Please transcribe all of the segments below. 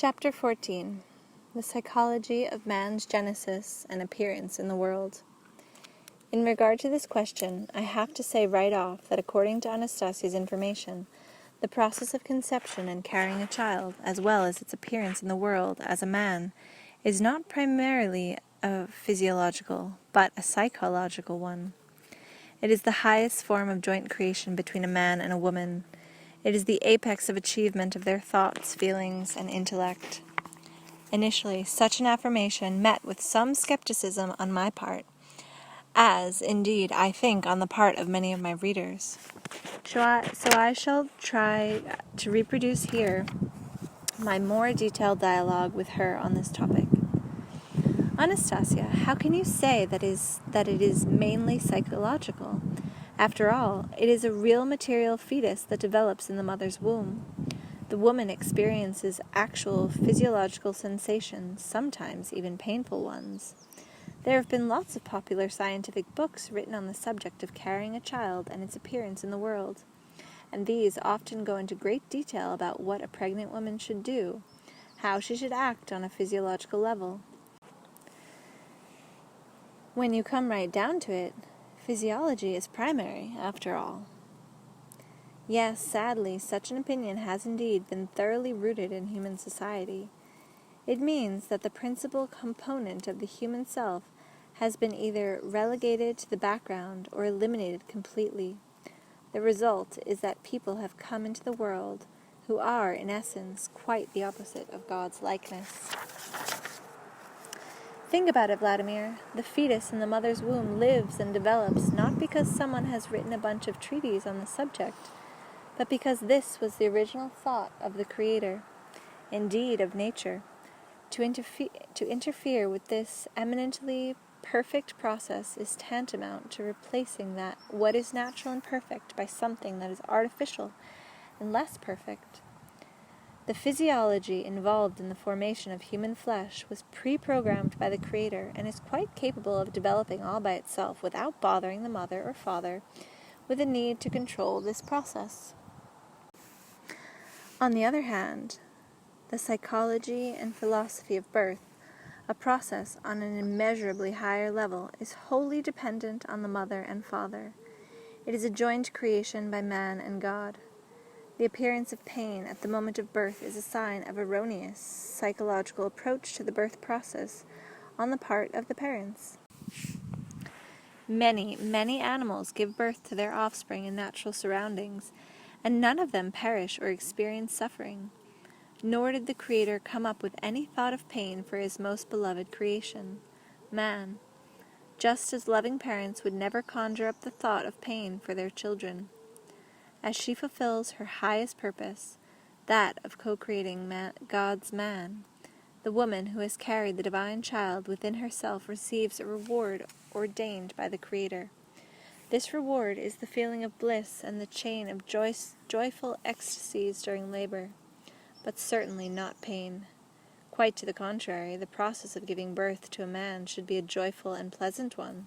Chapter 14. The Psychology of Man's Genesis and Appearance in the World. In regard to this question, I have to say right off that according to Anastasia's information, the process of conception and carrying a child, as well as its appearance in the world as a man, is not primarily a physiological, but a psychological one. It is the highest form of joint creation between a man and a woman. It is the apex of achievement of their thoughts, feelings, and intellect. Initially, such an affirmation met with some skepticism on my part, as, indeed, I think on the part of many of my readers. So I shall try to reproduce here my more detailed dialogue with her on this topic. Anastasia, how can you say that it is mainly psychological? After all, it is a real material fetus that develops in the mother's womb. The woman experiences actual physiological sensations, sometimes even painful ones. There have been lots of popular scientific books written on the subject of carrying a child and its appearance in the world, and these often go into great detail about what a pregnant woman should do, how she should act on a physiological level. When you come right down to it, physiology is primary, after all. Yes, sadly, such an opinion has indeed been thoroughly rooted in human society. It means that the principal component of the human self has been either relegated to the background or eliminated completely. The result is that people have come into the world who are, in essence, quite the opposite of God's likeness. Think about it, Vladimir. The fetus in the mother's womb lives and develops not because someone has written a bunch of treatises on the subject, but because this was the original thought of the Creator, indeed of nature. To interfere with this eminently perfect process is tantamount to replacing that what is natural and perfect by something that is artificial and less perfect. The physiology involved in the formation of human flesh was pre-programmed by the Creator and is quite capable of developing all by itself without bothering the mother or father with a need to control this process. On the other hand, the psychology and philosophy of birth, a process on an immeasurably higher level, is wholly dependent on the mother and father. It is a joint creation by man and God. The appearance of pain at the moment of birth is a sign of erroneous psychological approach to the birth process on the part of the parents. Many, many animals give birth to their offspring in natural surroundings, and none of them perish or experience suffering. Nor did the Creator come up with any thought of pain for his most beloved creation, man, just as loving parents would never conjure up the thought of pain for their children. As she fulfills her highest purpose, that of co-creating God's man, the woman who has carried the divine child within herself receives a reward ordained by the Creator. This reward is the feeling of bliss and the chain of joyful ecstasies during labor, but certainly not pain. Quite to the contrary, the process of giving birth to a man should be a joyful and pleasant one.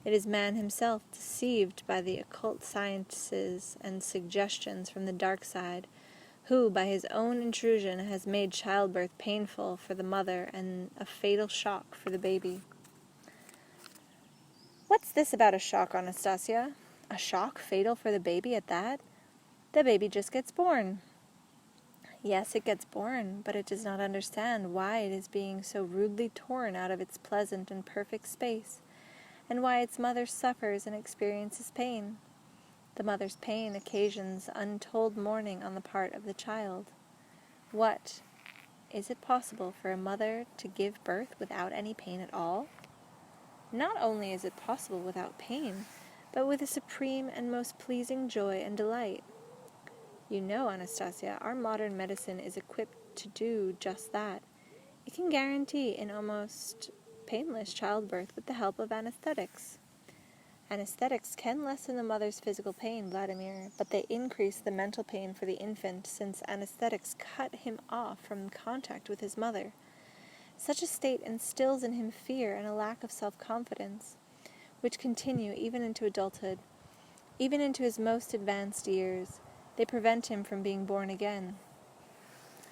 It is man himself, deceived by the occult sciences and suggestions from the dark side, who, by his own intrusion, has made childbirth painful for the mother and a fatal shock for the baby. What's this about a shock, Anastasia? A shock fatal for the baby at that? The baby just gets born. Yes, it gets born, but it does not understand why it is being so rudely torn out of its pleasant and perfect space, and why its mother suffers and experiences pain. The mother's pain occasions untold mourning on the part of the child. What? Is it possible for a mother to give birth without any pain at all? Not only is it possible without pain, but with a supreme and most pleasing joy and delight. You know, Anastasia, our modern medicine is equipped to do just that. It can guarantee an almost painless childbirth with the help of anesthetics. Anesthetics can lessen the mother's physical pain, Vladimir, but they increase the mental pain for the infant, since anesthetics cut him off from contact with his mother. Such a state instills in him fear and a lack of self-confidence, which continue even into adulthood. Even into his most advanced years, they prevent him from being born again.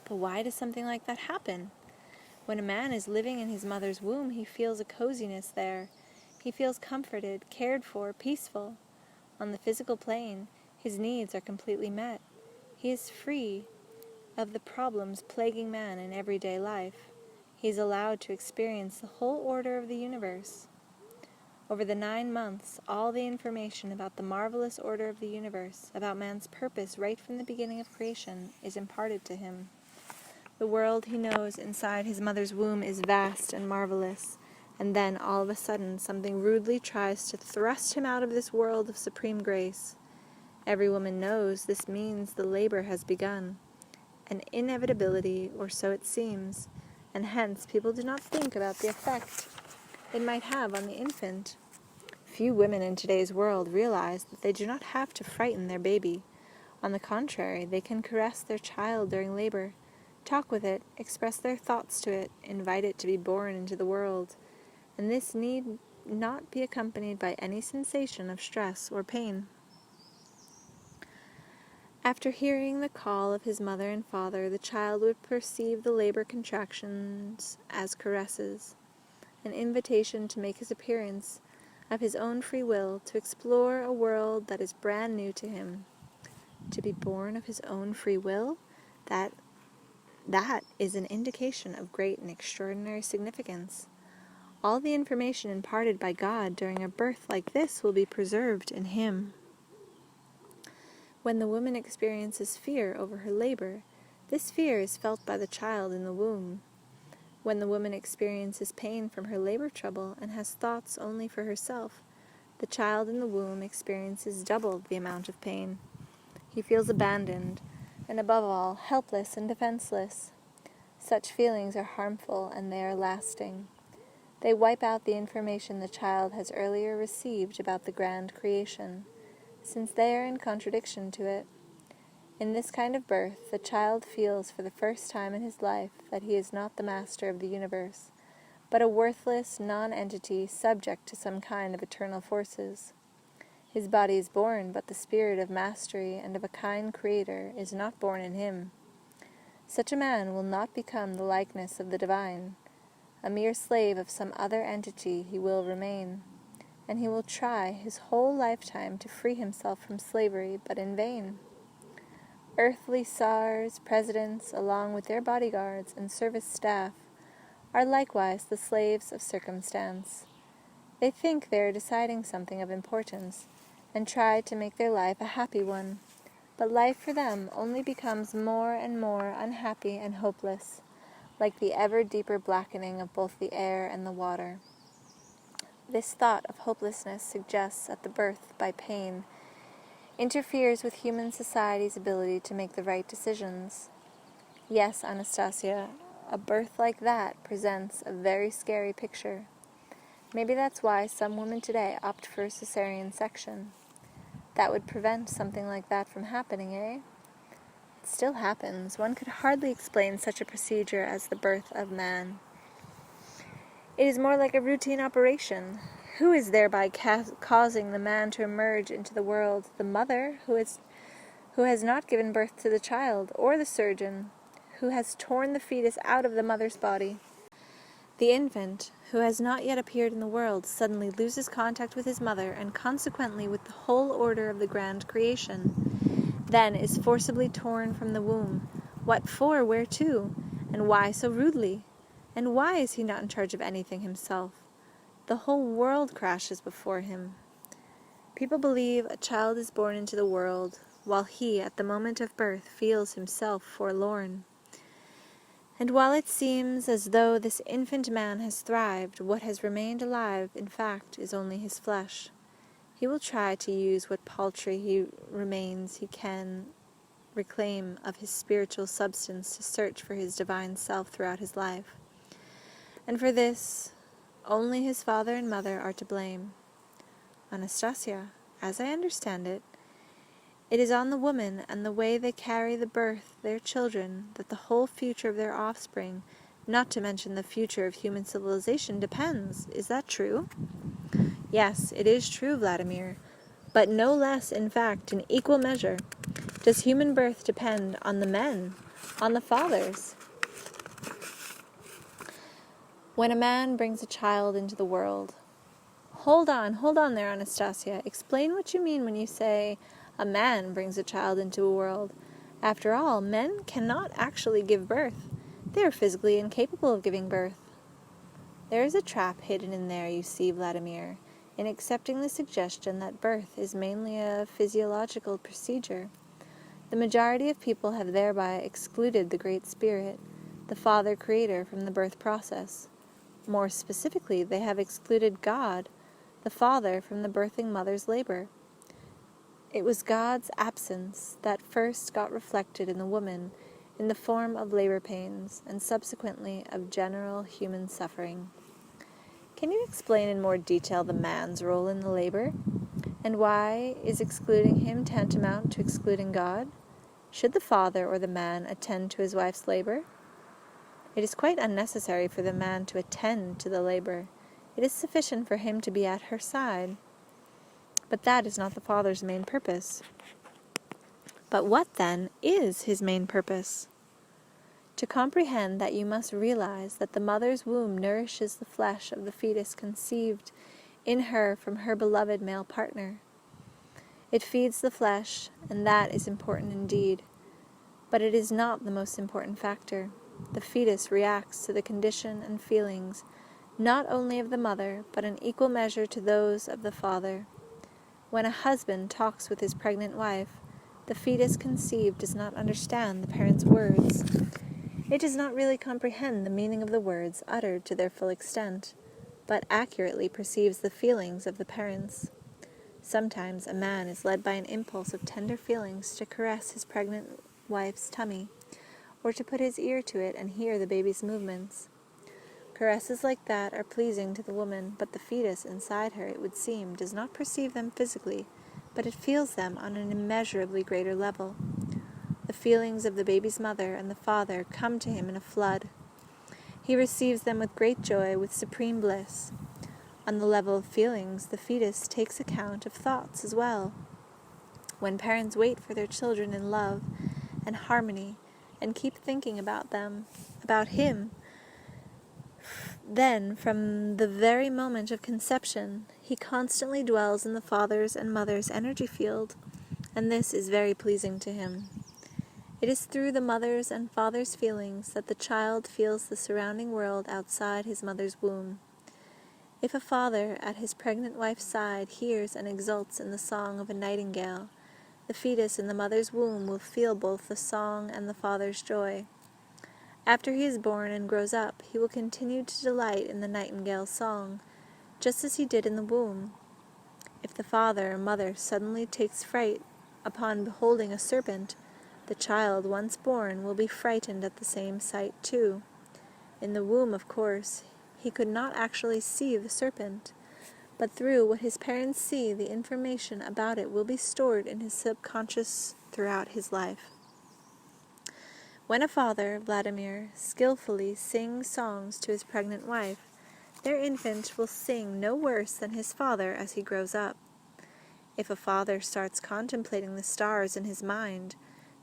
But why does something like that happen? When a man is living in his mother's womb, he feels a coziness there. He feels comforted, cared for, peaceful. On the physical plane, his needs are completely met. He is free of the problems plaguing man in everyday life. He is allowed to experience the whole order of the universe. Over the 9 months, all the information about the marvelous order of the universe, about man's purpose right from the beginning of creation, is imparted to him. The world he knows inside his mother's womb is vast and marvelous, and then, all of a sudden, something rudely tries to thrust him out of this world of supreme grace. Every woman knows this means the labor has begun, an inevitability, or so it seems, and hence people do not think about the effect it might have on the infant. Few women in today's world realize that they do not have to frighten their baby. On the contrary, they can caress their child during labor, talk with it, express their thoughts to it, invite it to be born into the world, and this need not be accompanied by any sensation of stress or pain. After hearing the call of his mother and father, the child would perceive the labor contractions as caresses, an invitation to make his appearance of his own free will, to explore a world that is brand new to him. To be born of his own free will, that is an indication of great and extraordinary significance. All the information imparted by God during a birth like this will be preserved in him. When the woman experiences fear over her labor, this fear is felt by the child in the womb. When the woman experiences pain from her labor trouble and has thoughts only for herself, the child in the womb experiences double the amount of pain. He feels abandoned, and above all, helpless and defenseless. Such feelings are harmful, and they are lasting. They wipe out the information the child has earlier received about the grand creation, since they are in contradiction to it. In this kind of birth, the child feels for the first time in his life that he is not the master of the universe, but a worthless non-entity subject to some kind of eternal forces. His body is born, but the spirit of mastery and of a kind creator is not born in him. Such a man will not become the likeness of the divine. A mere slave of some other entity he will remain, and he will try his whole lifetime to free himself from slavery, but in vain. Earthly czars, presidents, along with their bodyguards and service staff, are likewise the slaves of circumstance. They think they are deciding something of importance, and try to make their life a happy one, but life for them only becomes more and more unhappy and hopeless, like the ever deeper blackening of both the air and the water. This thought of hopelessness suggests at the birth by pain, interferes with human society's ability to make the right decisions. Yes, Anastasia, a birth like that presents a very scary picture. Maybe that's why some women today opt for a cesarean section. That would prevent something like that from happening, eh? It still happens. One could hardly explain such a procedure as the birth of man. It is more like a routine operation. Who is thereby causing the man to emerge into the world? The mother, who has not given birth to the child, or the surgeon, who has torn the fetus out of the mother's body? The infant, who has not yet appeared in the world, suddenly loses contact with his mother, and consequently with the whole order of the grand creation, then is forcibly torn from the womb. What for? Where to? And why so rudely? And why is he not in charge of anything himself? The whole world crashes before him. People believe a child is born into the world, while he, at the moment of birth, feels himself forlorn. And while it seems as though this infant man has thrived, what has remained alive, in fact, is only his flesh. He will try to use what paltry remains he can reclaim of his spiritual substance to search for his divine self throughout his life. And for this, only his father and mother are to blame. Anastasia, as I understand it, it is on the woman and the way they carry the birth their children that the whole future of their offspring, not to mention the future of human civilization, depends. Is that true? Yes, it is true, Vladimir, but no less, in fact, in equal measure, does human birth depend on the men, On the fathers. When a man brings a child into the world. Hold on there, Anastasia. Explain what you mean when you say a man brings a child into a world. After all, men cannot actually give birth. They are physically incapable of giving birth. There is a trap hidden in there, you see, Vladimir, in accepting the suggestion that birth is mainly a physiological procedure. The majority of people have thereby excluded the Great Spirit, the Father Creator, from the birth process. More specifically, they have excluded God, the Father, from the birthing mother's labor. It was God's absence that first got reflected in the woman in the form of labor pains and subsequently of general human suffering. Can you explain in more detail the man's role in the labor? And why is excluding him tantamount to excluding God? Should the father or the man attend to his wife's labor? It is quite unnecessary for the man to attend to the labor. It is sufficient for him to be at her side. But that is not the father's main purpose. But what, then, is his main purpose? To comprehend that, you must realize that the mother's womb nourishes the flesh of the fetus conceived in her from her beloved male partner. It feeds the flesh, and that is important indeed. But it is not the most important factor. The fetus reacts to the condition and feelings, not only of the mother, but in equal measure to those of the father. When a husband talks with his pregnant wife, the fetus conceived does not understand the parent's words. It does not really comprehend the meaning of the words uttered to their full extent, but accurately perceives the feelings of the parents. Sometimes a man is led by an impulse of tender feelings to caress his pregnant wife's tummy, or to put his ear to it and hear the baby's movements. Caresses like that are pleasing to the woman, but the fetus inside her, it would seem, does not perceive them physically, but it feels them on an immeasurably greater level. The feelings of the baby's mother and the father come to him in a flood. He receives them with great joy, with supreme bliss. On the level of feelings, the fetus takes account of thoughts as well. When parents wait for their children in love and harmony and keep thinking about them, about him, then, from the very moment of conception, he constantly dwells in the father's and mother's energy field, and this is very pleasing to him. It is through the mother's and father's feelings that the child feels the surrounding world outside his mother's womb. If a father at his pregnant wife's side hears and exults in the song of a nightingale, the fetus in the mother's womb will feel both the song and the father's joy. After he is born and grows up, he will continue to delight in the nightingale's song, just as he did in the womb. If the father or mother suddenly takes fright upon beholding a serpent, the child once born will be frightened at the same sight too. In the womb, of course, he could not actually see the serpent, but through what his parents see, the information about it will be stored in his subconscious throughout his life. When a father, Vladimir, skillfully sings songs to his pregnant wife, their infant will sing no worse than his father as he grows up. If a father starts contemplating the stars in his mind,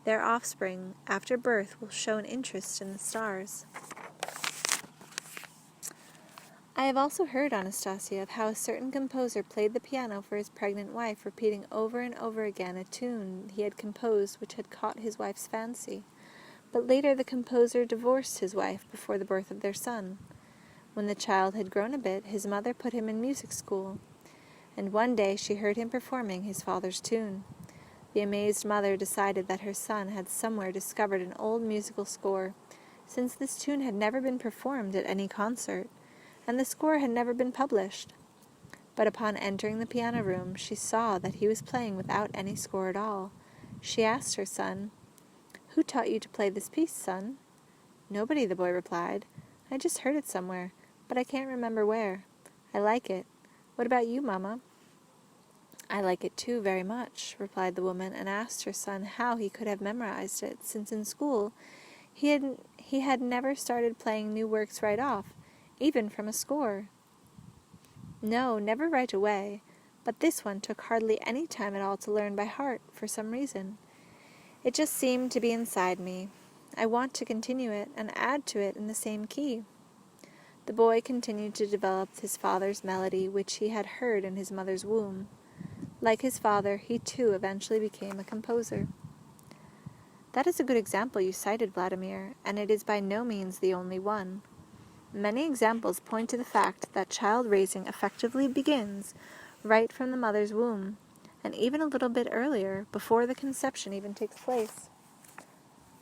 their offspring, after birth, will show an interest in the stars. I have also heard, Anastasia, of how a certain composer played the piano for his pregnant wife, repeating over and over again a tune he had composed which had caught his wife's fancy. But later the composer divorced his wife before the birth of their son. When the child had grown a bit, his mother put him in music school, and one day she heard him performing his father's tune. The amazed mother decided that her son had somewhere discovered an old musical score, since this tune had never been performed at any concert, and the score had never been published. But upon entering the piano room, she saw that he was playing without any score at all. She asked her son, "Who taught you to play this piece, son?" "Nobody," the boy replied. "I just heard it somewhere, but I can't remember where. I like it. What about you, Mama?" "I like it too, very much," replied the woman, and asked her son how he could have memorized it, since in school he had never started playing new works right off, even from a score. "No, never right away, but this one took hardly any time at all to learn by heart, for some reason. It just seemed to be inside me. I want to continue it and add to it in the same key. The boy continued to develop his father's melody, which he had heard in his mother's womb. Like his father, he too eventually became a composer. That is a good example you cited, Vladimir, and it is by no means the only one. Many examples point to the fact that child raising effectively begins right from the mother's womb, and even a little bit earlier, before the conception even takes place.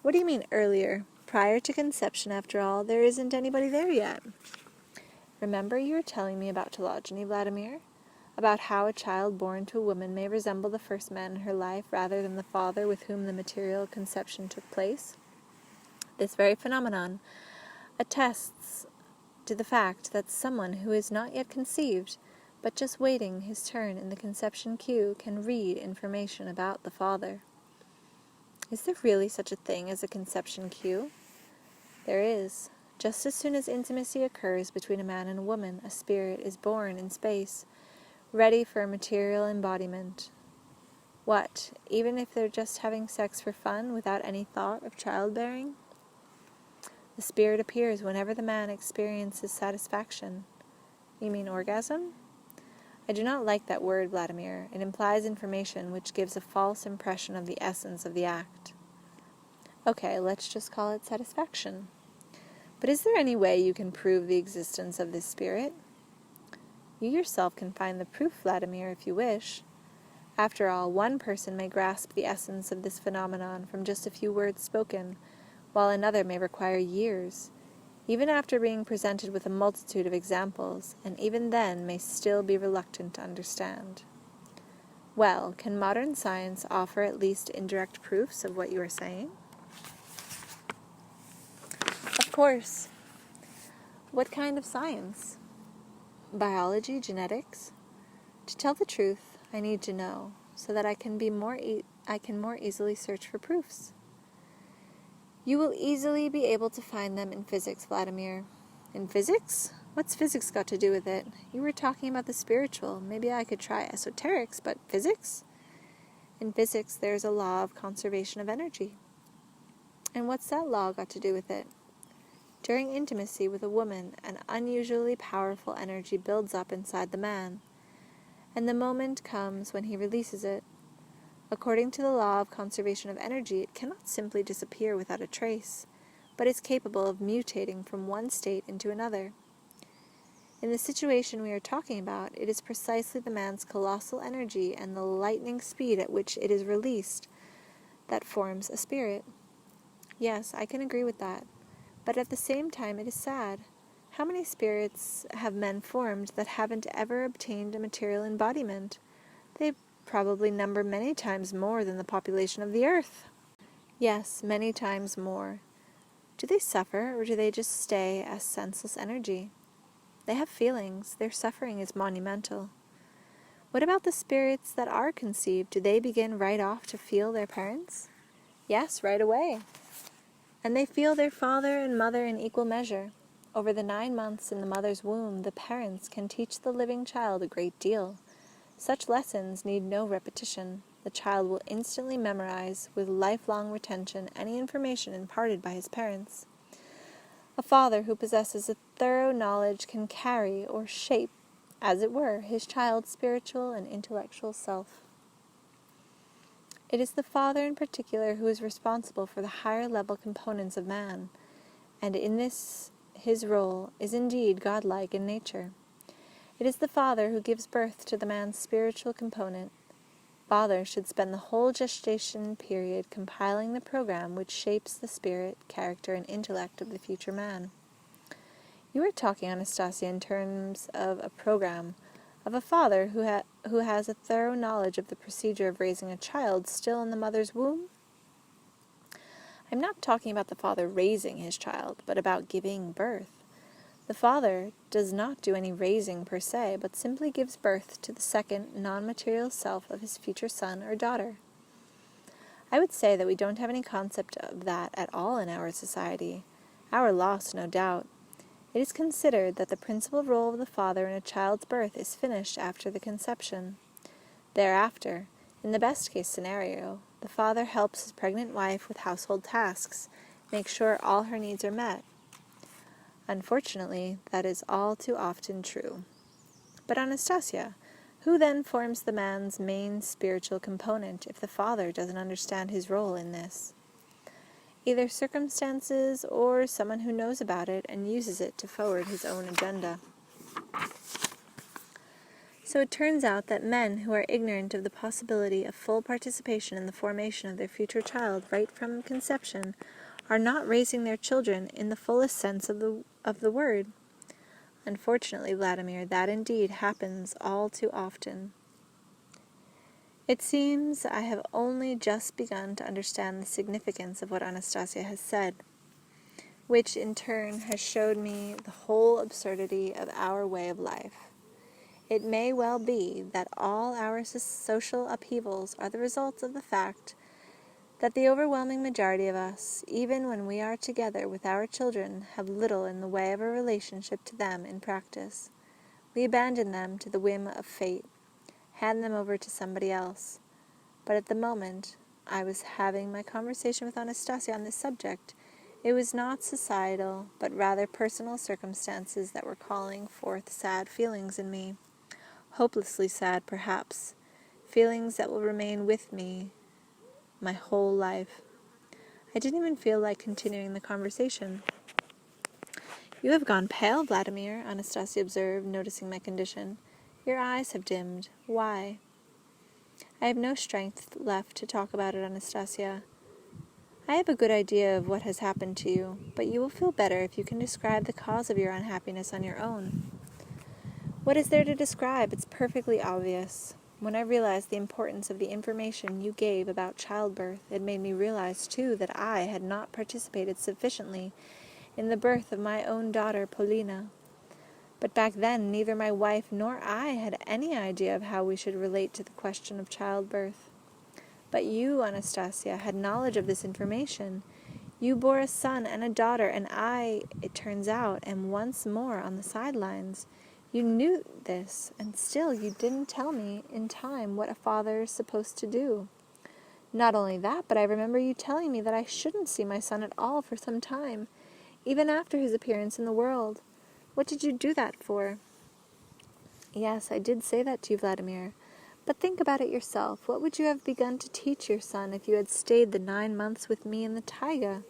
What do you mean earlier? Prior to conception, after all, there isn't anybody there yet. Remember you were telling me about telogyny, Vladimir? About how a child born to a woman may resemble the first man in her life rather than the father with whom the material conception took place? This very phenomenon attests to the fact that someone who is not yet conceived, but just waiting his turn in the conception queue, can read information about the father. Is there really such a thing as a conception queue? There is. Just as soon as intimacy occurs between a man and a woman, a spirit is born in space, ready for a material embodiment. What, even if they're just having sex for fun without any thought of childbearing? The spirit appears whenever the man experiences satisfaction. You mean orgasm? I do not like that word, Vladimir. It implies information which gives a false impression of the essence of the act. Okay, let's just call it satisfaction. But is there any way you can prove the existence of this spirit? You yourself can find the proof, Vladimir, if you wish. After all, one person may grasp the essence of this phenomenon from just a few words spoken, while another may require years, even after being presented with a multitude of examples, and even then may still be reluctant to understand. Well, can modern science offer at least indirect proofs of what you are saying? Of course. What kind of science? Biology, genetics? To tell the truth, I need to know, so that I can more easily search for proofs. You will easily be able to find them in physics, Vladimir. In physics? What's physics got to do with it? You were talking about the spiritual. Maybe I could try esoterics, but physics? In physics, there's a law of conservation of energy. And what's that law got to do with it? During intimacy with a woman, an unusually powerful energy builds up inside the man, and the moment comes when he releases it. According to the law of conservation of energy, it cannot simply disappear without a trace, but is capable of mutating from one state into another. In the situation we are talking about, it is precisely the man's colossal energy and the lightning speed at which it is released that forms a spirit. Yes, I can agree with that. But at the same time, it is sad. How many spirits have men formed that haven't ever obtained a material embodiment? They probably number many times more than the population of the earth. Yes, many times more. Do they suffer, or do they just stay as senseless energy? They have feelings. Their suffering is monumental. What about the spirits that are conceived? Do they begin right off to feel their parents? Yes, right away. And they feel their father and mother in equal measure. Over the 9 months in the mother's womb, the parents can teach the living child a great deal. Such lessons need no repetition. The child will instantly memorize, with lifelong retention, any information imparted by his parents. A father who possesses a thorough knowledge can carry or shape, as it were, his child's spiritual and intellectual self. It is the father in particular who is responsible for the higher level components of man, and in this his role is indeed godlike in nature. It is the father who gives birth to the man's spiritual component. Father should spend the whole gestation period compiling the program which shapes the spirit, character, and intellect of the future man. You are talking, Anastasia, in terms of a program, of a father who has a thorough knowledge of the procedure of raising a child still in the mother's womb? I'm not talking about the father raising his child, but about giving birth. The father does not do any raising per se, but simply gives birth to the second, non-material self of his future son or daughter. I would say that we don't have any concept of that at all in our society. Our loss, no doubt. It is considered that the principal role of the father in a child's birth is finished after the conception. Thereafter, in the best-case scenario, the father helps his pregnant wife with household tasks, make sure all her needs are met. Unfortunately, that is all too often true. But Anastasia, who then forms the man's main spiritual component if the father doesn't understand his role in this? Either circumstances or someone who knows about it and uses it to forward his own agenda. So it turns out that men who are ignorant of the possibility of full participation in the formation of their future child right from conception are not raising their children in the fullest sense of the word. Unfortunately, Vladimir, that indeed happens all too often. It seems I have only just begun to understand the significance of what Anastasia has said, which in turn has showed me the whole absurdity of our way of life. It may well be that all our social upheavals are the results of the fact that the overwhelming majority of us, even when we are together with our children, have little in the way of a relationship to them in practice. We abandon them to the whim of fate, hand them over to somebody else. But at the moment I was having my conversation with Anastasia on this subject, it was not societal, but rather personal circumstances that were calling forth sad feelings in me. Hopelessly sad, perhaps, feelings that will remain with me my whole life. I didn't even feel like continuing the conversation. "You have gone pale, Vladimir," Anastasia observed, noticing my condition. "Your eyes have dimmed. Why?" "I have no strength left to talk about it, Anastasia. I have a good idea of what has happened to you, but you will feel better if you can describe the cause of your unhappiness on your own." "What is there to describe? It's perfectly obvious. When I realized the importance of the information you gave about childbirth, it made me realize, too, that I had not participated sufficiently in the birth of my own daughter, Polina. But back then, neither my wife nor I had any idea of how we should relate to the question of childbirth. But you, Anastasia, had knowledge of this information. You bore a son and a daughter, and I, it turns out, am once more on the sidelines. You knew this, and still you didn't tell me in time what a father is supposed to do. Not only that, but I remember you telling me that I shouldn't see my son at all for some time, even after his appearance in the world. What did you do that for?" "Yes, I did say that to you, Vladimir. But think about it yourself. What would you have begun to teach your son if you had stayed the 9 months with me in the taiga?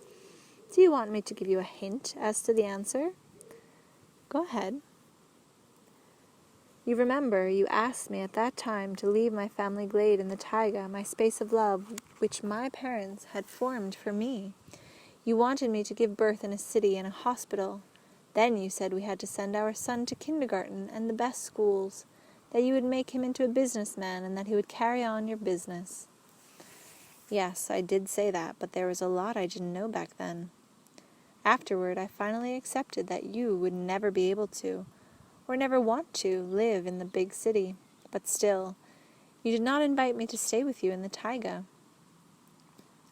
Do you want me to give you a hint as to the answer?" "Go ahead." "You remember, you asked me at that time to leave my family glade in the taiga, my space of love, which my parents had formed for me. You wanted me to give birth in a city, in a hospital. Then you said we had to send our son to kindergarten and the best schools, that you would make him into a businessman, and that he would carry on your business." "Yes, I did say that, but there was a lot I didn't know back then. Afterward, I finally accepted that you would never be able to, or never want to, live in the big city. But still, you did not invite me to stay with you in the taiga."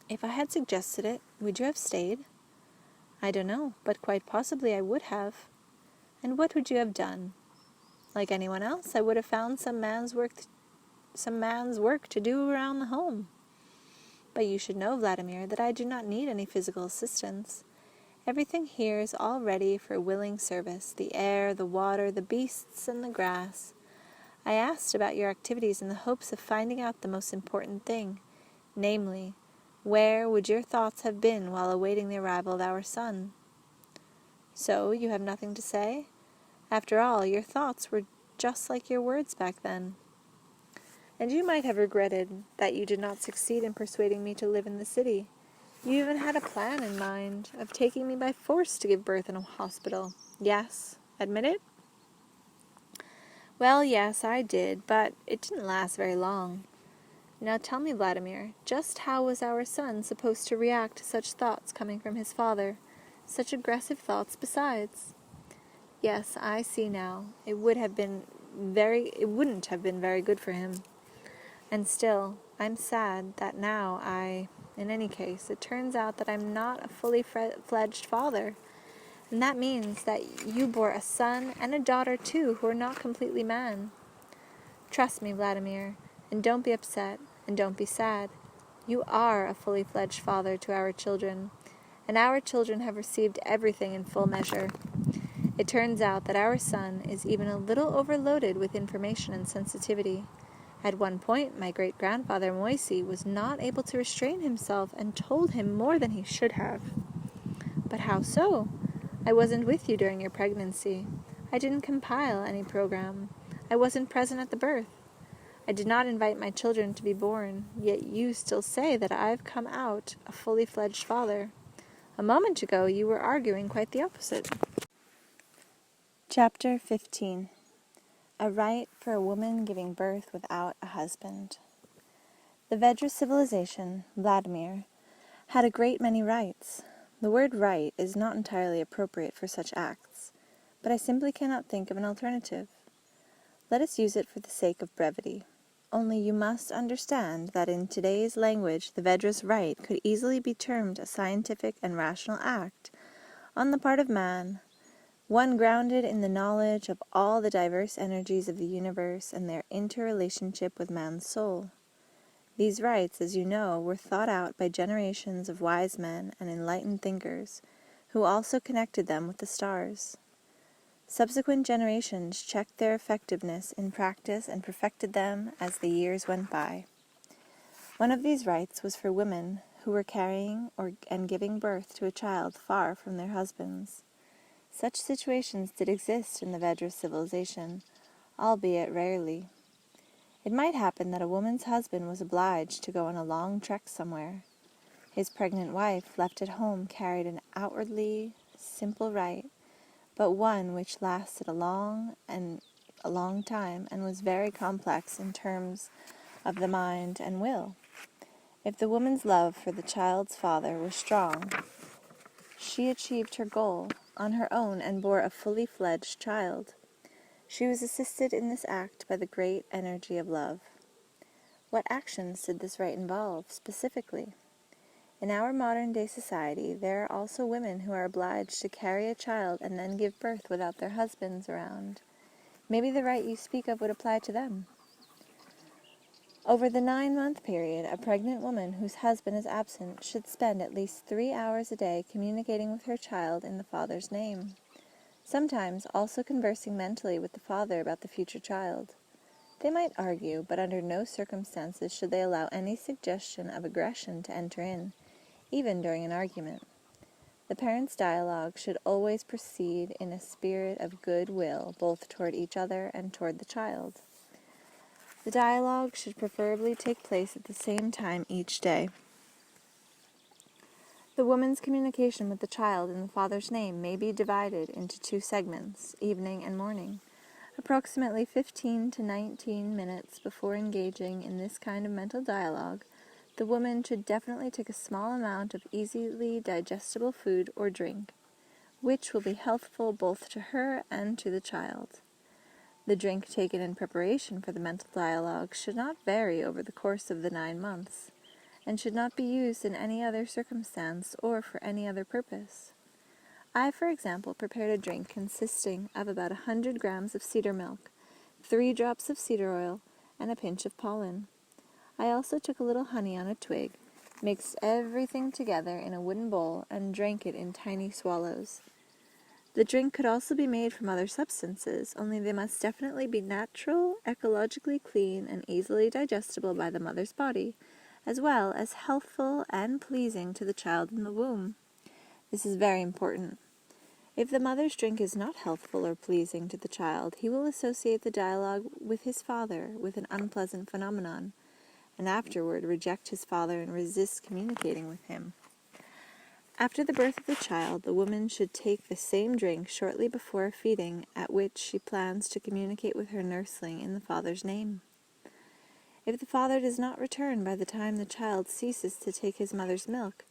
"If I had suggested it, would you have stayed?" "I don't know, but quite possibly I would have." "And what would you have done?" "Like anyone else, I would have found some man's work to do around the home." "But you should know, Vladimir, that I do not need any physical assistance. Everything here is all ready for willing service, the air, the water, the beasts, and the grass. I asked about your activities in the hopes of finding out the most important thing, namely, where would your thoughts have been while awaiting the arrival of our son?" "So you have nothing to say? After all, your thoughts were just like your words back then. And you might have regretted that you did not succeed in persuading me to live in the city. You even had a plan in mind of taking me by force to give birth in a hospital. Yes, admit it?" "Well, yes, I did, but it didn't last very long. Now tell me, Vladimir, just how was our son supposed to react to such thoughts coming from his father? Such aggressive thoughts besides." "Yes, I see now. It wouldn't have been very good for him. And still, I'm sad that now in any case, it turns out that I'm not a fully fledged father. And that means that you bore a son and a daughter, too, who are not completely man. Trust me, Vladimir, and don't be upset, and don't be sad. You are a fully fledged father to our children, and our children have received everything in full measure. It turns out that our son is even a little overloaded with information and sensitivity. At one point, my great-grandfather Moisey was not able to restrain himself and told him more than he should have. But how so? I wasn't with you during your pregnancy. I didn't compile any program. I wasn't present at the birth. I did not invite my children to be born, yet you still say that I've come out a fully fledged father. A moment ago, you were arguing quite the opposite. Chapter 15. A Rite for a Woman Giving Birth Without a Husband. The Vedra civilization, Vladimir, had a great many rites. The word rite is not entirely appropriate for such acts, but I simply cannot think of an alternative. Let us use it for the sake of brevity. Only you must understand that in today's language the Vedra's rite could easily be termed a scientific and rational act on the part of man, one grounded in the knowledge of all the diverse energies of the universe and their interrelationship with man's soul. These rites, as you know, were thought out by generations of wise men and enlightened thinkers, who also connected them with the stars. Subsequent generations checked their effectiveness in practice and perfected them as the years went by. One of these rites was for women who were carrying and giving birth to a child far from their husbands. Such situations did exist in the Vedra civilization, albeit rarely. It might happen that a woman's husband was obliged to go on a long trek somewhere. His pregnant wife, left at home, carried an outwardly simple rite, but one which lasted a long time and was very complex in terms of the mind and will. If the woman's love for the child's father was strong, she achieved her goal on her own and bore a fully fledged child. She was assisted in this act by the great energy of love. What actions did this rite involve, specifically? In our modern-day society, there are also women who are obliged to carry a child and then give birth without their husbands around. Maybe the rite you speak of would apply to them. Over the 9-month period, a pregnant woman whose husband is absent should spend at least 3 hours a day communicating with her child in the father's name. Sometimes also conversing mentally with the father about the future child. They might argue, but under no circumstances should they allow any suggestion of aggression to enter in, even during an argument. The parents' dialogue should always proceed in a spirit of goodwill, both toward each other and toward the child. The dialogue should preferably take place at the same time each day. The woman's communication with the child in the father's name may be divided into 2 segments, evening and morning. Approximately 15 to 19 minutes before engaging in this kind of mental dialogue, the woman should definitely take a small amount of easily digestible food or drink, which will be healthful both to her and to the child. The drink taken in preparation for the mental dialogue should not vary over the course of the 9 months, and should not be used in any other circumstance or for any other purpose. I, for example, prepared a drink consisting of about 100 grams of cedar milk, 3 drops of cedar oil, and a pinch of pollen. I also took a little honey on a twig, mixed everything together in a wooden bowl, and drank it in tiny swallows. The drink could also be made from other substances, only they must definitely be natural, ecologically clean, and easily digestible by the mother's body, as well as healthful and pleasing to the child in the womb. This is very important. If the mother's drink is not healthful or pleasing to the child, he will associate the dialogue with his father with an unpleasant phenomenon, and afterward reject his father and resist communicating with him. After the birth of the child, the woman should take the same drink shortly before feeding, at which she plans to communicate with her nursling in the father's name. If the father does not return by the time the child ceases to take his mother's milk,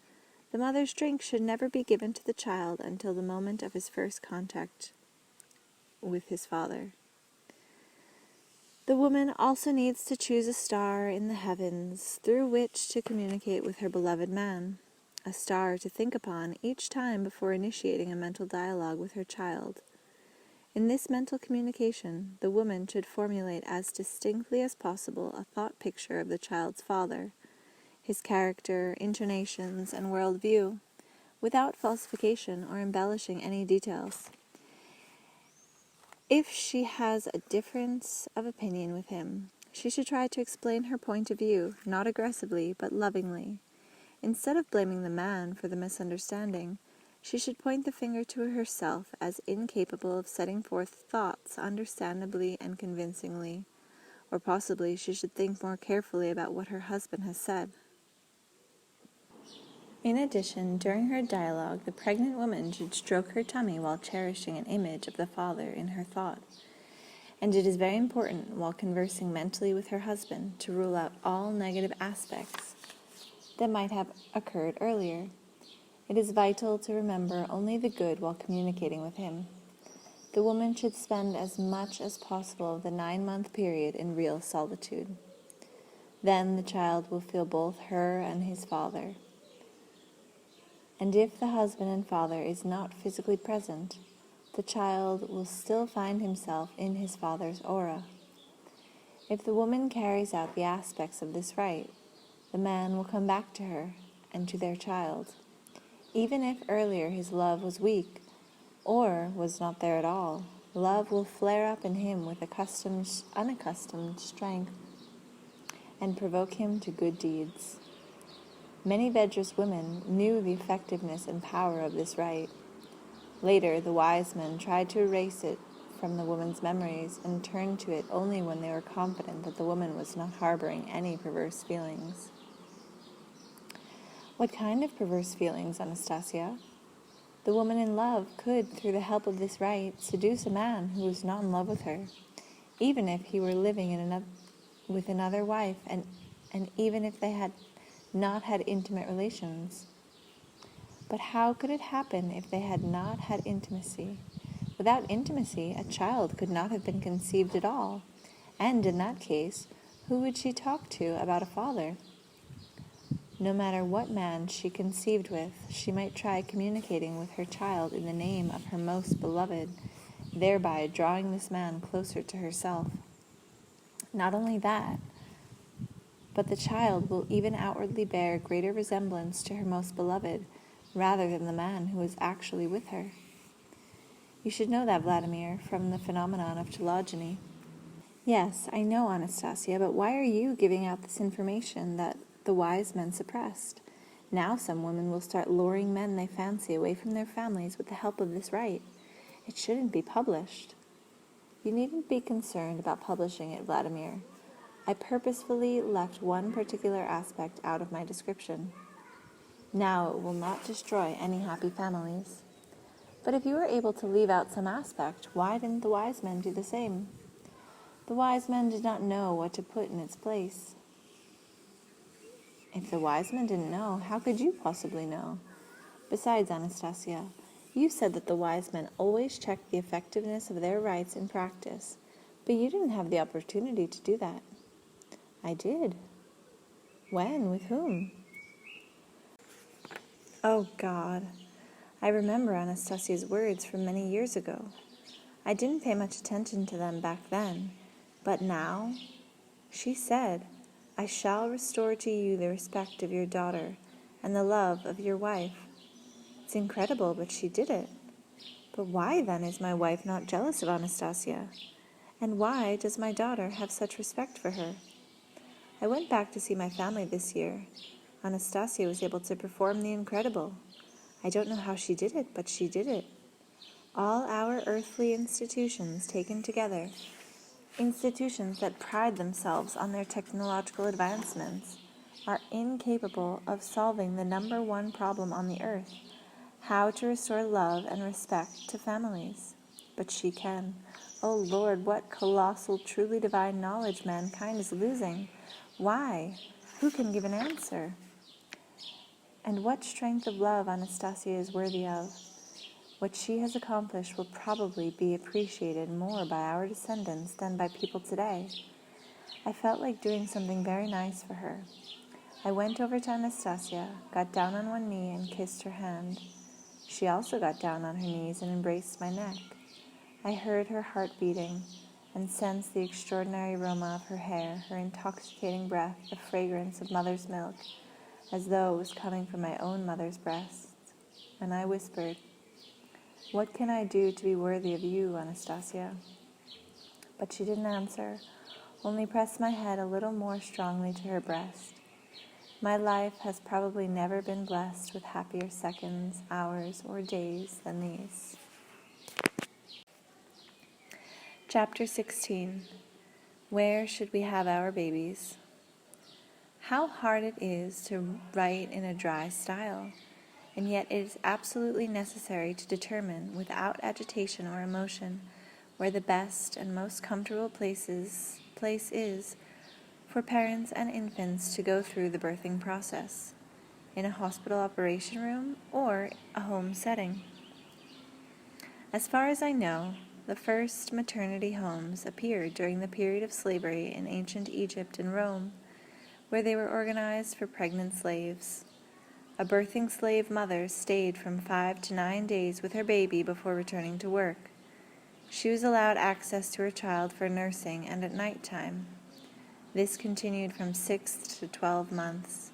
the mother's drink should never be given to the child until the moment of his first contact with his father. The woman also needs to choose a star in the heavens through which to communicate with her beloved man, a star to think upon each time before initiating a mental dialogue with her child. In this mental communication, the woman should formulate as distinctly as possible a thought picture of the child's father, his character, intonations, and worldview, without falsification or embellishing any details. If she has a difference of opinion with him, she should try to explain her point of view, not aggressively, but lovingly. Instead of blaming the man for the misunderstanding, she should point the finger to herself as incapable of setting forth thoughts understandably and convincingly, or possibly she should think more carefully about what her husband has said. In addition, during her dialogue, the pregnant woman should stroke her tummy while cherishing an image of the father in her thought. And it is very important, while conversing mentally with her husband, to rule out all negative aspects that might have occurred earlier. It is vital to remember only the good while communicating with him. The woman should spend as much as possible of the 9-month period in real solitude. Then the child will feel both her and his father. And if the husband and father is not physically present, the child will still find himself in his father's aura. If the woman carries out the aspects of this rite, the man will come back to her and to their child. Even if earlier his love was weak or was not there at all, love will flare up in him with unaccustomed strength and provoke him to good deeds. Many Vedra's women knew the effectiveness and power of this rite. Later, the wise men tried to erase it from the woman's memories and turned to it only when they were confident that the woman was not harboring any perverse feelings. What kind of perverse feelings, Anastasia? The woman in love could, through the help of this rite, seduce a man who was not in love with her, even if he were living with another wife, and even if they had not had intimate relations. But how could it happen if they had not had intimacy? Without intimacy, a child could not have been conceived at all, and in that case, who would she talk to about a father? No matter what man she conceived with, she might try communicating with her child in the name of her most beloved, thereby drawing this man closer to herself. Not only that, but the child will even outwardly bear greater resemblance to her most beloved, rather than the man who is actually with her. You should know that, Vladimir, from the phenomenon of phylogeny. Yes, I know, Anastasia, but why are you giving out this information that the wise men suppressed? Now some women will start luring men they fancy away from their families with the help of this rite. It shouldn't be published. You needn't be concerned about publishing it, Vladimir. I purposefully left one particular aspect out of my description. Now it will not destroy any happy families. But if you were able to leave out some aspect, why didn't the wise men do the same? The wise men did not know what to put in its place. If the wise men didn't know, how could you possibly know? Besides, Anastasia, you said that the wise men always checked the effectiveness of their rites in practice, but you didn't have the opportunity to do that. I did. When? With whom? Oh, God. I remember Anastasia's words from many years ago. I didn't pay much attention to them back then, but now, she said, I shall restore to you the respect of your daughter and the love of your wife. It's incredible, but she did it. But why, then, is my wife not jealous of Anastasia? And why does my daughter have such respect for her? I went back to see my family this year. Anastasia was able to perform the incredible. I don't know how she did it, but she did it. All our earthly institutions taken together, institutions that pride themselves on their technological advancements, are incapable of solving the number one problem on the earth, how to restore love and respect to families. But she can. Oh Lord, what colossal, truly divine knowledge mankind is losing. Why? Who can give an answer? And what strength of love Anastasia is worthy of. What she has accomplished will probably be appreciated more by our descendants than by people today. I felt like doing something very nice for her. I went over to Anastasia, got down on one knee and kissed her hand. She also got down on her knees and embraced my neck. I heard her heart beating and sensed the extraordinary aroma of her hair, her intoxicating breath, the fragrance of mother's milk, as though it was coming from my own mother's breasts. and I whispered, "What can I do to be worthy of you, Anastasia?" But she didn't answer, only pressed my head a little more strongly to her breast. My life has probably never been blessed with happier seconds, hours, or days than these. Chapter 16. Where should we have our babies? How hard it is to write in a dry style, and yet it is absolutely necessary to determine, without agitation or emotion, where the best and most comfortable place is for parents and infants to go through the birthing process, in a hospital operation room or a home setting. As far as I know, the first maternity homes appeared during the period of slavery in ancient Egypt and Rome, where they were organized for pregnant slaves. A birthing slave mother stayed from 5 to 9 days with her baby before returning to work. She was allowed access to her child for nursing and at night time. This continued from 6 to 12 months.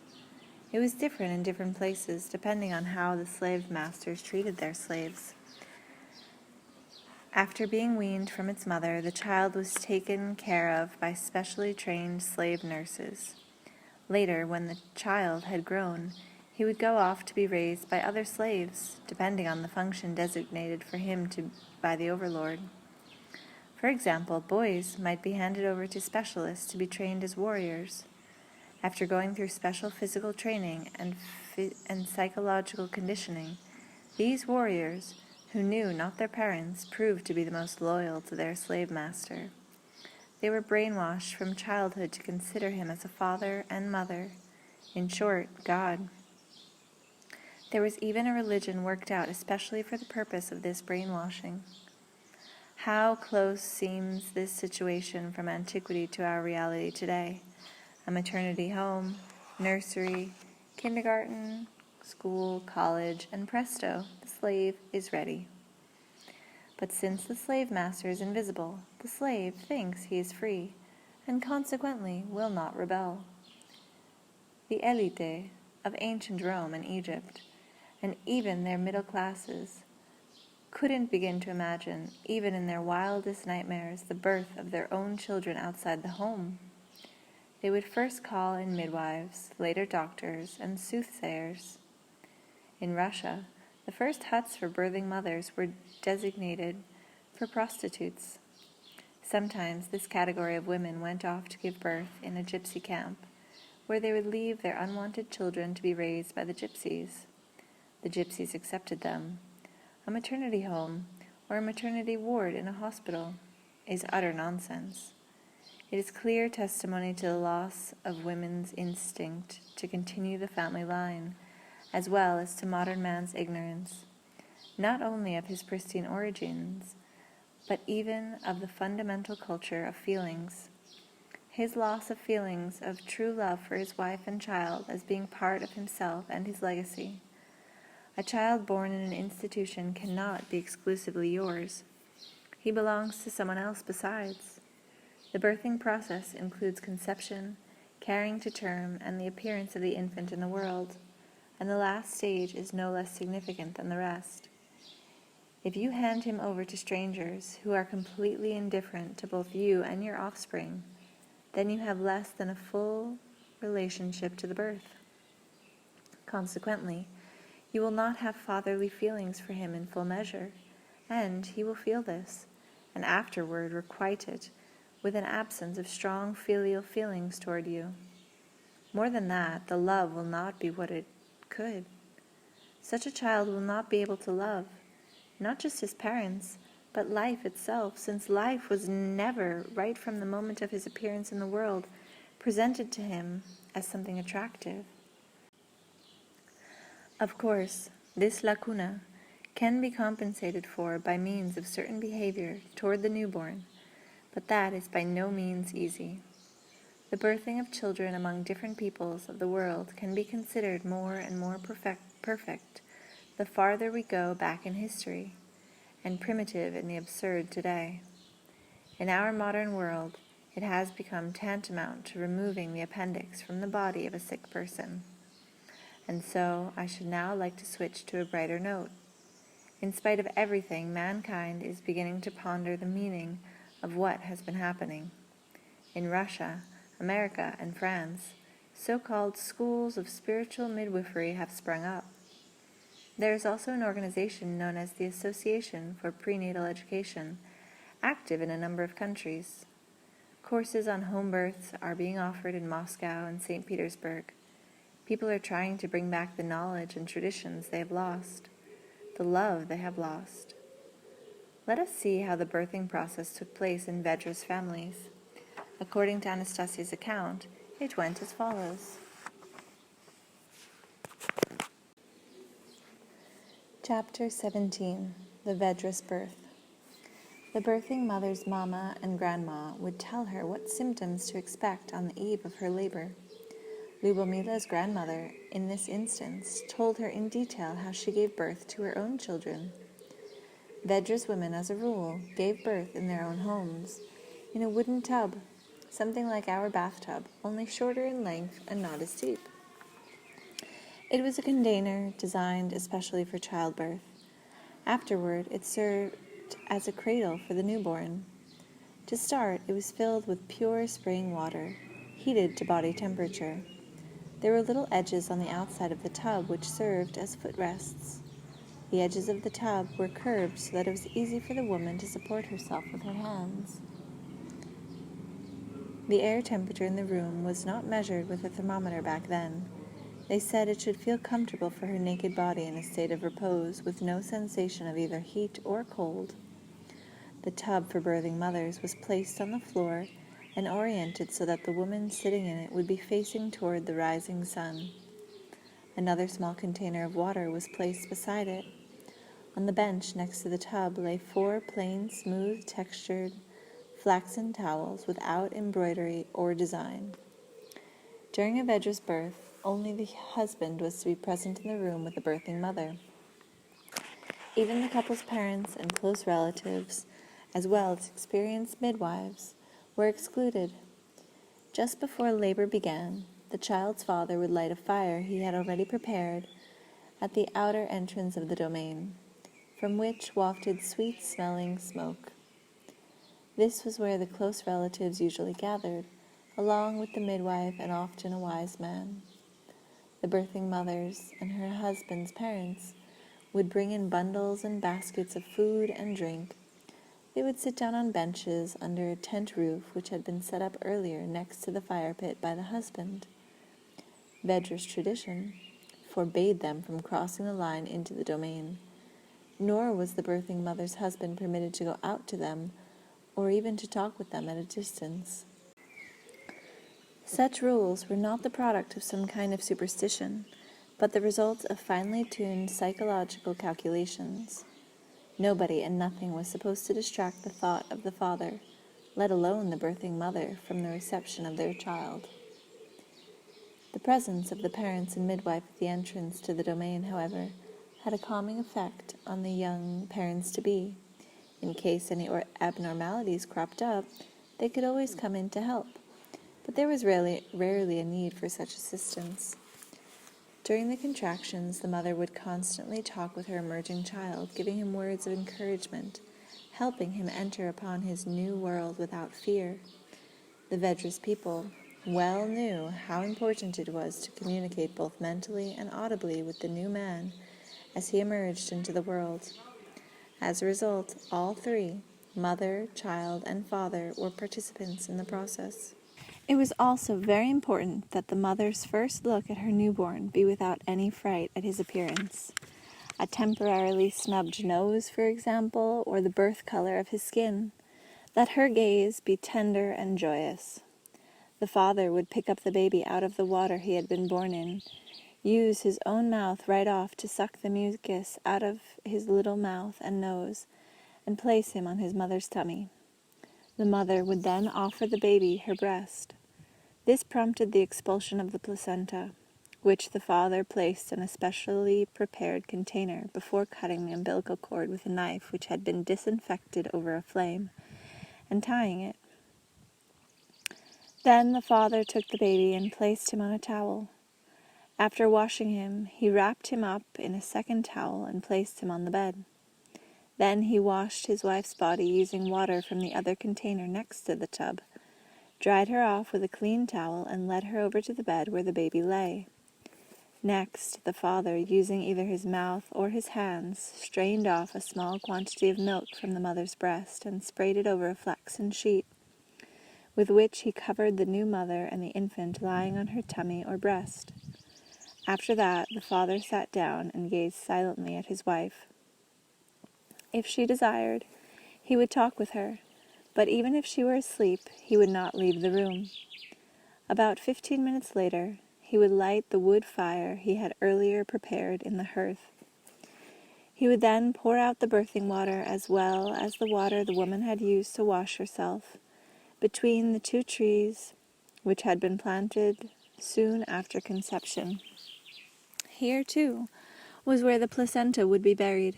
It was different in different places, depending on how the slave masters treated their slaves. After being weaned from its mother, the child was taken care of by specially trained slave nurses. Later, when the child had grown, he would go off to be raised by other slaves, depending on the function designated for him by the overlord. For example, boys might be handed over to specialists to be trained as warriors. After going through special physical training and psychological conditioning, these warriors, who knew not their parents, proved to be the most loyal to their slave master. They were brainwashed from childhood to consider him as a father and mother, in short, God. There was even a religion worked out especially for the purpose of this brainwashing. How close seems this situation from antiquity to our reality today? A maternity home, nursery, kindergarten, school, college, and presto, the slave is ready. But since the slave master is invisible, the slave thinks he is free, and consequently will not rebel. The elite of ancient Rome and Egypt, and even their middle classes, couldn't begin to imagine, even in their wildest nightmares, the birth of their own children outside the home. They would first call in midwives, later doctors, and soothsayers. In Russia, the first huts for birthing mothers were designated for prostitutes. Sometimes this category of women went off to give birth in a gypsy camp, where they would leave their unwanted children to be raised by the gypsies. The gypsies accepted them. A maternity home or a maternity ward in a hospital is utter nonsense. It is clear testimony to the loss of women's instinct to continue the family line, as well as to modern man's ignorance, not only of his pristine origins, but even of the fundamental culture of feelings. His loss of feelings of true love for his wife and child as being part of himself and his legacy. A child born in an institution cannot be exclusively yours. He belongs to someone else besides. The birthing process includes conception, carrying to term, and the appearance of the infant in the world, and the last stage is no less significant than the rest. If you hand him over to strangers who are completely indifferent to both you and your offspring, then you have less than a full relationship to the birth. Consequently, you will not have fatherly feelings for him in full measure, and he will feel this, and afterward requite it, with an absence of strong filial feelings toward you. More than that, the love will not be what it could. Such a child will not be able to love, not just his parents, but life itself, since life was never, right from the moment of his appearance in the world, presented to him as something attractive. Of course, this lacuna can be compensated for by means of certain behavior toward the newborn, but that is by no means easy. The birthing of children among different peoples of the world can be considered more and more perfect the farther we go back in history, and primitive in the absurd today. In our modern world, it has become tantamount to removing the appendix from the body of a sick person. And so I should now like to switch to a brighter note. In spite of everything, mankind is beginning to ponder the meaning of what has been happening. In Russia, America, and France, so-called schools of spiritual midwifery have sprung up. There is also an organization known as the Association for Prenatal Education, active in a number of countries. Courses on home births are being offered in Moscow and St. Petersburg. People are trying to bring back the knowledge and traditions they have lost, the love they have lost. Let us see how the birthing process took place in Vedra's families. According to Anastasia's account, it went as follows. Chapter 17. The Vedra's Birth. The birthing mother's mama and grandma would tell her what symptoms to expect on the eve of her labor. Lubomila's grandmother, in this instance, told her in detail how she gave birth to her own children. Vedra's women, as a rule, gave birth in their own homes, in a wooden tub, something like our bathtub, only shorter in length and not as deep. It was a container designed especially for childbirth. Afterward, it served as a cradle for the newborn. To start, it was filled with pure spring water, heated to body temperature. There were little edges on the outside of the tub which served as footrests. The edges of the tub were curved so that it was easy for the woman to support herself with her hands. The air temperature in the room was not measured with a thermometer back then. They said it should feel comfortable for her naked body in a state of repose, with no sensation of either heat or cold. The tub for birthing mothers was placed on the floor and oriented so that the woman sitting in it would be facing toward the rising sun. Another small container of water was placed beside it. On the bench next to the tub lay 4 plain, smooth-textured, flaxen towels without embroidery or design. During a Vedra's birth, only the husband was to be present in the room with the birthing mother. Even the couple's parents and close relatives, as well as experienced midwives, were excluded. Just before labor began, the child's father would light a fire he had already prepared at the outer entrance of the domain, from which wafted sweet-smelling smoke. This was where the close relatives usually gathered, along with the midwife and often a wise man. The birthing mothers and her husband's parents would bring in bundles and baskets of food and drink. They would sit down on benches under a tent roof which had been set up earlier next to the fire pit by the husband. Vedra's tradition forbade them from crossing the line into the domain, nor was the birthing mother's husband permitted to go out to them or even to talk with them at a distance. Such rules were not the product of some kind of superstition, but the result of finely tuned psychological calculations. Nobody and nothing was supposed to distract the thought of the father, let alone the birthing mother, from the reception of their child. The presence of the parents and midwife at the entrance to the domain, however, had a calming effect on the young parents-to-be. In case any abnormalities cropped up, they could always come in to help. But there was rarely a need for such assistance. During the contractions, the mother would constantly talk with her emerging child, giving him words of encouragement, helping him enter upon his new world without fear. The Vedra's people well knew how important it was to communicate both mentally and audibly with the new man as he emerged into the world. As a result, all 3, mother, child, and father, were participants in the process. It was also very important that the mother's first look at her newborn be without any fright at his appearance. A temporarily snubbed nose, for example, or the birth color of his skin. Let her gaze be tender and joyous. The father would pick up the baby out of the water he had been born in, use his own mouth right off to suck the mucus out of his little mouth and nose, and place him on his mother's tummy. The mother would then offer the baby her breast. This prompted the expulsion of the placenta, which the father placed in a specially prepared container before cutting the umbilical cord with a knife which had been disinfected over a flame, and tying it. Then the father took the baby and placed him on a towel. After washing him, he wrapped him up in a second towel and placed him on the bed. Then he washed his wife's body using water from the other container next to the tub, dried her off with a clean towel, and led her over to the bed where the baby lay. Next, the father, using either his mouth or his hands, strained off a small quantity of milk from the mother's breast and sprayed it over a flaxen sheet, with which he covered the new mother and the infant lying on her tummy or breast. After that, the father sat down and gazed silently at his wife. If she desired, he would talk with her, but even if she were asleep, he would not leave the room. About 15 minutes later, he would light the wood fire he had earlier prepared in the hearth. He would then pour out the birthing water as well as the water the woman had used to wash herself, between the two trees which had been planted soon after conception. Here, too, was where the placenta would be buried.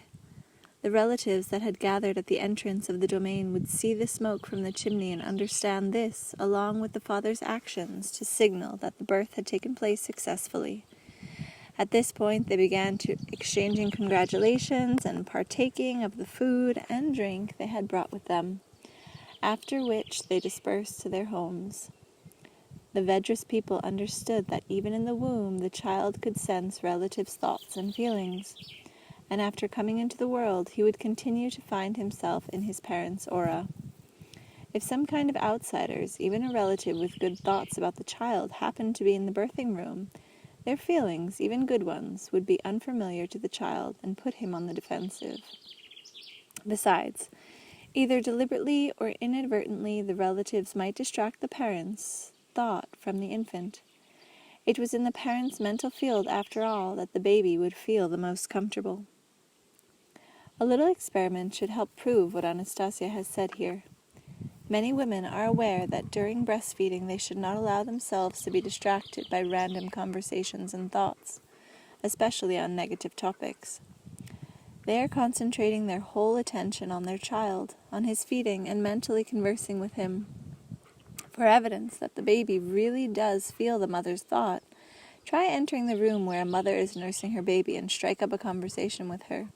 The relatives that had gathered at the entrance of the domain would see the smoke from the chimney and understand this, along with the father's actions, to signal that the birth had taken place successfully. At this point, they began exchanging congratulations and partaking of the food and drink they had brought with them, after which they dispersed to their homes. The Vedras people understood that even in the womb the child could sense relatives' thoughts and feelings, and after coming into the world he would continue to find himself in his parents' aura. If some kind of outsiders, even a relative with good thoughts about the child, happened to be in the birthing room, their feelings, even good ones, would be unfamiliar to the child and put him on the defensive. Besides, either deliberately or inadvertently, the relatives might distract the parents' thought from the infant. It was in the parents' mental field, after all, that the baby would feel the most comfortable. A little experiment should help prove what Anastasia has said here. Many women are aware that during breastfeeding they should not allow themselves to be distracted by random conversations and thoughts, especially on negative topics. They are concentrating their whole attention on their child, on his feeding, and mentally conversing with him. For evidence that the baby really does feel the mother's thought, try entering the room where a mother is nursing her baby and strike up a conversation with her.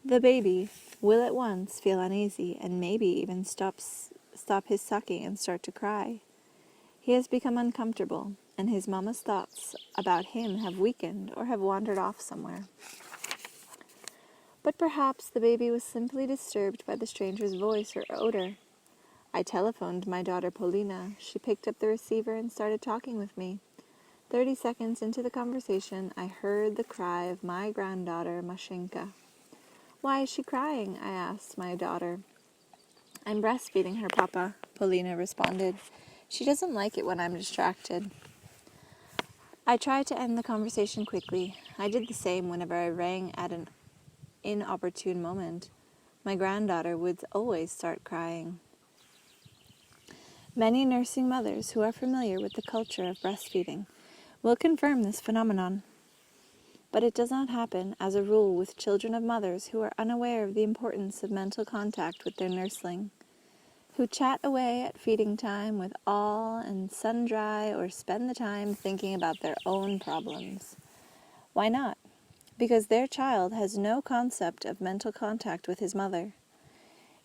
The baby will at once feel uneasy and maybe even stop his sucking and start to cry. He has become uncomfortable, and his mama's thoughts about him have weakened or have wandered off somewhere. But perhaps the baby was simply disturbed by the stranger's voice or odor. I telephoned my daughter Polina. She picked up the receiver and started talking with me. 30 seconds into the conversation, I heard the cry of my granddaughter, Mashenka. "Why is she crying?" I asked my daughter. "I'm breastfeeding her, Papa," Polina responded. "She doesn't like it when I'm distracted." I tried to end the conversation quickly. I did the same whenever I rang at an inopportune moment. My granddaughter would always start crying. Many nursing mothers who are familiar with the culture of breastfeeding will confirm this phenomenon. But it does not happen, as a rule, with children of mothers who are unaware of the importance of mental contact with their nursling, who chat away at feeding time with all and sundry, or spend the time thinking about their own problems. Why not? Because their child has no concept of mental contact with his mother.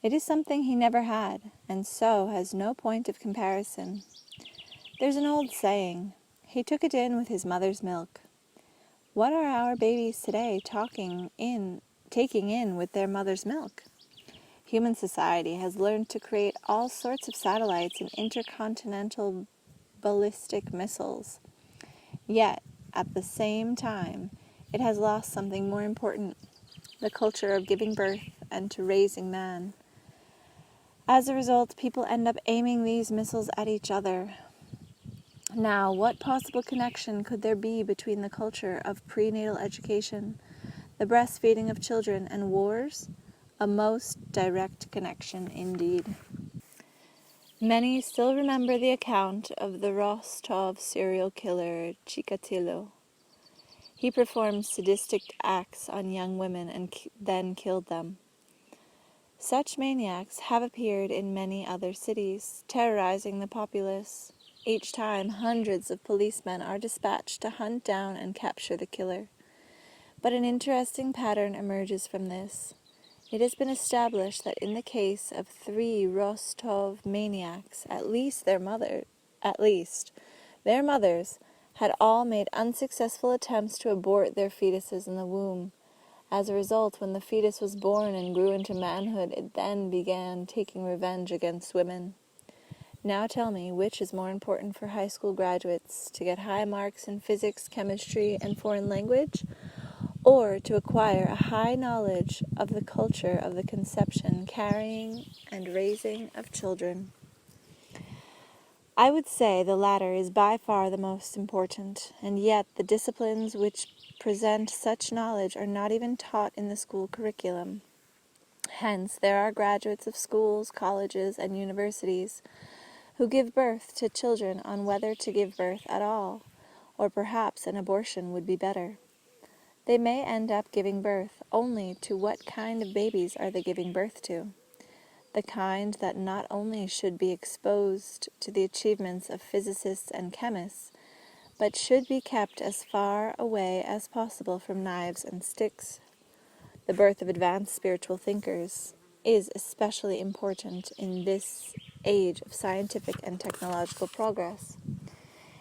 It is something he never had, and so has no point of comparison. There's an old saying, "He took it in with his mother's milk." What are our babies today taking in with their mother's milk? Human society has learned to create all sorts of satellites and intercontinental ballistic missiles. Yet, at the same time, it has lost something more important, the culture of giving birth and to raising man. As a result, people end up aiming these missiles at each other. Now, what possible connection could there be between the culture of prenatal education, the breastfeeding of children, and wars? A most direct connection indeed. Many still remember the account of the Rostov serial killer Chikatilo. He performed sadistic acts on young women and then killed them. Such maniacs have appeared in many other cities, terrorizing the populace. Each time, hundreds of policemen are dispatched to hunt down and capture the killer. But an interesting pattern emerges from this. It has been established that in the case of 3 Rostov maniacs, at least their mothers, had all made unsuccessful attempts to abort their fetuses in the womb. As a result, when the fetus was born and grew into manhood, it then began taking revenge against women. Now tell me, which is more important for high school graduates, to get high marks in physics, chemistry, and foreign language, or to acquire a high knowledge of the culture of the conception, carrying, and raising of children? I would say the latter is by far the most important, and yet the disciplines which present such knowledge are not even taught in the school curriculum. Hence, there are graduates of schools, colleges, and universities who give birth to children on whether to give birth at all, or perhaps an abortion would be better. They may end up giving birth, only to what kind of babies are they giving birth to? The kind that not only should be exposed to the achievements of physicists and chemists, but should be kept as far away as possible from knives and sticks. The birth of advanced spiritual thinkers is especially important in this age of scientific and technological progress.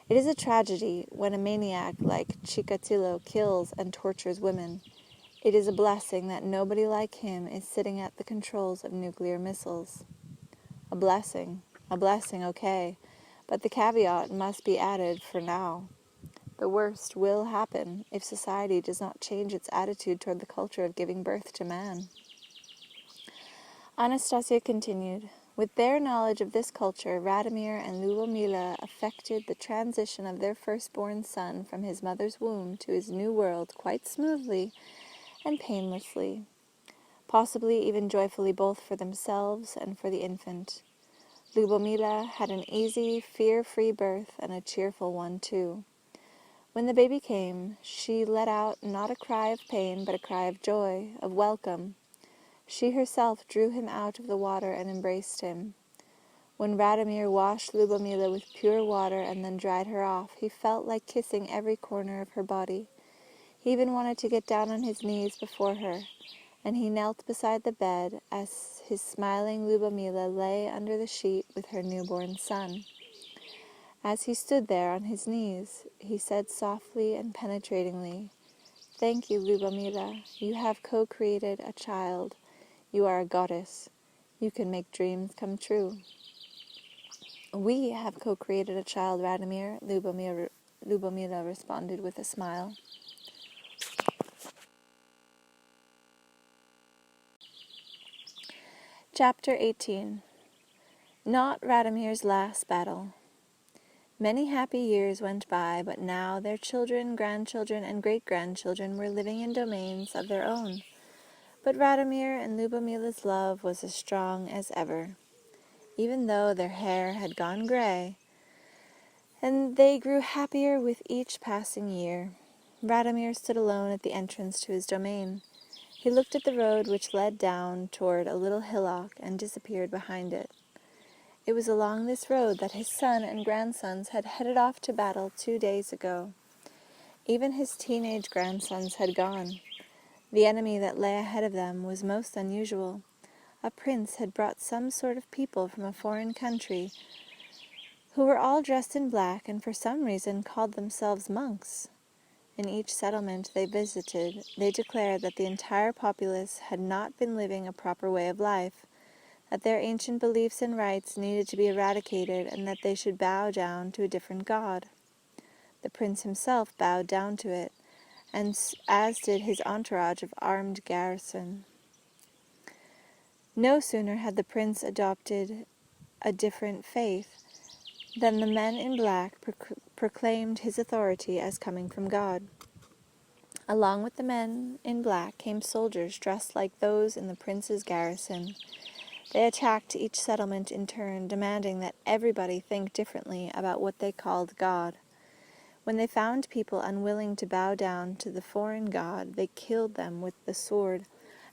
It is a tragedy when a maniac like Chikatilo kills and tortures women. It is a blessing that nobody like him is sitting at the controls of nuclear missiles. A blessing, okay, but the caveat must be added for now. The worst will happen if society does not change its attitude toward the culture of giving birth to man. Anastasia continued, with their knowledge of this culture, Vladimir and Lyubomila effected the transition of their firstborn son from his mother's womb to his new world quite smoothly and painlessly, possibly even joyfully both for themselves and for the infant. Lyubomila had an easy, fear-free birth and a cheerful one too. When the baby came, she let out not a cry of pain, but a cry of joy, of welcome. She herself drew him out of the water and embraced him. When Vladimir washed Lyubomila with pure water and then dried her off, he felt like kissing every corner of her body. He even wanted to get down on his knees before her, and he knelt beside the bed as his smiling Lyubomila lay under the sheet with her newborn son. As he stood there on his knees, he said softly and penetratingly, "Thank you, Lyubomila. You have co-created a child. You are a goddess. You can make dreams come true." "We have co-created a child, Vladimir," Lyubomila responded with a smile. Chapter 18. Not Vladimir's Last Battle. Many happy years went by, but now their children, grandchildren, and great-grandchildren were living in domains of their own. But Vladimir and Lyubomila's love was as strong as ever, even though their hair had gone gray, and they grew happier with each passing year. Vladimir stood alone at the entrance to his domain. He looked at the road which led down toward a little hillock and disappeared behind it. It was along this road that his son and grandsons had headed off to battle 2 days ago. Even his teenage grandsons had gone. The enemy that lay ahead of them was most unusual. A prince had brought some sort of people from a foreign country who were all dressed in black and for some reason called themselves monks. In each settlement they visited, they declared that the entire populace had not been living a proper way of life, that their ancient beliefs and rites needed to be eradicated, and that they should bow down to a different god. The prince himself bowed down to it, and as did his entourage of armed garrison. No sooner had the prince adopted a different faith than the men in black proclaimed his authority as coming from God. Along with the men in black came soldiers dressed like those in the prince's garrison. They attacked each settlement in turn, demanding that everybody think differently about what they called God. When they found people unwilling to bow down to the foreign god, they killed them with the sword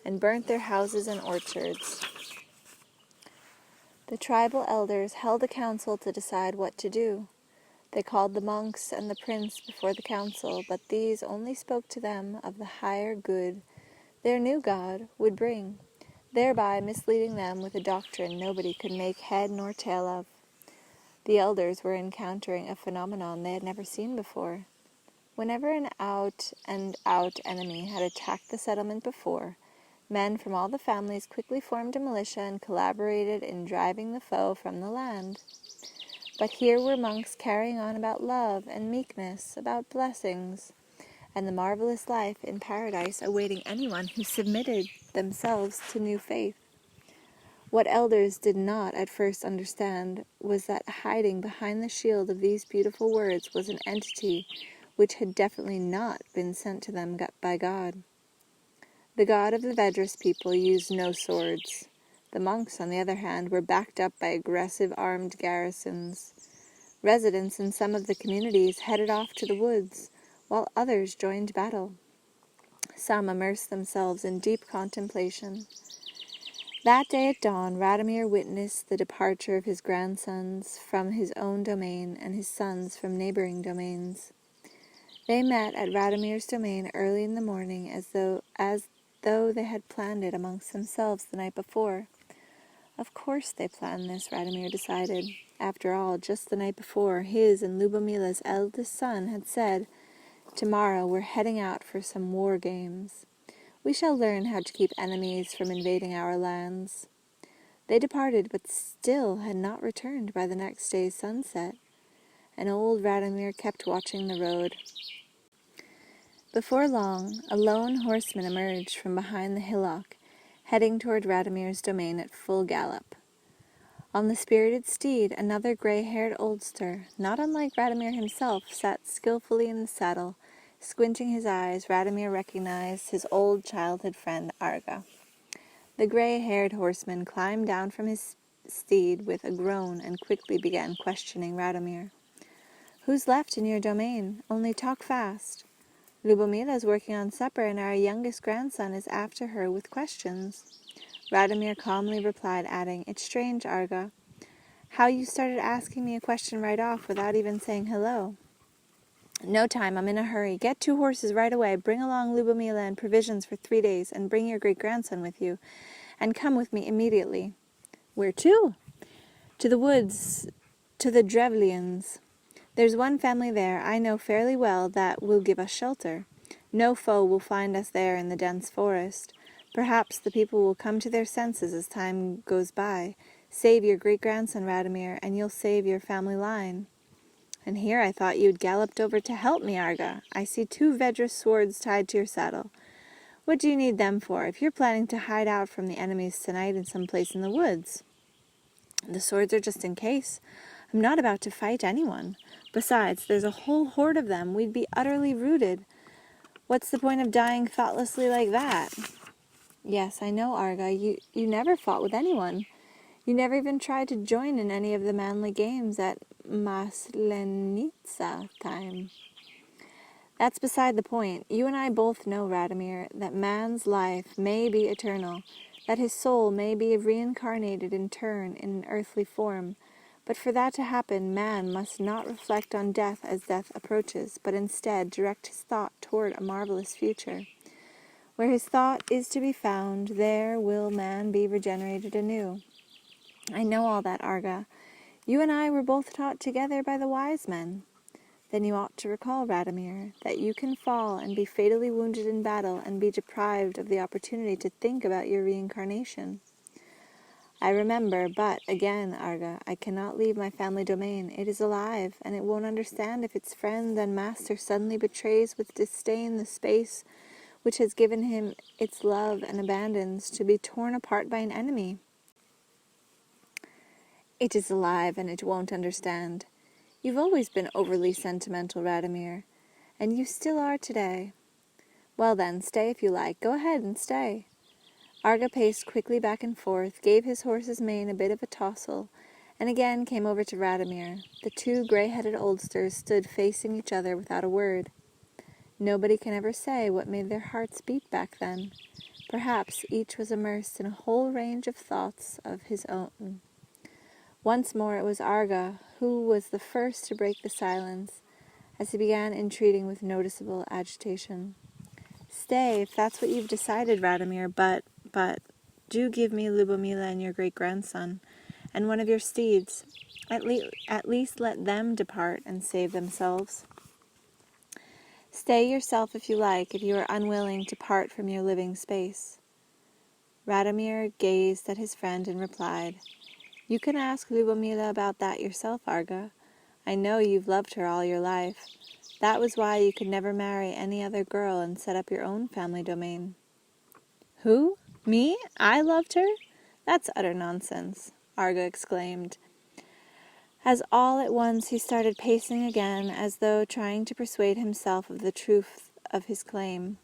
and burnt their houses and orchards. The tribal elders held a council to decide what to do. They called the monks and the prince before the council, but these only spoke to them of the higher good their new God would bring, thereby misleading them with a doctrine nobody could make head nor tail of. The elders were encountering a phenomenon they had never seen before. Whenever an out-and-out enemy had attacked the settlement before, men from all the families quickly formed a militia and collaborated in driving the foe from the land. But here were monks carrying on about love and meekness, about blessings, and the marvelous life in paradise awaiting anyone who submitted themselves to new faith. What elders did not at first understand was that hiding behind the shield of these beautiful words was an entity which had definitely not been sent to them by God. The God of the Vedras people used no swords. The monks, on the other hand, were backed up by aggressive armed garrisons. Residents in some of the communities headed off to the woods, while others joined battle. Some immersed themselves in deep contemplation. That day at dawn, Vladimir witnessed the departure of his grandsons from his own domain and his sons from neighboring domains. They met at Vladimir's domain early in the morning as though they had planned it amongst themselves the night before. Of course they planned this, Vladimir decided. After all, just the night before, his and Lubomila's eldest son had said, "Tomorrow we're heading out for some war games. We shall learn how to keep enemies from invading our lands." They departed, but still had not returned by the next day's sunset, and old Vladimir kept watching the road. Before long, a lone horseman emerged from behind the hillock, heading toward Vladimir's domain at full gallop. On the spirited steed, another gray-haired oldster, not unlike Vladimir himself, sat skillfully in the saddle. Squinting his eyes, Vladimir recognized his old childhood friend, Arga. The gray-haired horseman climbed down from his steed with a groan and quickly began questioning Vladimir. "Who's left in your domain? Only talk fast. Lubomila is working on supper, and our youngest grandson is after her with questions." Vladimir calmly replied, adding, "It's strange, Arga, how you started asking me a question right off without even saying hello." "No time, I'm in a hurry. Get 2 horses right away. Bring along Lubomila and provisions for 3 days, and bring your great-grandson with you. And come with me immediately." "Where to?" "To the woods, to the Drevlians. There's one family there I know fairly well that will give us shelter. No foe will find us there in the dense forest. Perhaps the people will come to their senses as time goes by. Save your great-grandson, Vladimir, and you'll save your family line." "And here I thought you'd galloped over to help me, Arga. I see 2 Vedras swords tied to your saddle. What do you need them for, if you're planning to hide out from the enemies tonight in some place in the woods?" "The swords are just in case. I'm not about to fight anyone. Besides, there's a whole horde of them. We'd be utterly routed. What's the point of dying thoughtlessly like that?" "Yes, I know, Arga. You never fought with anyone. You never even tried to join in any of the manly games at Maslenitsa time." "That's beside the point. You and I both know, Vladimir, that man's life may be eternal, that his soul may be reincarnated in turn in an earthly form. But for that to happen, man must not reflect on death as death approaches, but instead direct his thought toward a marvelous future. Where his thought is to be found, there will man be regenerated anew. I know all that, Arga. You and I were both taught together by the wise men. Then you ought to recall, Vladimir, that you can fall and be fatally wounded in battle and be deprived of the opportunity to think about your reincarnation." "I remember, but, again, Arga, I cannot leave my family domain. It is alive, and it won't understand if its friend and master suddenly betrays with disdain the space which has given him its love and abandons, to be torn apart by an enemy." "It is alive, and it won't understand. You've always been overly sentimental, Vladimir, and you still are today. Well then, stay if you like. Go ahead and stay." Arga paced quickly back and forth, gave his horse's mane a bit of a tousle, and again came over to Vladimir. The 2 gray-headed oldsters stood facing each other without a word. Nobody can ever say what made their hearts beat back then. Perhaps each was immersed in a whole range of thoughts of his own. Once more it was Arga who was the first to break the silence, as he began entreating with noticeable agitation. "Stay, if that's what you've decided, Vladimir, but, do give me Lubomila and your great-grandson, and one of your steeds. At least let them depart and save themselves. Stay yourself if you are unwilling to part from your living space." Vladimir gazed at his friend and replied, "You can ask Lubomila about that yourself, Arga. I know you've loved her all your life. That was why you could never marry any other girl and set up your own family domain." "Who? Me? I loved her? That's utter nonsense," Arga exclaimed, as all at once he started pacing again, as though trying to persuade himself of the truth of his claim.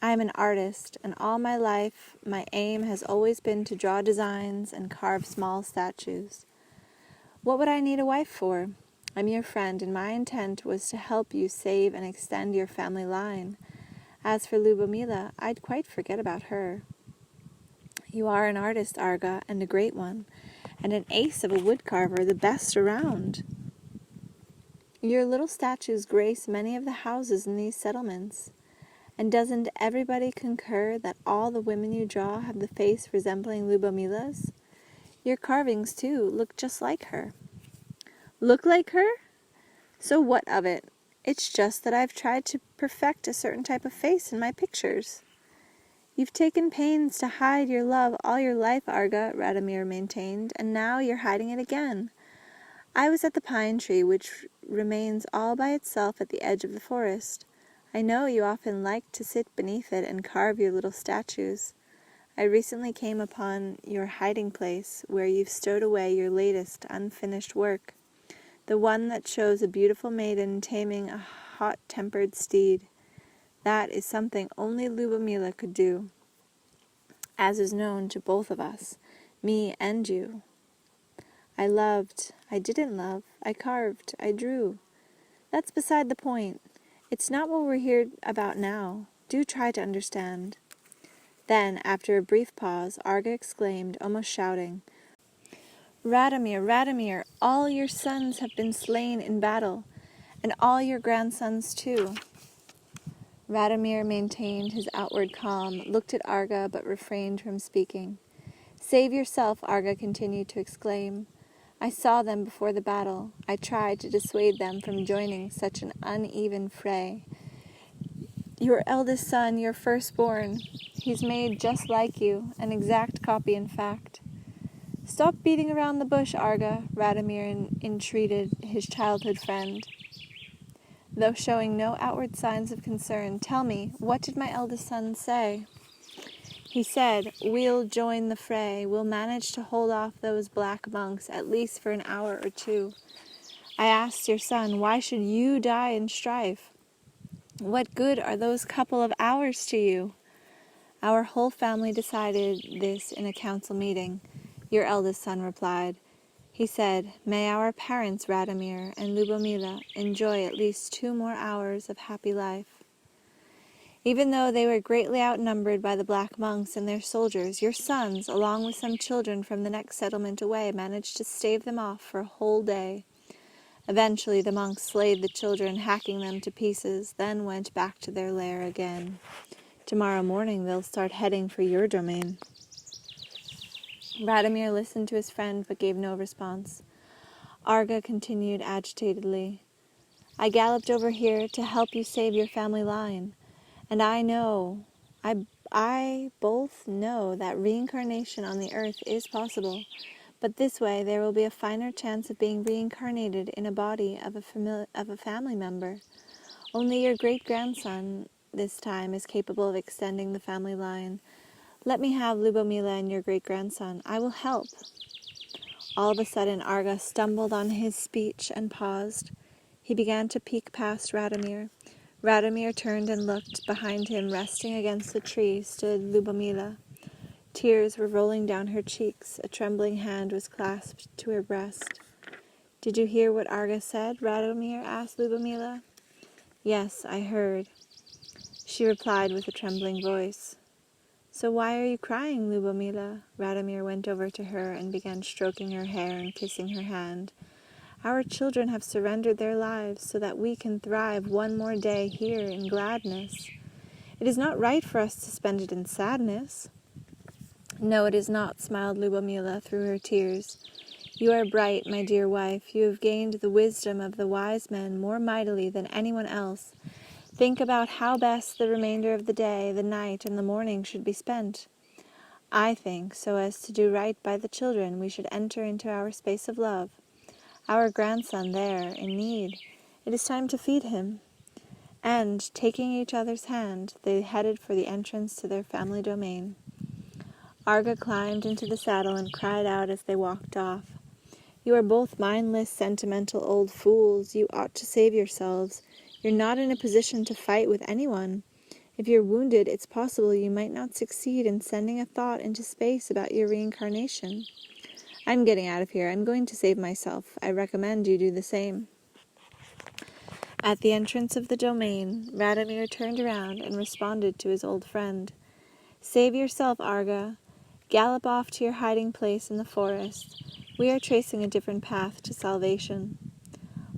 "I am an artist, and all my life my aim has always been to draw designs and carve small statues. What would I need a wife for? I'm your friend, and my intent was to help you save and extend your family line. As for Lubomila, I'd quite forget about her." "You are an artist, Arga, and a great one, and an ace of a woodcarver, the best around. Your little statues grace many of the houses in these settlements. And doesn't everybody concur that all the women you draw have the face resembling Lubomila's? Your carvings, too, look just like her." "Look like her? So what of it? It's just that I've tried to perfect a certain type of face in my pictures." "You've taken pains to hide your love all your life, Arga," Vladimir maintained, "and now you're hiding it again. I was at the pine tree, which remains all by itself at the edge of the forest. I know you often like to sit beneath it and carve your little statues. I recently came upon your hiding place, where you've stowed away your latest unfinished work, the one that shows a beautiful maiden taming a hot-tempered steed. That is something only Lubomila could do, as is known to both of us, me and you. I loved, I didn't love, I carved, I drew. That's beside the point. It's not what we're here about now. Do try to understand." Then, after a brief pause, Arga exclaimed, almost shouting, "Vladimir, Vladimir, all your sons have been slain in battle, and all your grandsons too." Vladimir maintained his outward calm, looked at Arga, but refrained from speaking. "Save yourself," Arga continued to exclaim. "I saw them before the battle. I tried to dissuade them from joining such an uneven fray. Your eldest son, your firstborn, he's made just like you, an exact copy in fact." "Stop beating around the bush, Arga," Vladimir entreated his childhood friend. Though showing no outward signs of concern, "Tell me, what did my eldest son say?" "He said, 'We'll join the fray. We'll manage to hold off those black monks, at least for an hour or two.' I asked your son, 'Why should you die in strife? What good are those couple of hours to you?' Our whole family decided this in a council meeting," your eldest son replied. "He said, 'May our parents, Vladimir and Lubomila, enjoy at least 2 more hours of happy life.' Even though they were greatly outnumbered by the black monks and their soldiers, your sons, along with some children from the next settlement away, managed to stave them off for a whole day. Eventually the monks slayed the children, hacking them to pieces, then went back to their lair again. Tomorrow morning they'll start heading for your domain." Vladimir listened to his friend but gave no response. Arga continued agitatedly, "I galloped over here to help you save your family line. And I both know that reincarnation on the earth is possible, but this way there will be a finer chance of being reincarnated in a body of a family member. Only your great-grandson this time is capable of extending the family line. Let me have Lubomila and your great-grandson. I will help." All of a sudden Arga stumbled on his speech and paused. He began to peek past Vladimir. Vladimir turned and looked. Behind him, resting against the tree, stood Lubomila. Tears were rolling down her cheeks. A trembling hand was clasped to her breast. "Did you hear what Arga said?" Vladimir asked Lubomila. "Yes, I heard," she replied with a trembling voice. "So why are you crying, Lubomila?" Vladimir went over to her and began stroking her hair and kissing her hand. Our children have surrendered their lives so that we can thrive one more day here in gladness. It is not right for us to spend it in sadness." "No, it is not," smiled Lyubomila through her tears. "You are bright, my dear wife. You have gained the wisdom of the wise men more mightily than anyone else. Think about how best the remainder of the day, the night, and the morning should be spent. I think, so as to do right by the children, we should enter into our space of love. Our grandson there, in need. It is time to feed him." And, taking each other's hand, they headed for the entrance to their family domain. Arga climbed into the saddle and cried out as they walked off, "You are both mindless, sentimental old fools. You ought to save yourselves. You're not in a position to fight with anyone. If you're wounded, it's possible you might not succeed in sending a thought into space about your reincarnation. I'm getting out of here. I'm going to save myself. I recommend you do the same." At the entrance of the domain, Vladimir turned around and responded to his old friend. "Save yourself, Arga. Gallop off to your hiding place in the forest. We are tracing a different path to salvation."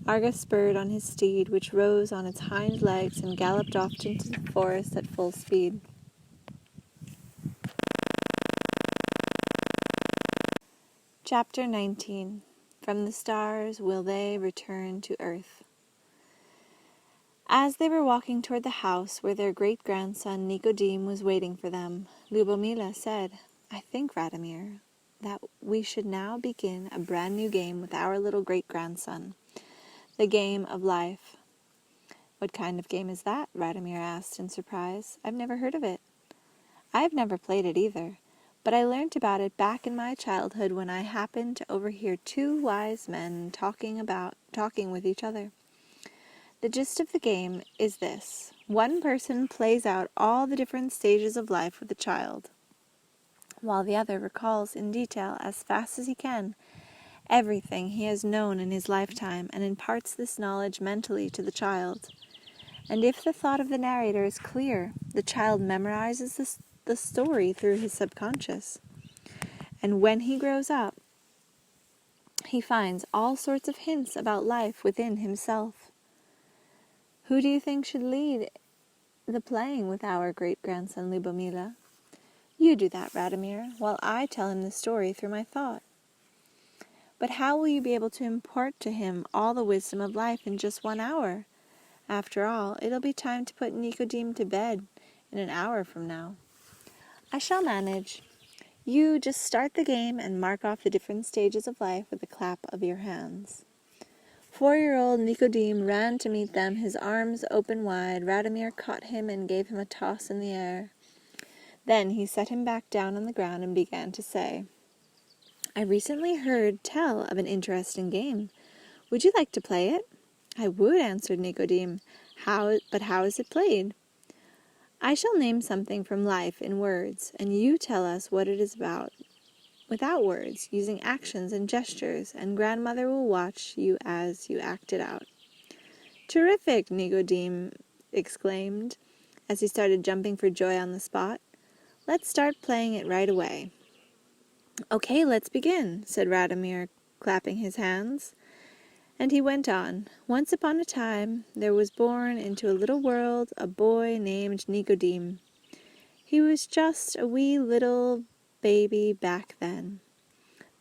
Arga spurred on his steed, which rose on its hind legs and galloped off into the forest at full speed. Chapter 19. From the Stars Will They Return to Earth. As they were walking toward the house where their great-grandson Nicodim was waiting for them, Lyubomila said, "I think, Vladimir, that we should now begin a brand new game with our little great-grandson, the game of life." "What kind of game is that?" Vladimir asked in surprise. "I've never heard of it." "I've never played it either, but I learnt about it back in my childhood when I happened to overhear two wise men talking with each other. The gist of the game is this. One person plays out all the different stages of life with the child, while the other recalls in detail, as fast as he can, everything he has known in his lifetime and imparts this knowledge mentally to the child. And if the thought of the narrator is clear, the child memorizes the story through his subconscious. And when he grows up, he finds all sorts of hints about life within himself. Who do you think should lead the playing with our great-grandson Lyubomila? You do that, Vladimir, while I tell him the story through my thought." "But how will you be able to impart to him all the wisdom of life in just 1 hour? After all, it'll be time to put Nicodim to bed in an hour from now." "I shall manage. You just start the game and mark off the different stages of life with a clap of your hands." 4-year-old Nicodim ran to meet them, his arms open wide. Vladimir caught him and gave him a toss in the air. Then he set him back down on the ground and began to say, "I recently heard tell of an interesting game. Would you like to play it?" "I would," answered Nicodim. How is it played?" "I shall name something from life in words, and you tell us what it is about without words, using actions and gestures, and grandmother will watch you as you act it out." "Terrific!" Nicodim exclaimed, as he started jumping for joy on the spot. "Let's start playing it right away." "Okay, let's begin," said Vladimir, clapping his hands. And he went on. "Once upon a time, there was born into a little world a boy named Nicodim. He was just a wee little baby back then.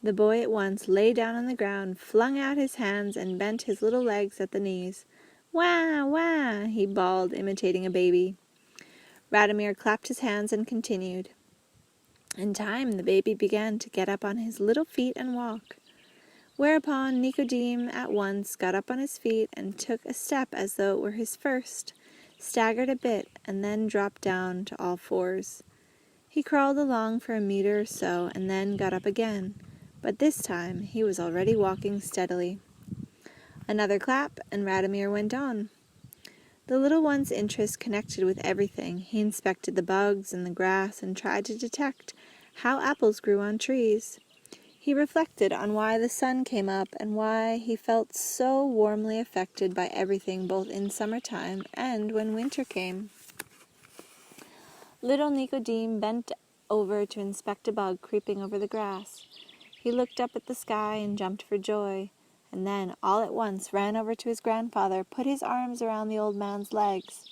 The boy at once lay down on the ground, flung out his hands, and bent his little legs at the knees. 'Wah, wah,' he bawled, imitating a baby." Vladimir clapped his hands and continued. "In time, the baby began to get up on his little feet and walk. Whereupon Nicodim at once got up on his feet and took a step as though it were his first, staggered a bit, and then dropped down to all fours. He crawled along for a meter or so, and then got up again, but this time he was already walking steadily." Another clap, and Vladimir went on. The little one's interest connected with everything. He inspected the bugs and the grass and tried to detect how apples grew on trees. He reflected on why the sun came up and why he felt so warmly affected by everything both in summertime and when winter came. Little Nicodim bent over to inspect a bug creeping over the grass. He looked up at the sky and jumped for joy, and then, all at once, ran over to his grandfather, put his arms around the old man's legs.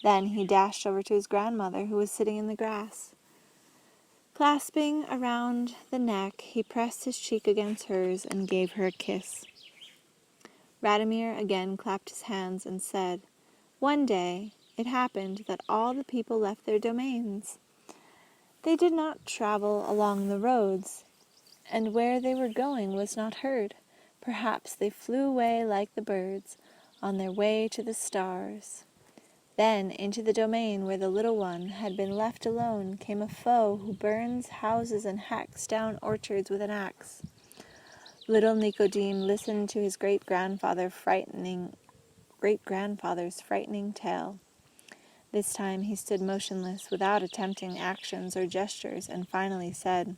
Then he dashed over to his grandmother, who was sitting in the grass. Clasping around the neck, he pressed his cheek against hers and gave her a kiss. Vladimir again clapped his hands and said, "One day it happened that all the people left their domains. They did not travel along the roads, and where they were going was not heard. Perhaps they flew away like the birds on their way to the stars. Then into the domain where the little one had been left alone came a foe who burns houses and hacks down orchards with an axe." Little Nicodeme listened to his great-grandfather's frightening tale. This time he stood motionless, without attempting actions or gestures, and finally said,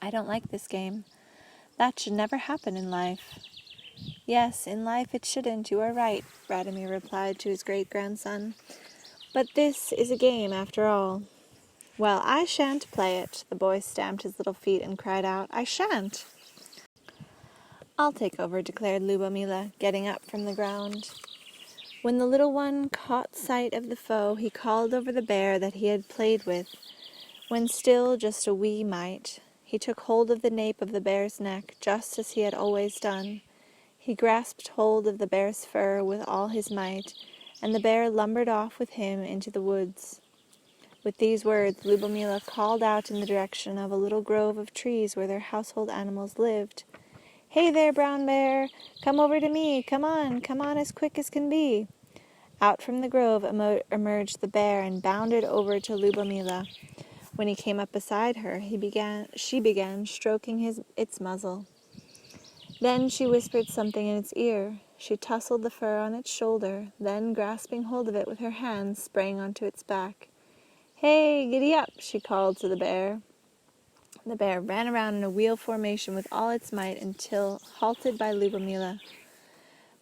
"I don't like this game. That should never happen in life." "Yes, in life it shouldn't, you are right," Vladimir replied to his great-grandson. "But this is a game, after all." "Well, I shan't play it." The boy stamped his little feet and cried out, "I shan't." "I'll take over," declared Lyubomila, getting up from the ground. When the little one caught sight of the foe, he called over the bear that he had played with, when still just a wee mite. He took hold of the nape of the bear's neck, just as he had always done. He grasped hold of the bear's fur with all his might, and the bear lumbered off with him into the woods. With these words, Lyubomila called out in the direction of a little grove of trees where their household animals lived. "Hey there, brown bear! Come over to me! Come on as quick as can be!" Out from the grove emerged the bear and bounded over to Lyubomila. When he came up beside her, she began stroking its muzzle. Then she whispered something in its ear. She tousled the fur on its shoulder, then, grasping hold of it with her hands, sprang onto its back. "Hey, giddy up!" she called to the bear. The bear ran around in a wheel formation with all its might until halted by Lyubomila.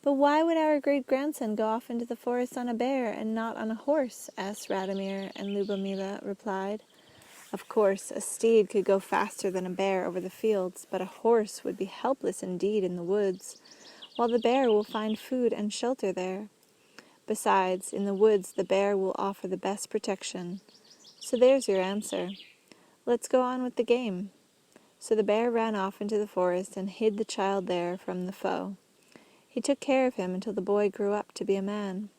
"But why would our great-grandson go off into the forest on a bear and not on a horse?" asked Vladimir, and Lyubomila replied, "Of course, a steed could go faster than a bear over the fields, but a horse would be helpless indeed in the woods, while the bear will find food and shelter there. Besides, in the woods the bear will offer the best protection. So there's your answer. Let's go on with the game." So the bear ran off into the forest and hid the child there from the foe. He took care of him until the boy grew up to be a man.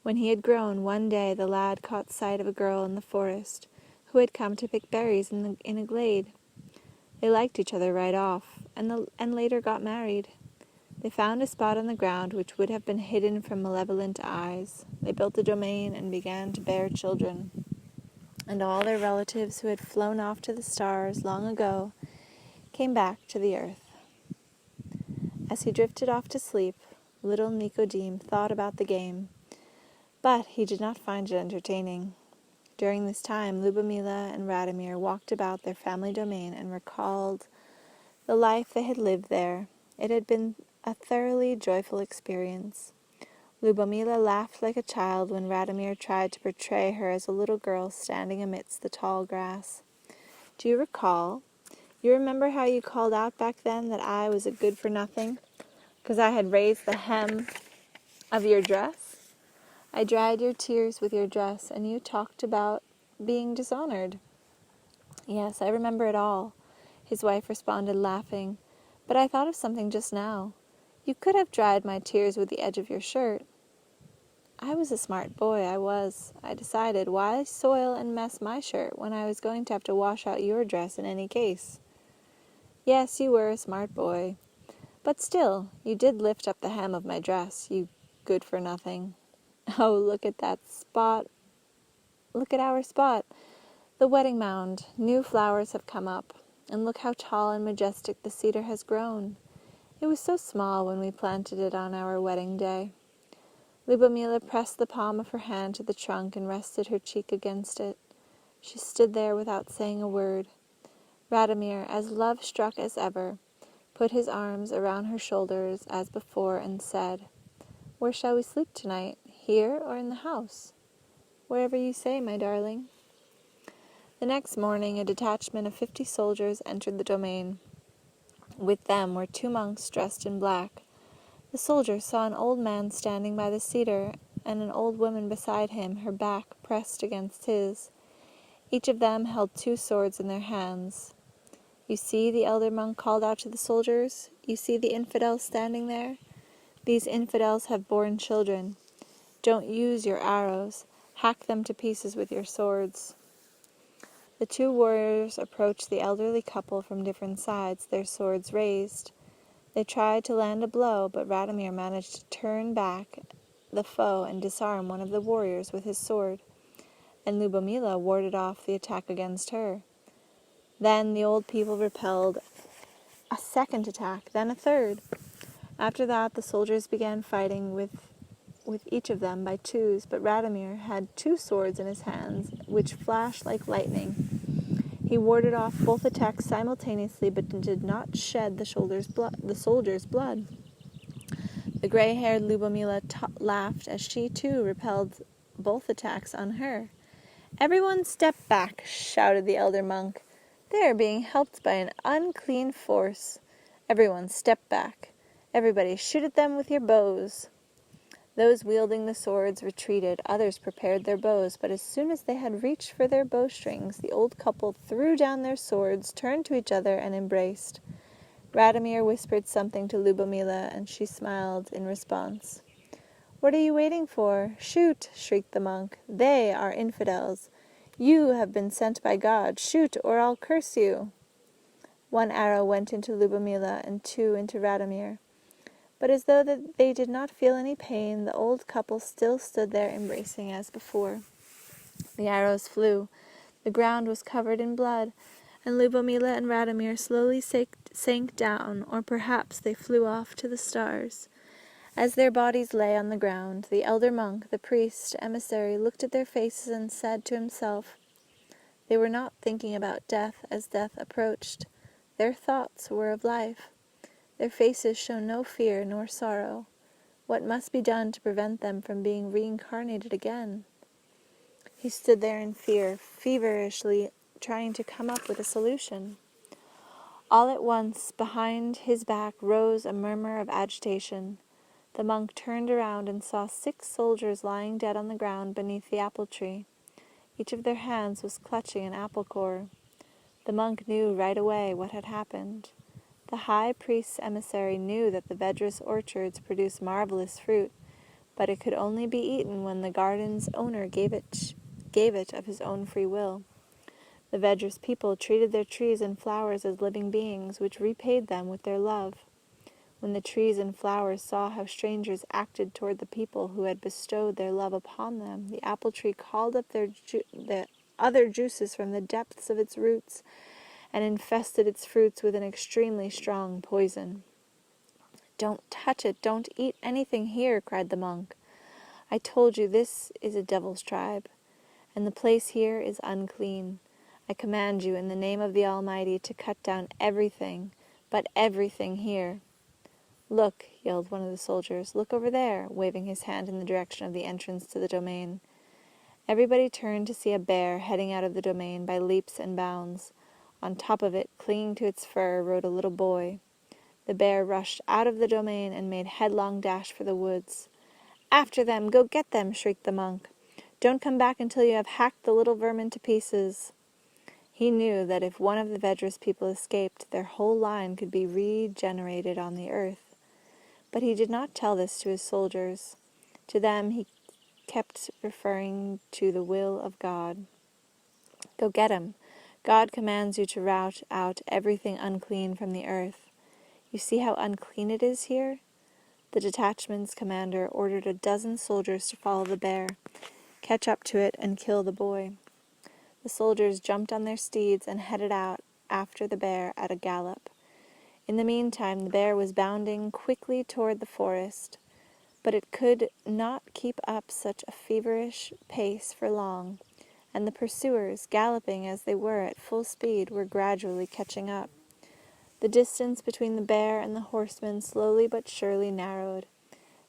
When he had grown, one day the lad caught sight of a girl in the forest who had come to pick berries in a glade. They liked each other right off, and later got married. They found a spot on the ground which would have been hidden from malevolent eyes. They built a domain and began to bear children. And all their relatives who had flown off to the stars long ago came back to the earth. As he drifted off to sleep, little Nicodeme thought about the game, but he did not find it entertaining. During this time, Lyubomila and Vladimir walked about their family domain and recalled the life they had lived there. It had been a thoroughly joyful experience. Lyubomila laughed like a child when Vladimir tried to portray her as a little girl standing amidst the tall grass. "Do you recall? You remember how you called out back then that I was a good-for-nothing, because I had raised the hem of your dress? I dried your tears with your dress, and you talked about being dishonored." "Yes, I remember it all," his wife responded, laughing. "But I thought of something just now. You could have dried my tears with the edge of your shirt." "I was a smart boy, I was. I decided, why soil and mess my shirt when I was going to have to wash out your dress in any case?" "Yes, you were a smart boy. But still, you did lift up the hem of my dress, you good-for-nothing. Oh, look at that spot. Look at our spot. The wedding mound. New flowers have come up. And look how tall and majestic the cedar has grown. It was so small when we planted it on our wedding day." Lyubomila pressed the palm of her hand to the trunk and rested her cheek against it. She stood there without saying a word. Vladimir, as love-struck as ever, put his arms around her shoulders as before and said, "Where shall we sleep tonight, here or in the house?" "Wherever you say, my darling." The next morning, a detachment of 50 soldiers entered the domain. With them were 2 monks dressed in black. The soldier saw an old man standing by the cedar, and an old woman beside him, her back pressed against his. Each of them held 2 swords in their hands. "You see," the elder monk called out to the soldiers, "you see the infidels standing there? These infidels have borne children. Don't use your arrows. Hack them to pieces with your swords." The 2 warriors approached the elderly couple from different sides, their swords raised. They tried to land a blow, but Vladimir managed to turn back the foe and disarm one of the warriors with his sword, and Lyubomila warded off the attack against her. Then the old people repelled a second attack, then a third. After that, the soldiers began fighting with each of them by twos, but Vladimir had 2 swords in his hands, which flashed like lightning. He warded off both attacks simultaneously, but did not shed the soldier's blood. The gray-haired Lyubomila laughed as she, too, repelled both attacks on her. "Everyone step back," shouted the elder monk. "They are being helped by an unclean force. Everyone step back. Everybody shoot at them with your bows." Those wielding the swords retreated, others prepared their bows, but as soon as they had reached for their bowstrings, the old couple threw down their swords, turned to each other, and embraced. Vladimir whispered something to Lyubomila, and she smiled in response. "What are you waiting for? Shoot!" shrieked the monk. "They are infidels. You have been sent by God. Shoot, or I'll curse you." 1 arrow went into Lyubomila and 2 into Vladimir. But as though they did not feel any pain, the old couple still stood there embracing as before. The arrows flew. The ground was covered in blood, and Lyubomila and Vladimir slowly sank down, or perhaps they flew off to the stars. As their bodies lay on the ground, the elder monk, the priest, emissary, looked at their faces and said to himself, "They were not thinking about death as death approached. Their thoughts were of life. Their faces show no fear nor sorrow. What must be done to prevent them from being reincarnated again?" He stood there in fear, feverishly trying to come up with a solution. All at once, behind his back rose a murmur of agitation. The monk turned around and saw 6 soldiers lying dead on the ground beneath the apple tree. Each of their hands was clutching an apple core. The monk knew right away what had happened. The high priest's emissary knew that the Vedra's orchards produced marvelous fruit, but it could only be eaten when the garden's owner gave it of his own free will. The Vedra's people treated their trees and flowers as living beings, which repaid them with their love. When the trees and flowers saw how strangers acted toward the people who had bestowed their love upon them, the apple tree called up the other juices from the depths of its roots and infested its fruits with an extremely strong poison. "Don't touch it, don't eat anything here," cried the monk. "I told you this is a devil's tribe, and the place here is unclean. I command you in the name of the Almighty to cut down everything, but everything here." "Look," yelled one of the soldiers, "look over there," waving his hand in the direction of the entrance to the domain. Everybody turned to see a bear heading out of the domain by leaps and bounds. On top of it, clinging to its fur, rode a little boy. The bear rushed out of the domain and made headlong dash for the woods. "After them! Go get them!" shrieked the monk. "Don't come back until you have hacked the little vermin to pieces." He knew that if one of the Vedra's people escaped, their whole line could be regenerated on the earth. But he did not tell this to his soldiers. To them he kept referring to the will of God. "Go get him. God commands you to rout out everything unclean from the earth. You see how unclean it is here?" The detachment's commander ordered a dozen soldiers to follow the bear, catch up to it, and kill the boy. The soldiers jumped on their steeds and headed out after the bear at a gallop. In the meantime, the bear was bounding quickly toward the forest, but it could not keep up such a feverish pace for long, and the pursuers, galloping as they were at full speed, were gradually catching up. The distance between the bear and the horsemen slowly but surely narrowed.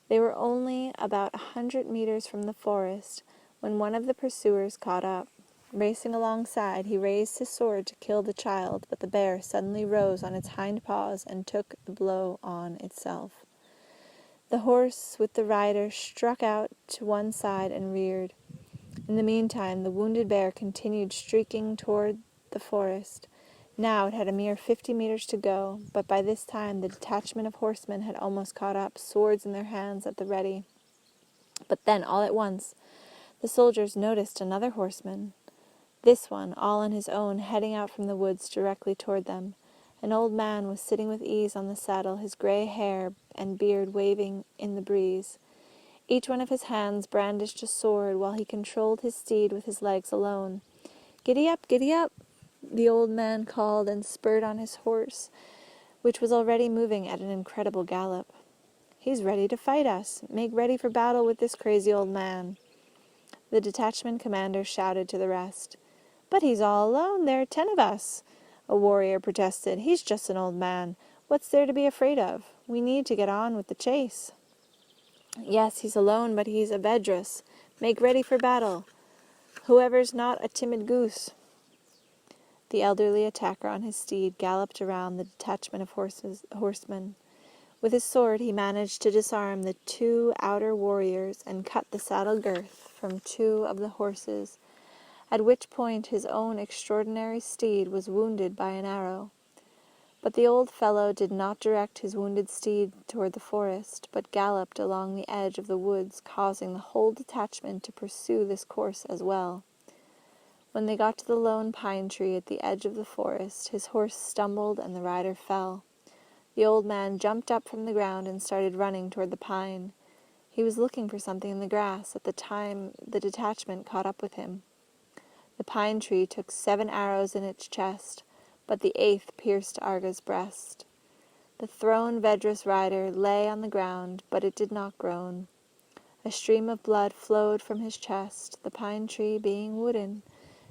They were only about 100 meters from the forest when one of the pursuers caught up. Racing alongside, he raised his sword to kill the child, but the bear suddenly rose on its hind paws and took the blow on itself. The horse with the rider struck out to one side and reared. In the meantime, the wounded bear continued streaking toward the forest. Now it had a mere 50 meters to go, but by this time the detachment of horsemen had almost caught up, swords in their hands at the ready. But then, all at once, the soldiers noticed another horseman. This one, all on his own, heading out from the woods directly toward them. An old man was sitting with ease on the saddle, his gray hair and beard waving in the breeze. Each one of his hands brandished a sword, while he controlled his steed with his legs alone. "Giddy up, giddy up!" the old man called, and spurred on his horse, which was already moving at an incredible gallop. "He's ready to fight us. Make ready for battle with this crazy old man." The detachment commander shouted to the rest. "But he's all alone. There are 10 of us," a warrior protested. "He's just an old man. What's there to be afraid of? We need to get on with the chase." "Yes, he's alone, but he's a Vedras. Make ready for battle. Whoever's not a timid goose." The elderly attacker on his steed galloped around the detachment of horsemen. With his sword he managed to disarm the 2 outer warriors and cut the saddle girth from 2 of the horses, at which point his own extraordinary steed was wounded by an arrow. But the old fellow did not direct his wounded steed toward the forest, but galloped along the edge of the woods, causing the whole detachment to pursue this course as well. When they got to the lone pine tree at the edge of the forest, his horse stumbled and the rider fell. The old man jumped up from the ground and started running toward the pine. He was looking for something in the grass at the time the detachment caught up with him. The pine tree took 7 arrows in its chest, but the 8th pierced Arga's breast. The thrown Vedras rider lay on the ground, but it did not groan. A stream of blood flowed from his chest. The pine tree, being wooden,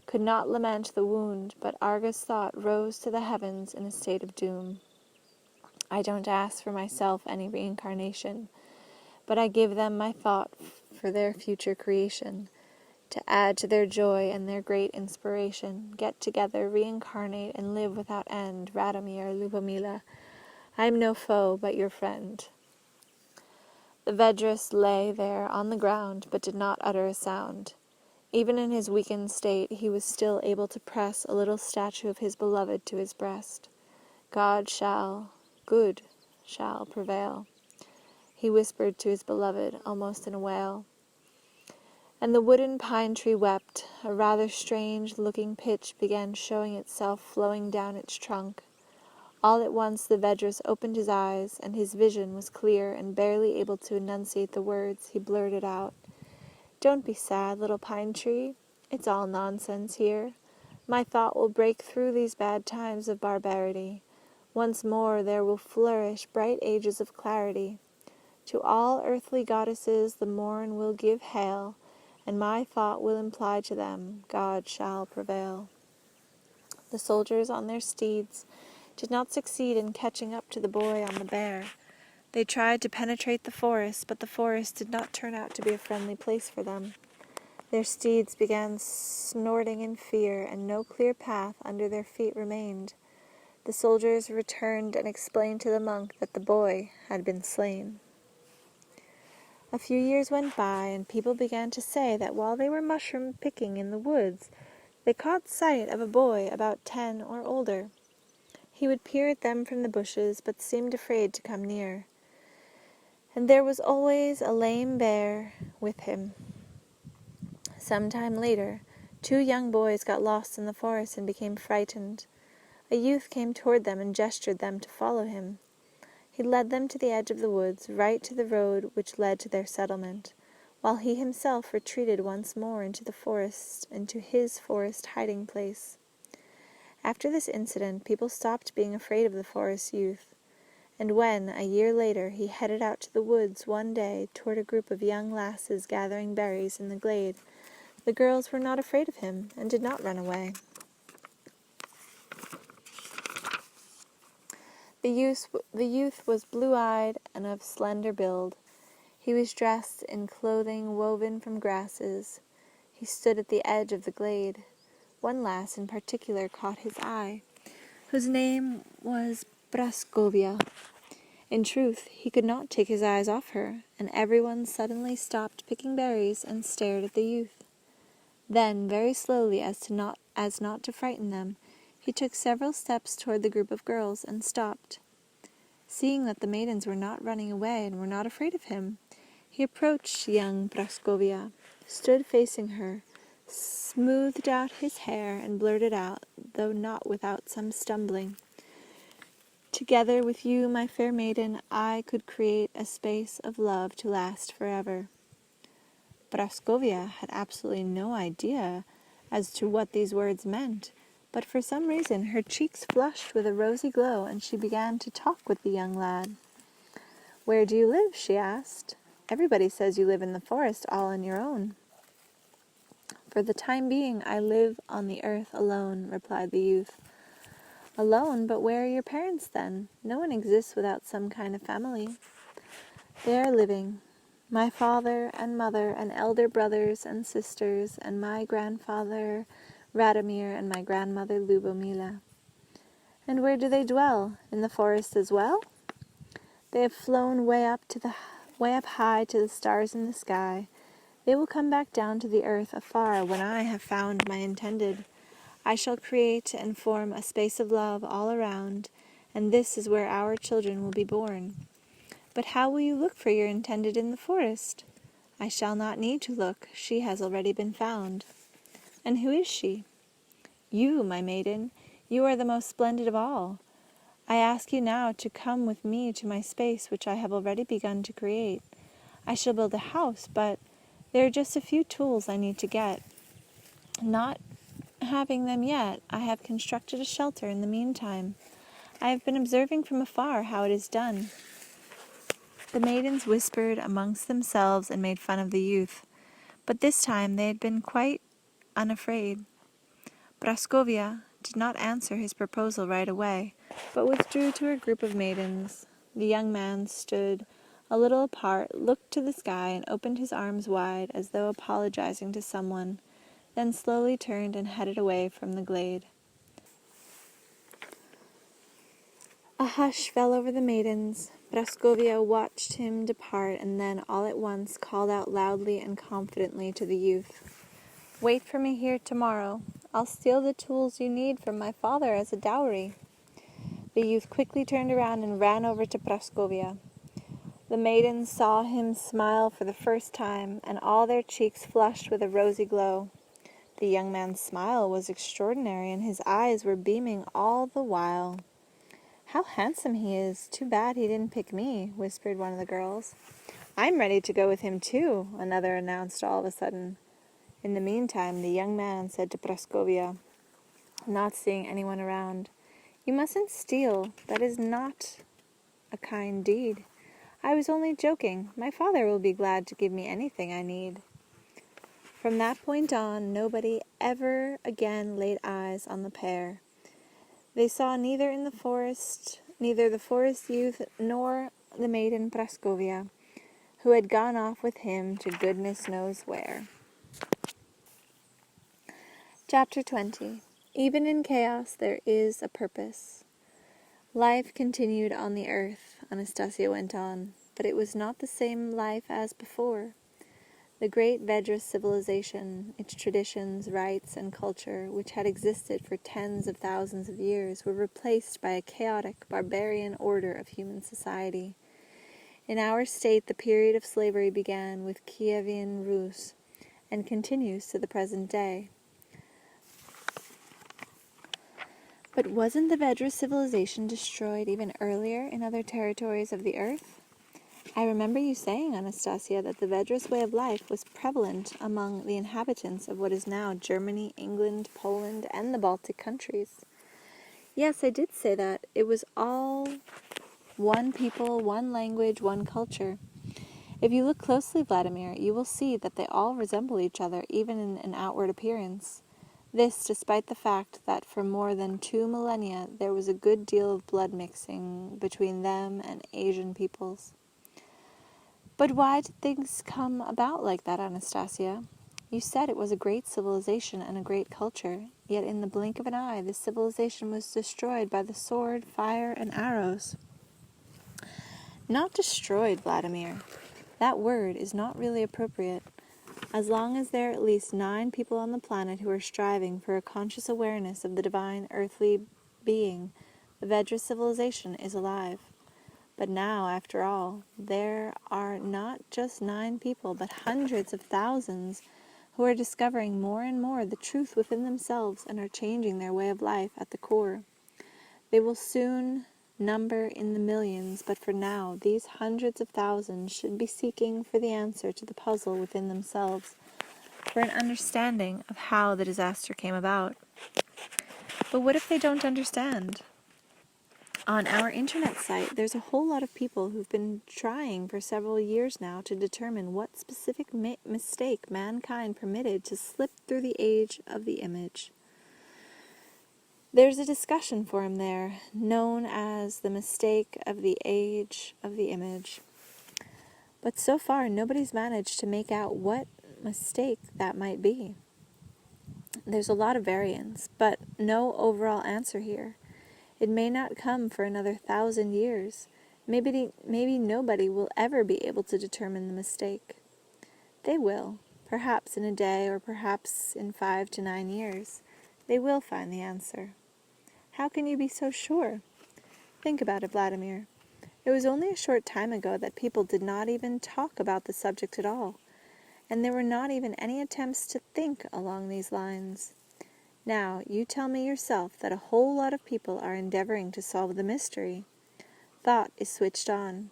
could not lament the wound, but Arga's thought rose to the heavens in a state of doom. "I don't ask for myself any reincarnation, but I give them my thought for their future creation. To add to their joy and their great inspiration, get together, reincarnate, and live without end. Radomir, Lubomila, I am no foe, but your friend." The Vedras lay there on the ground, but did not utter a sound. Even in his weakened state, he was still able to press a little statue of his beloved to his breast. Good shall prevail," he whispered to his beloved, almost in a wail. And the wooden pine tree wept. A rather strange-looking pitch began showing itself flowing down its trunk. All at once the Vedras opened his eyes, and his vision was clear, and barely able to enunciate the words, he blurted out, "Don't be sad, little pine tree. It's all nonsense here. My thought will break through these bad times of barbarity. Once more there will flourish bright ages of clarity. To all earthly goddesses the morn will give hail, and my thought will imply to them, God shall prevail." The soldiers on their steeds did not succeed in catching up to the boy on the bear. They tried to penetrate the forest, but the forest did not turn out to be a friendly place for them. Their steeds began snorting in fear, and no clear path under their feet remained. The soldiers returned and explained to the monk that the boy had been slain. A few years went by, and people began to say that while they were mushroom picking in the woods, they caught sight of a boy about 10 or older. He would peer at them from the bushes, but seemed afraid to come near. And there was always a lame bear with him. Some time later, 2 young boys got lost in the forest and became frightened. A youth came toward them and gestured them to follow him. He led them to the edge of the woods, right to the road which led to their settlement, while he himself retreated once more into the forest, into his forest hiding place. After this incident, people stopped being afraid of the forest youth, and when, a year later, he headed out to the woods one day toward a group of young lasses gathering berries in the glade, the girls were not afraid of him and did not run away. The youth was blue-eyed and of slender build. He was dressed in clothing woven from grasses. He stood at the edge of the glade. one lass in particular caught his eye, whose name was Praskovia. In truth, he could not take his eyes off her, and everyone suddenly stopped picking berries and stared at the youth. Then, very slowly, as not to frighten them, he took several steps toward the group of girls and stopped. Seeing that the maidens were not running away and were not afraid of him, he approached young Praskovia, stood facing her, smoothed out his hair, and blurted out, though not without some stumbling, "Together with you, my fair maiden, I could create a space of love to last forever." Praskovia had absolutely no idea as to what these words meant, but for some reason her cheeks flushed with a rosy glow, and she began to talk with the young lad. "Where do you live?" she asked. "Everybody says you live in the forest all on your own." "For the time being, I live on the earth alone," replied the youth. "Alone? But where are your parents, then? No one exists without some kind of family." "They are living. My father and mother and elder brothers and sisters, and my grandfather Vladimir and my grandmother Lubomila." "And where do they dwell? In the forest as well?" "They have flown way up high to the stars in the sky. They will come back down to the earth afar when I have found my intended. I shall create and form a space of love all around, and this is where our children will be born. But how will you look for your intended in the forest?" "I shall not need to look. She has already been found." "And who is she?" "You, my maiden. You are the most splendid of all. I ask you now to come with me to my space, which I have already begun to create. I shall build a house, but there are just a few tools I need to get. Not having them yet, I have constructed a shelter in the meantime. I have been observing from afar how it is done." The maidens whispered amongst themselves and made fun of the youth, but this time they had been quite unafraid. Praskovia did not answer his proposal right away, but withdrew to her group of maidens. The young man stood a little apart, looked to the sky, and opened his arms wide, as though apologizing to someone, then slowly turned and headed away from the glade. A hush fell over the maidens. Praskovia watched him depart, and then all at once called out loudly and confidently to the youth, "Wait for me here tomorrow. I'll steal the tools you need from my father as a dowry." The youth quickly turned around and ran over to Praskovia. The maidens saw him smile for the first time, and all their cheeks flushed with a rosy glow. The young man's smile was extraordinary, and his eyes were beaming all the while. "How handsome he is! Too bad he didn't pick me," whispered one of the girls. "I'm ready to go with him too," another announced all of a sudden. In the meantime, the young man said to Praskovia, not seeing anyone around, "You mustn't steal. That is not a kind deed. I was only joking. My father will be glad to give me anything I need." From that point on, nobody ever again laid eyes on the pair. They saw neither the forest youth nor the maiden Praskovia, who had gone off with him to goodness knows where. Chapter 20. Even in chaos there is a purpose. Life continued on the earth, Anastasia went on, but it was not the same life as before. The great Vedra civilization, its traditions, rites, and culture, which had existed for tens of thousands of years, were replaced by a chaotic, barbarian order of human society. In our state, the period of slavery began with Kievan Rus and continues to the present day. But wasn't the Vedra civilization destroyed even earlier in other territories of the earth? I remember you saying, Anastasia, that the Vedras way of life was prevalent among the inhabitants of what is now Germany, England, Poland, and the Baltic countries. Yes, I did say that. It was all one people, one language, one culture. If you look closely, Vladimir, you will see that they all resemble each other, even in an outward appearance. This, despite the fact that for more than 2 millennia there was a good deal of blood mixing between them and Asian peoples. But why did things come about like that, Anastasia? You said it was a great civilization and a great culture. yet in the blink of an eye, this civilization was destroyed by the sword, fire, and arrows. Not destroyed, Vladimir. That word is not really appropriate. As long as there are at least 9 people on the planet who are striving for a conscious awareness of the divine earthly being, the Vedra civilization is alive. But now, after all, there are not just 9 people, but hundreds of thousands who are discovering more and more the truth within themselves and are changing their way of life at the core. They will soon number in the millions, but for now, these hundreds of thousands should be seeking for the answer to the puzzle within themselves, for an understanding of how the disaster came about. But what if they don't understand? On our internet site, there's a whole lot of people who've been trying for several years now to determine what specific mistake mankind permitted to slip through the age of the image. There's a discussion forum there, known as the mistake of the age of the image. But so far, nobody's managed to make out what mistake that might be. There's a lot of variants, but no overall answer here. It may not come for another 1,000 years. Maybe nobody will ever be able to determine the mistake. They will, perhaps in a day or perhaps in 5 to 9 years. They will find the answer. How can you be so sure? Think about it, Vladimir. It was only a short time ago that people did not even talk about the subject at all, and there were not even any attempts to think along these lines. Now, you tell me yourself that a whole lot of people are endeavoring to solve the mystery. Thought is switched on.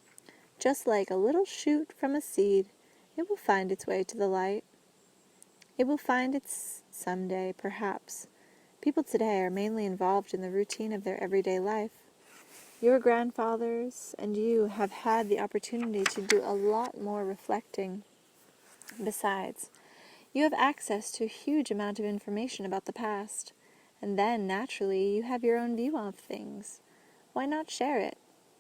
Just like a little shoot from a seed, it will find its way to the light. It will find its someday, perhaps. People today are mainly involved in the routine of their everyday life. Your grandfathers and you have had the opportunity to do a lot more reflecting. Besides, you have access to a huge amount of information about the past, and then, naturally, you have your own view of things. Why not share it?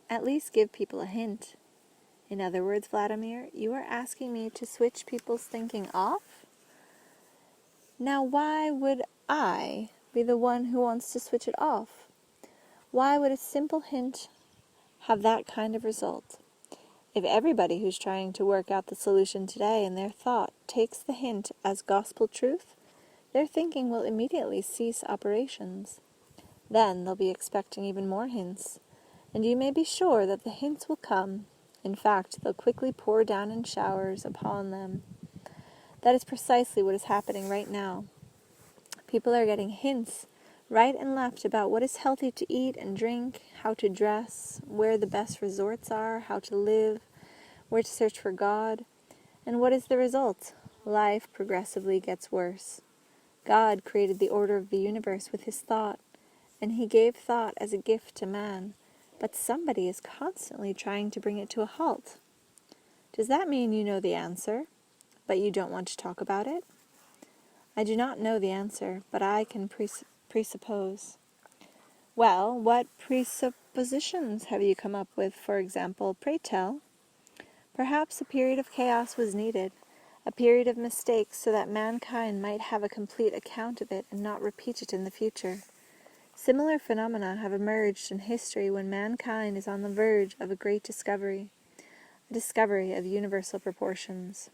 At least give people a hint. In other words, Vladimir, you are asking me to switch people's thinking off? Now, why would I be the one who wants to switch it off? Why would a simple hint have that kind of result? If everybody who's trying to work out the solution today in their thought takes the hint as gospel truth, their thinking will immediately cease operations. Then they'll be expecting even more hints, and you may be sure that the hints will come. In fact, they'll quickly pour down in showers upon them. That is precisely what is happening right now. People are getting hints right and left about what is healthy to eat and drink, how to dress, where the best resorts are, how to live, where to search for God. And what is the result? Life progressively gets worse. God created the order of the universe with his thought, and he gave thought as a gift to man, but somebody is constantly trying to bring it to a halt. Does that mean you know the answer, but you don't want to talk about it? I do not know the answer, but I can presuppose. Well, what presuppositions have you come up with, for example? Pray tell. Perhaps a period of chaos was needed, a period of mistakes, so that mankind might have a complete account of it and not repeat it in the future. Similar phenomena have emerged in history when mankind is on the verge of a great discovery, a discovery of universal proportions.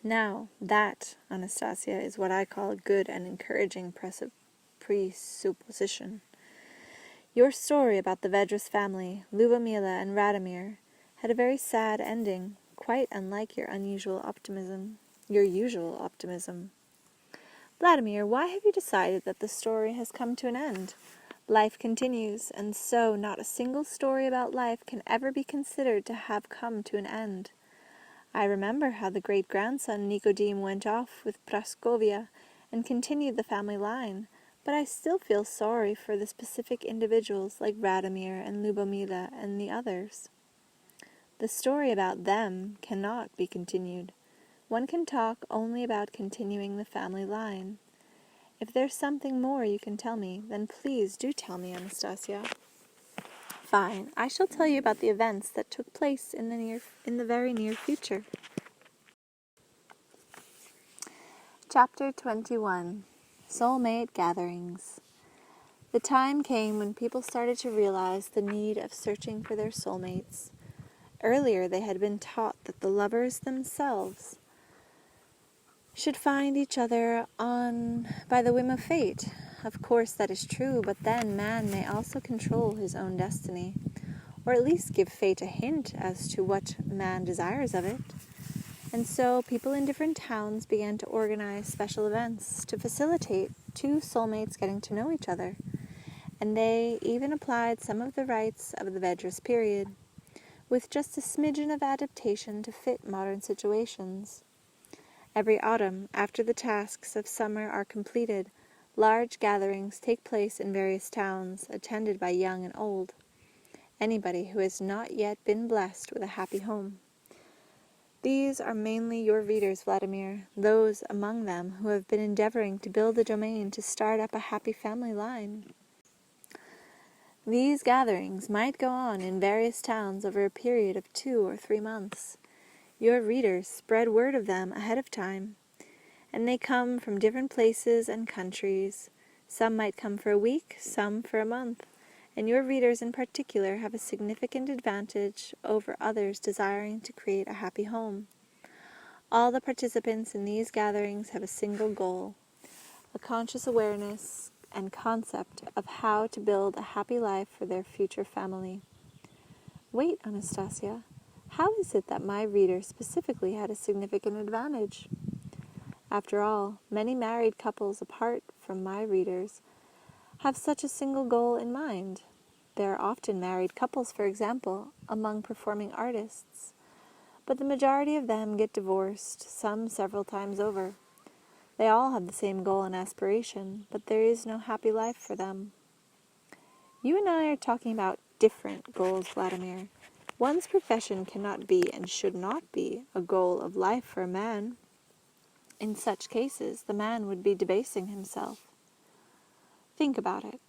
Now, that, Anastasia, is what I call a good and encouraging presupposition. Your story about the Vedras family, Lyubomila and Vladimir, had a very sad ending, quite unlike your usual optimism. Vladimir, why have you decided that the story has come to an end? Life continues, and so not a single story about life can ever be considered to have come to an end. I remember how the great-grandson Nicodim went off with Praskovia and continued the family line, but I still feel sorry for the specific individuals like Vladimir and Lyubomila and the others. The story about them cannot be continued. One can talk only about continuing the family line. If there's something more you can tell me, then please do tell me, Anastasia. Fine, I shall tell you about the events that took place in the very near future. Chapter 21. Soulmate gatherings. The time came when people started to realize the need of searching for their soulmates. Earlier, they had been taught that the lovers themselves should find each other by the whim of fate. Of course, that is true, but then man may also control his own destiny, or at least give fate a hint as to what man desires of it. And so people in different towns began to organize special events to facilitate two soulmates getting to know each other. And they even applied some of the rites of the Vedras period, with just a smidgen of adaptation to fit modern situations. Every autumn, after the tasks of summer are completed, large gatherings take place in various towns, attended by young and old, anybody who has not yet been blessed with a happy home. These are mainly your readers, Vladimir, those among them who have been endeavoring to build a domain to start up a happy family line. These gatherings might go on in various towns over a period of 2 or 3 months. Your readers spread word of them ahead of time, and they come from different places and countries. Some might come for a week, some for a month, and your readers in particular have a significant advantage over others desiring to create a happy home. All the participants in these gatherings have a single goal, a conscious awareness and concept of how to build a happy life for their future family. Wait, Anastasia, how is it that my reader specifically had a significant advantage? After all, many married couples apart from my readers have such a single goal in mind. There are often married couples, for example, among performing artists, but the majority of them get divorced, some several times over. They all have the same goal and aspiration, but there is no happy life for them. You and I are talking about different goals, Vladimir. One's profession cannot be and should not be a goal of life for a man. In such cases, the man would be debasing himself. Think about it.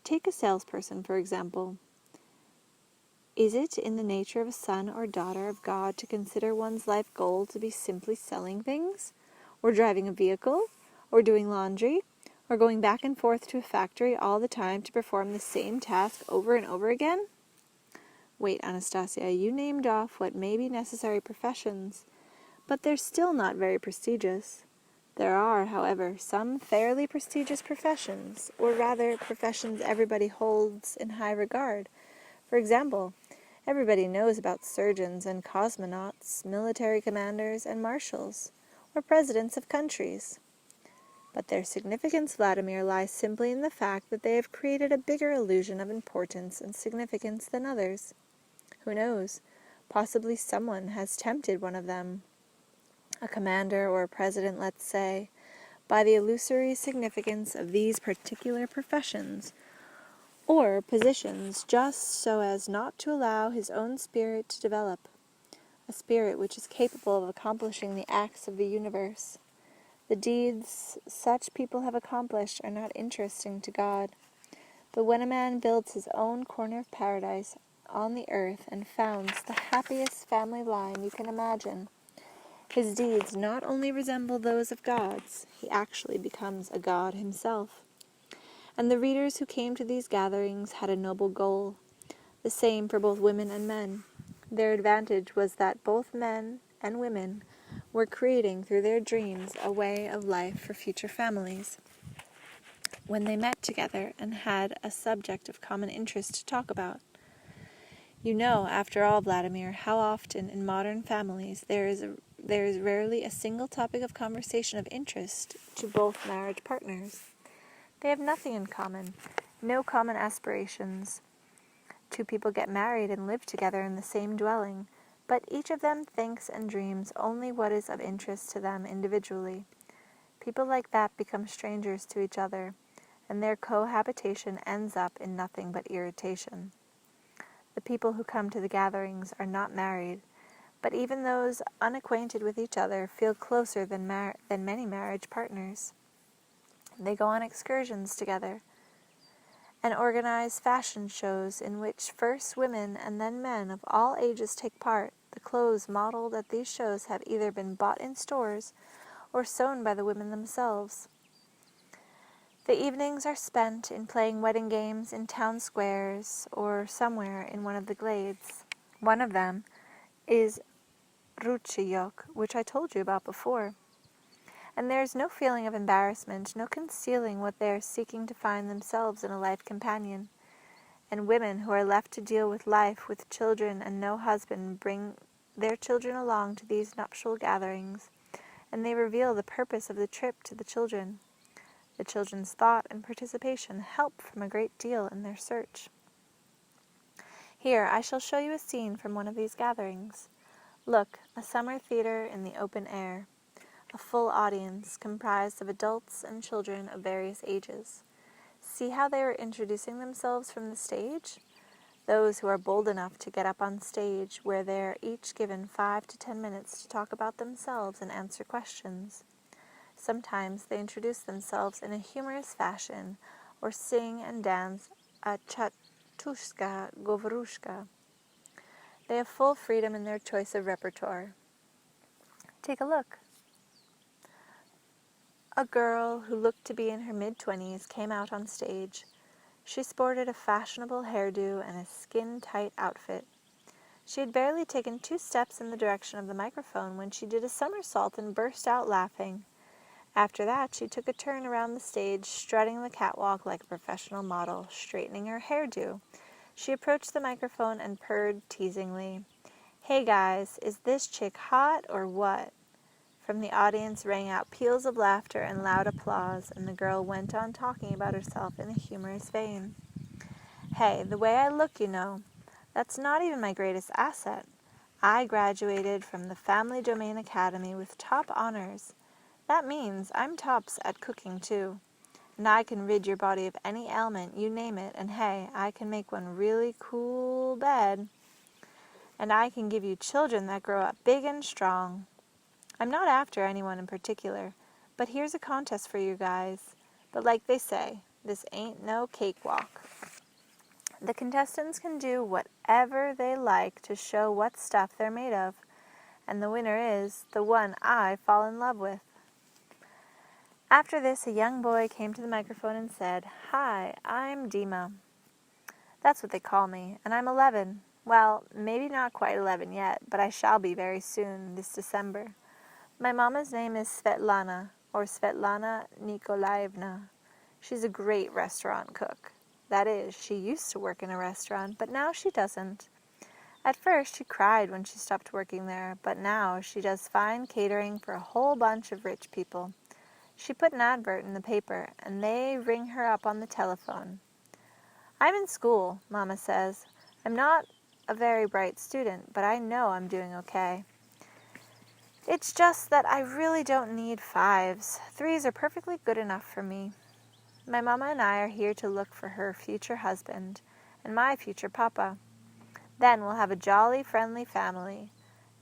Take a salesperson, for example. Is it in the nature of a son or daughter of God to consider one's life goal to be simply selling things, or driving a vehicle, or doing laundry, or going back and forth to a factory all the time to perform the same task over and over again? Wait, Anastasia, you named off what may be necessary professions, but they're still not very prestigious. There are, however, some fairly prestigious professions, or rather professions everybody holds in high regard. For example, everybody knows about surgeons and cosmonauts, military commanders and marshals, or presidents of countries. But their significance, Vladimir, lies simply in the fact that they have created a bigger illusion of importance and significance than others. Who knows? Possibly someone has tempted one of them, a commander or a president, let's say, by the illusory significance of these particular professions or positions, just so as not to allow his own spirit to develop, a spirit which is capable of accomplishing the acts of the universe. The deeds such people have accomplished are not interesting to God, but when a man builds his own corner of paradise on the earth and founds the happiest family line you can imagine, his deeds not only resemble those of gods, he actually becomes a god himself. And the readers who came to these gatherings had a noble goal, the same for both women and men. Their advantage was that both men and women were creating through their dreams a way of life for future families. When they met together and had a subject of common interest to talk about. You know, after all, Vladimir, how often in modern families there is rarely a single topic of conversation of interest to both marriage partners. They have nothing in common, no common aspirations. Two people get married and live together in the same dwelling, but each of them thinks and dreams only what is of interest to them individually. People like that become strangers to each other, and their cohabitation ends up in nothing but irritation. The people who come to the gatherings are not married, but even those unacquainted with each other feel closer than many marriage partners. They go on excursions together and organize fashion shows in which first women and then men of all ages take part. The clothes modeled at these shows have either been bought in stores or sewn by the women themselves. The evenings are spent in playing wedding games in town squares or somewhere in one of the glades. One of them is Ruchiyok, which I told you about before. And there is no feeling of embarrassment, no concealing what they are seeking to find themselves in a life companion. And women who are left to deal with life with children and no husband bring their children along to these nuptial gatherings, and they reveal the purpose of the trip to the children. The children's thought and participation help from a great deal in their search. Here I shall show you a scene from one of these gatherings. Look, a summer theater in the open air. A full audience comprised of adults and children of various ages. See how they are introducing themselves from the stage? Those who are bold enough to get up on stage, where they are each given 5 to 10 minutes to talk about themselves and answer questions. Sometimes they introduce themselves in a humorous fashion, or sing and dance a chatushka govarushka. They have full freedom in their choice of repertoire. Take a look. A girl who looked to be in her mid-20s came out on stage. She sported a fashionable hairdo and a skin-tight outfit. She had barely taken 2 steps in the direction of the microphone when she did a somersault and burst out laughing. After that, she took a turn around the stage, strutting the catwalk like a professional model, straightening her hairdo. She approached the microphone and purred teasingly, "Hey guys, is this chick hot or what?" From the audience rang out peals of laughter and loud applause, and the girl went on talking about herself in a humorous vein. "Hey, the way I look, you know, that's not even my greatest asset. I graduated from the Family Domain Academy with top honors. That means I'm tops at cooking, too. And I can rid your body of any ailment, you name it, and hey, I can make one really cool bed. And I can give you children that grow up big and strong. I'm not after anyone in particular, but here's a contest for you guys. But like they say, this ain't no cakewalk. The contestants can do whatever they like to show what stuff they're made of, and the winner is the one I fall in love with." After this, a young boy came to the microphone and said, "Hi, I'm Dima. That's what they call me, and I'm 11. Well, maybe not quite 11 yet, but I shall be very soon, this December. My mama's name is Svetlana, or Svetlana Nikolaevna. She's a great restaurant cook. That is, she used to work in a restaurant, but now she doesn't. At first, she cried when she stopped working there, but now she does fine catering for a whole bunch of rich people. She put an advert in the paper, and they ring her up on the telephone. I'm in school, Mama says. I'm not a very bright student, but I know I'm doing okay. It's just that I really don't need 5s. 3s are perfectly good enough for me. My mama and I are here to look for her future husband and my future papa. Then we'll have a jolly, friendly family.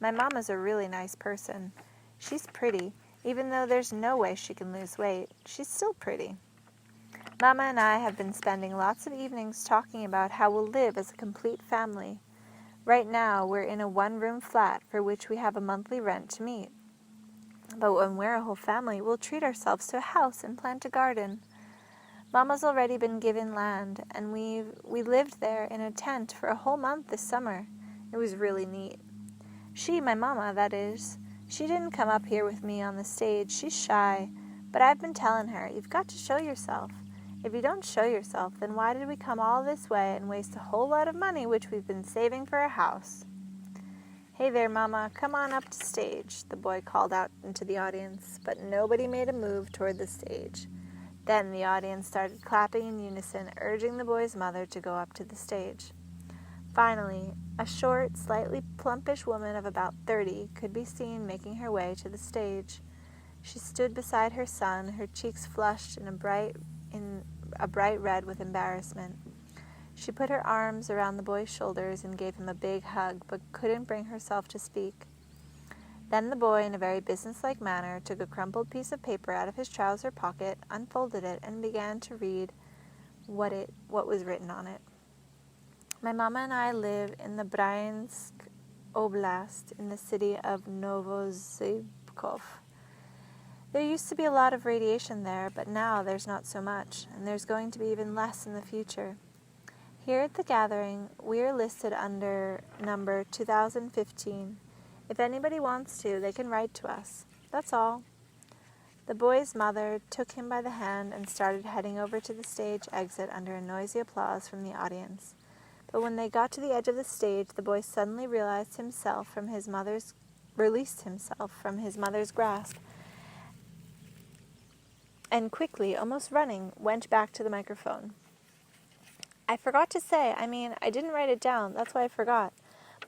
My mama's a really nice person. She's pretty, even though there's no way she can lose weight. She's still pretty. Mama and I have been spending lots of evenings talking about how we'll live as a complete family. Right now, we're in a 1-room flat for which we have a monthly rent to meet. But when we're a whole family, we'll treat ourselves to a house and plant a garden. Mama's already been given land, and we lived there in a tent for a whole month this summer. It was really neat. My mama, that is, she didn't come up here with me on the stage. She's shy, but I've been telling her, you've got to show yourself. If you don't show yourself, then why did we come all this way and waste a whole lot of money which we've been saving for a house? Hey there, Mama, come on up to stage, the boy called out into the audience, but nobody made a move toward the stage. Then the audience started clapping in unison, urging the boy's mother to go up to the stage. Finally, a short, slightly plumpish woman of about 30 could be seen making her way to the stage. She stood beside her son, her cheeks flushed in a bright red with embarrassment. She put her arms around the boy's shoulders and gave him a big hug, but couldn't bring herself to speak. Then the boy, in a very businesslike manner, took a crumpled piece of paper out of his trouser pocket, unfolded it, and began to read what was written on it. My mama and I live in the There used to be a lot of radiation there, but now there's not so much, and there's going to be even less in the future. Here at the gathering, we are listed under number 2015. If anybody wants to, they can write to us. That's all. The boy's mother took him by the hand and started heading over to the stage exit under a noisy applause from the audience. But when they got to the edge of the stage, the boy suddenly released himself from his mother's grasp, and quickly, almost running, went back to the microphone. I forgot to say, I didn't write it down, that's why I forgot.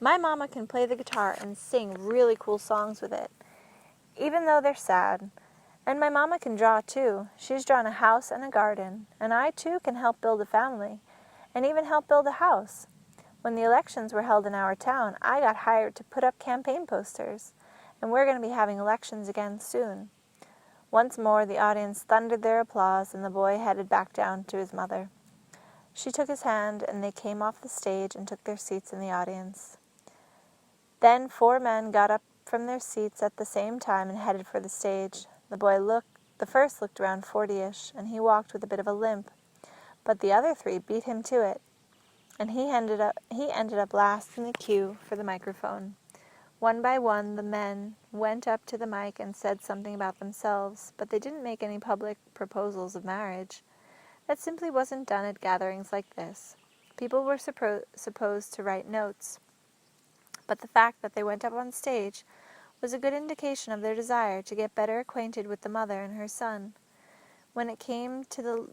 My mama can play the guitar and sing really cool songs with it, even though they're sad. And my mama can draw too. She's drawn a house and a garden, and I too can help build a family, and even help build a house. When the elections were held in our town, I got hired to put up campaign posters, and we're going to be having elections again soon. Once more the audience thundered their applause, and the boy headed back down to his mother. She took his hand, and they came off the stage and took their seats in the audience. Then 4 men got up from their seats at the same time and headed for the stage. The first looked around 40-ish, and he walked with a bit of a limp, but the other 3 beat him to it, and he ended up last in the queue for the microphone. One by one, the men went up to the mic and said something about themselves, but they didn't make any public proposals of marriage. That simply wasn't done at gatherings like this. People were supposed to write notes, but the fact that they went up on stage was a good indication of their desire to get better acquainted with the mother and her son. When it came the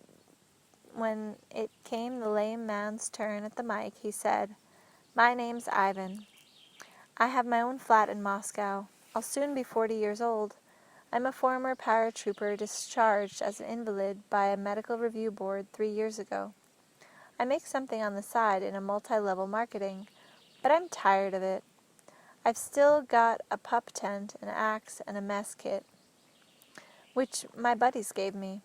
lame man's turn at the mic, he said, "My name's Ivan. I have my own flat in Moscow. I'll soon be 40 years old. I'm a former paratrooper discharged as an invalid by a medical review board 3 years ago. I make something on the side in a multi-level marketing, but I'm tired of it. I've still got a pup tent, an axe, and a mess kit, which my buddies gave me.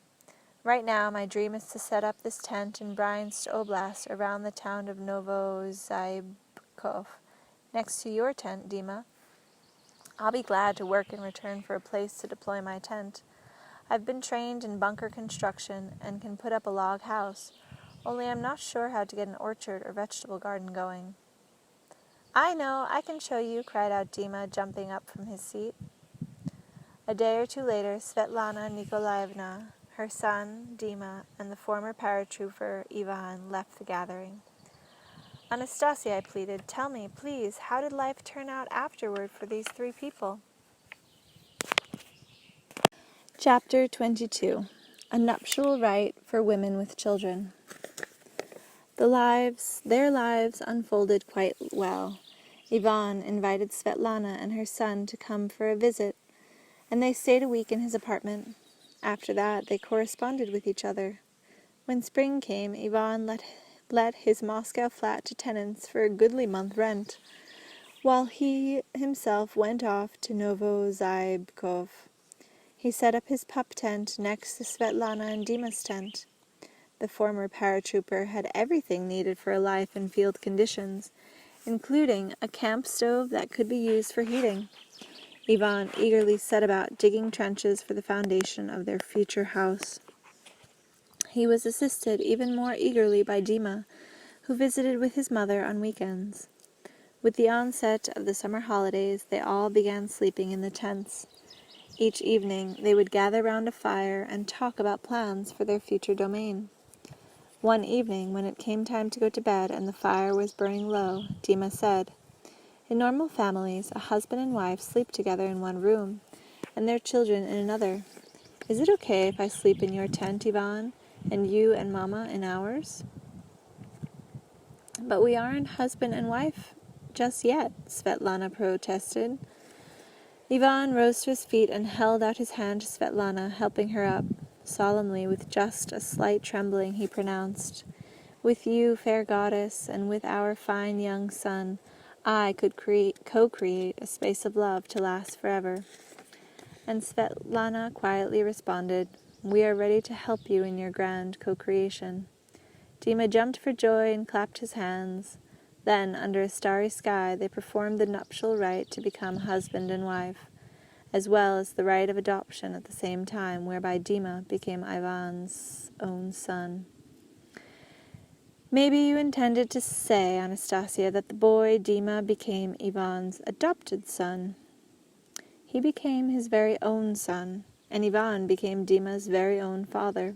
Right now, my dream is to set up this tent in Bryansk Oblast around the town of Novozybkov, next to your tent, Dima. I'll be glad to work in return for a place to deploy my tent. I've been trained in bunker construction and can put up a log house, only I'm not sure how to get an orchard or vegetable garden going." "I know, I can show you," cried out Dima, jumping up from his seat. A day or 2 later, Svetlana Nikolaevna, her son, Dima, and the former paratrooper, Ivan, left the gathering. "Anastasia," I pleaded, "tell me, please, how did life turn out afterward for these 3 people?" Chapter 22. A Nuptial Rite for Women with Children. Their lives unfolded quite well. Ivan invited Svetlana and her son to come for a visit, and they stayed a week in his apartment. After that, they corresponded with each other. When spring came, Ivan let his Moscow flat to tenants for a goodly month rent, while he himself went off to Novozybkov. He set up his pup tent next to Svetlana and Dima's tent. The former paratrooper had everything needed for a life in field conditions, including a camp stove that could be used for heating. Ivan eagerly set about digging trenches for the foundation of their future house. He was assisted even more eagerly by Dima, who visited with his mother on weekends. With the onset of the summer holidays, they all began sleeping in the tents. Each evening, they would gather round a fire and talk about plans for their future domain. One evening, when it came time to go to bed and the fire was burning low, Dima said, "In normal families, a husband and wife sleep together in one room, and their children in another. Is it okay if I sleep in your tent, Ivan, and you and Mama in ours?" "But we aren't husband and wife just yet," Svetlana protested. Ivan rose to his feet and held out his hand to Svetlana, helping her up. Solemnly, with just a slight trembling, he pronounced, "With you, fair goddess, and with our fine young son, I could co-create a space of love to last forever." And Svetlana quietly responded, "We are ready to help you in your grand co-creation." Dima jumped for joy and clapped his hands. Then, under a starry sky, they performed the nuptial rite to become husband and wife. as well as the right of adoption at the same time, whereby Dima became Ivan's own son. Maybe you intended to say, Anastasia, that the boy Dima became Ivan's adopted son. He became his very own son, and Ivan became Dima's very own father.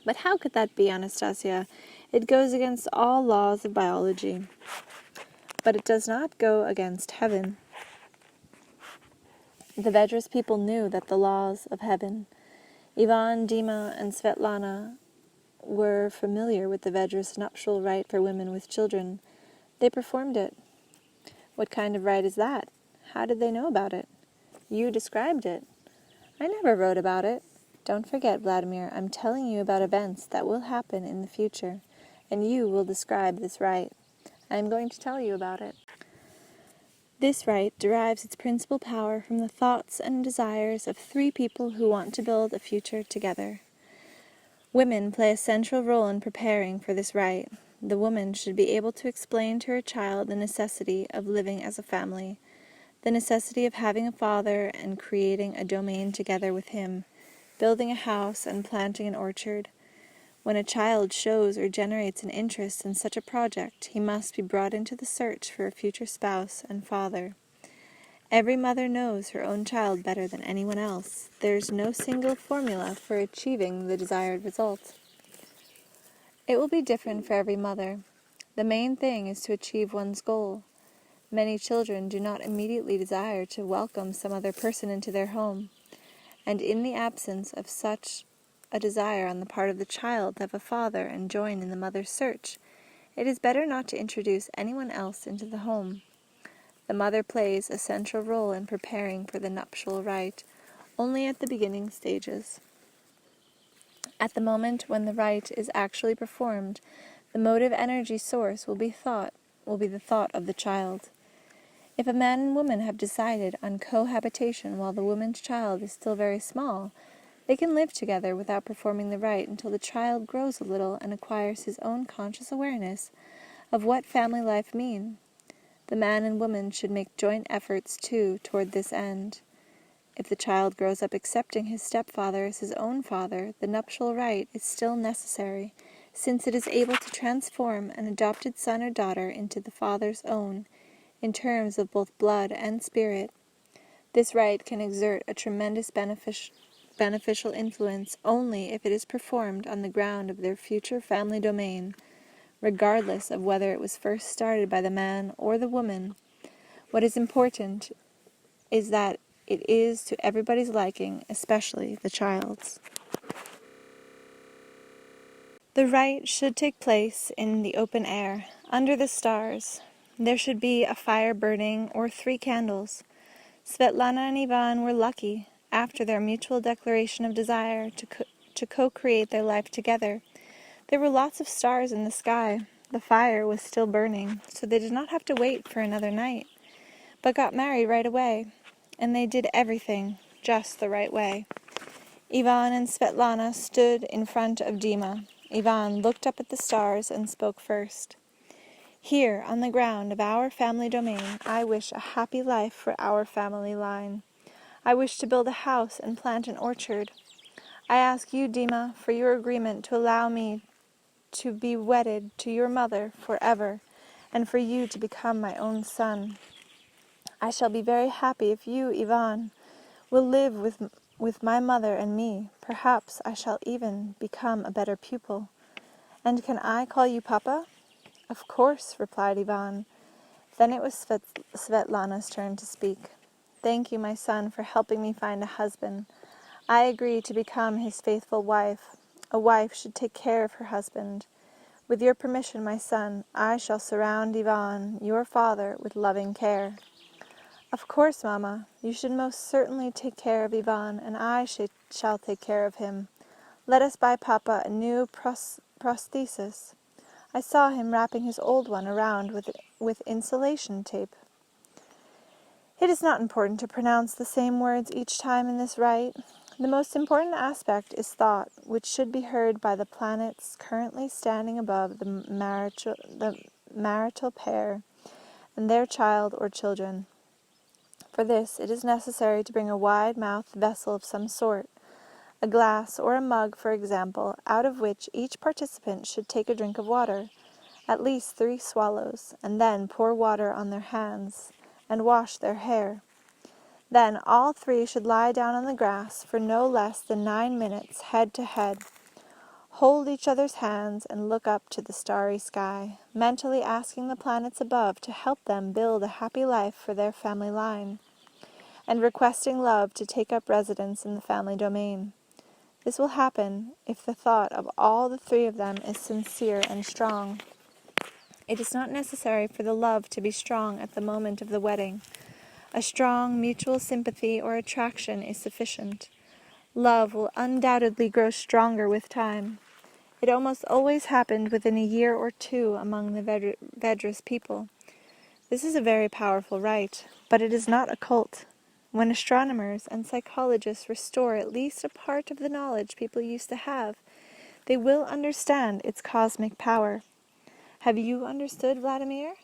But how could that be, Anastasia? It goes against all laws of biology. But it does not go against heaven. The Vedras people knew that the laws of heaven. Ivan, Dima, and Svetlana were familiar with the Vedras nuptial rite for women with children. They performed it. What kind of rite is that? How did they know about it? You described it. I never wrote about it. Don't forget, Vladimir, I'm telling you about events that will happen in the future, and you will describe this rite. I am going to tell you about it. This rite derives its principal power from the thoughts and desires of three people who want to build a future together. Women play a central role in preparing for this rite. The woman should be able to explain to her child the necessity of living as a family, the necessity of having a father and creating a domain together with him, building a house and planting an orchard. When a child shows or generates an interest in such a project, he must be brought into the search for a future spouse and father. Every mother knows her own child better than anyone else. There is no single formula for achieving the desired result. It will be different for every mother. The main thing is to achieve one's goal. Many children do not immediately desire to welcome some other person into their home, and in the absence of such a desire on the part of the child to have a father and join in the mother's search, it is better not to introduce anyone else into the home. The mother plays a central role in preparing for the nuptial rite, only at the beginning stages. At the moment when the rite is actually performed, the motive energy source will be the thought of the child. If a man and woman have decided on cohabitation while the woman's child is still very small, they can live together without performing the rite until the child grows a little and acquires his own conscious awareness of what family life means. The man and woman should make joint efforts, too, toward this end. If the child grows up accepting his stepfather as his own father, the nuptial rite is still necessary, since it is able to transform an adopted son or daughter into the father's own, in terms of both blood and spirit. This rite can exert a tremendous beneficial influence only if it is performed on the ground of their future family domain, regardless of whether it was first started by the man or the woman. What is important is that it is to everybody's liking, especially the child's. The rite should take place in the open air, under the stars. There should be a fire burning or 3 candles. Svetlana and Ivan were lucky, after their mutual declaration of desire to co-create their life together. There were lots of stars in the sky. The fire was still burning, so they did not have to wait for another night, but got married right away, and they did everything just the right way. Ivan and Svetlana stood in front of Dima. Ivan looked up at the stars and spoke first. Here, on the ground of our family domain, I wish a happy life for our family line. I wish to build a house and plant an orchard. I ask you, Dima, for your agreement to allow me to be wedded to your mother forever, and for you to become my own son. I shall be very happy if you, Ivan, will live with my mother and me. Perhaps I shall even become a better pupil. And can I call you Papa? Of course, replied Ivan. Then it was Svetlana's turn to speak. Thank you, my son, for helping me find a husband. I agree to become his faithful wife. A wife should take care of her husband. With your permission, my son, I shall surround Ivan, your father, with loving care. Of course, Mamma, you should most certainly take care of Ivan, and I shall take care of him. Let us buy Papa a new prosthesis. I saw him wrapping his old one around with insulation tape. It is not important to pronounce the same words each time in this rite. The most important aspect is thought, which should be heard by the planets currently standing above the marital pair and their child or children. For this it is necessary to bring a wide-mouthed vessel of some sort, a glass or a mug, for example, out of which each participant should take a drink of water, at least 3 swallows, and then pour water on their hands and wash their hair. Then all 3 should lie down on the grass for no less than 9 minutes, head to head, hold each other's hands, and look up to the starry sky, mentally asking the planets above to help them build a happy life for their family line, and requesting love to take up residence in the family domain. This will happen if the thought of all the 3 of them is sincere and strong. It is not necessary for the love to be strong at the moment of the wedding. A strong mutual sympathy or attraction is sufficient. Love will undoubtedly grow stronger with time. It almost always happened within a year or 2 among the Vedras people. This is a very powerful rite, but it is not a cult. When astronomers and psychologists restore at least a part of the knowledge people used to have, they will understand its cosmic power. Have you understood, Vladimir?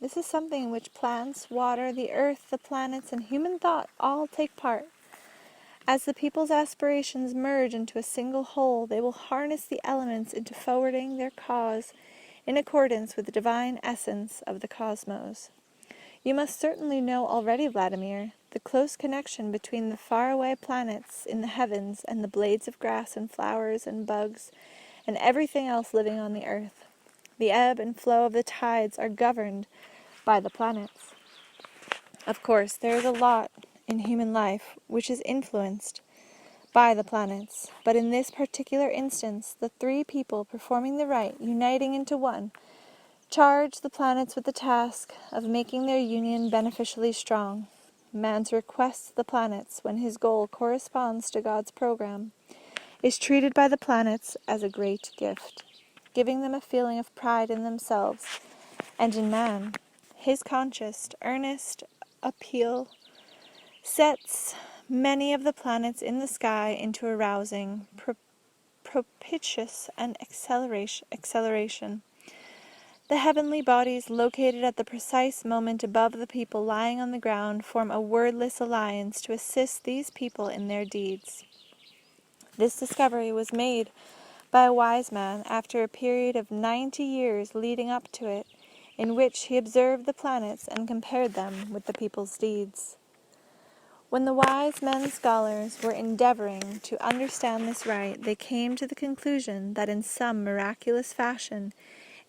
This is something in which plants, water, the earth, the planets, and human thought all take part. As the people's aspirations merge into a single whole, they will harness the elements into forwarding their cause in accordance with the divine essence of the cosmos. You must certainly know already, Vladimir, the close connection between the faraway planets in the heavens and the blades of grass and flowers and bugs and everything else living on the earth. The ebb and flow of the tides are governed by the planets. Of course, there is a lot in human life which is influenced by the planets, but in this particular instance, the 3 people performing the rite, uniting into one, charge the planets with the task of making their union beneficially strong. Man's request to the planets, when his goal corresponds to God's program, is treated by the planets as a great gift, giving them a feeling of pride in themselves and in man. His conscious, earnest appeal sets many of the planets in the sky into a rousing, propitious and acceleration. The heavenly bodies located at the precise moment above the people lying on the ground form a wordless alliance to assist these people in their deeds. This discovery was made by a wise man after a period of 90 years leading up to it, in which he observed the planets and compared them with the people's deeds. When the wise men scholars were endeavoring to understand this rite, they came to the conclusion that in some miraculous fashion,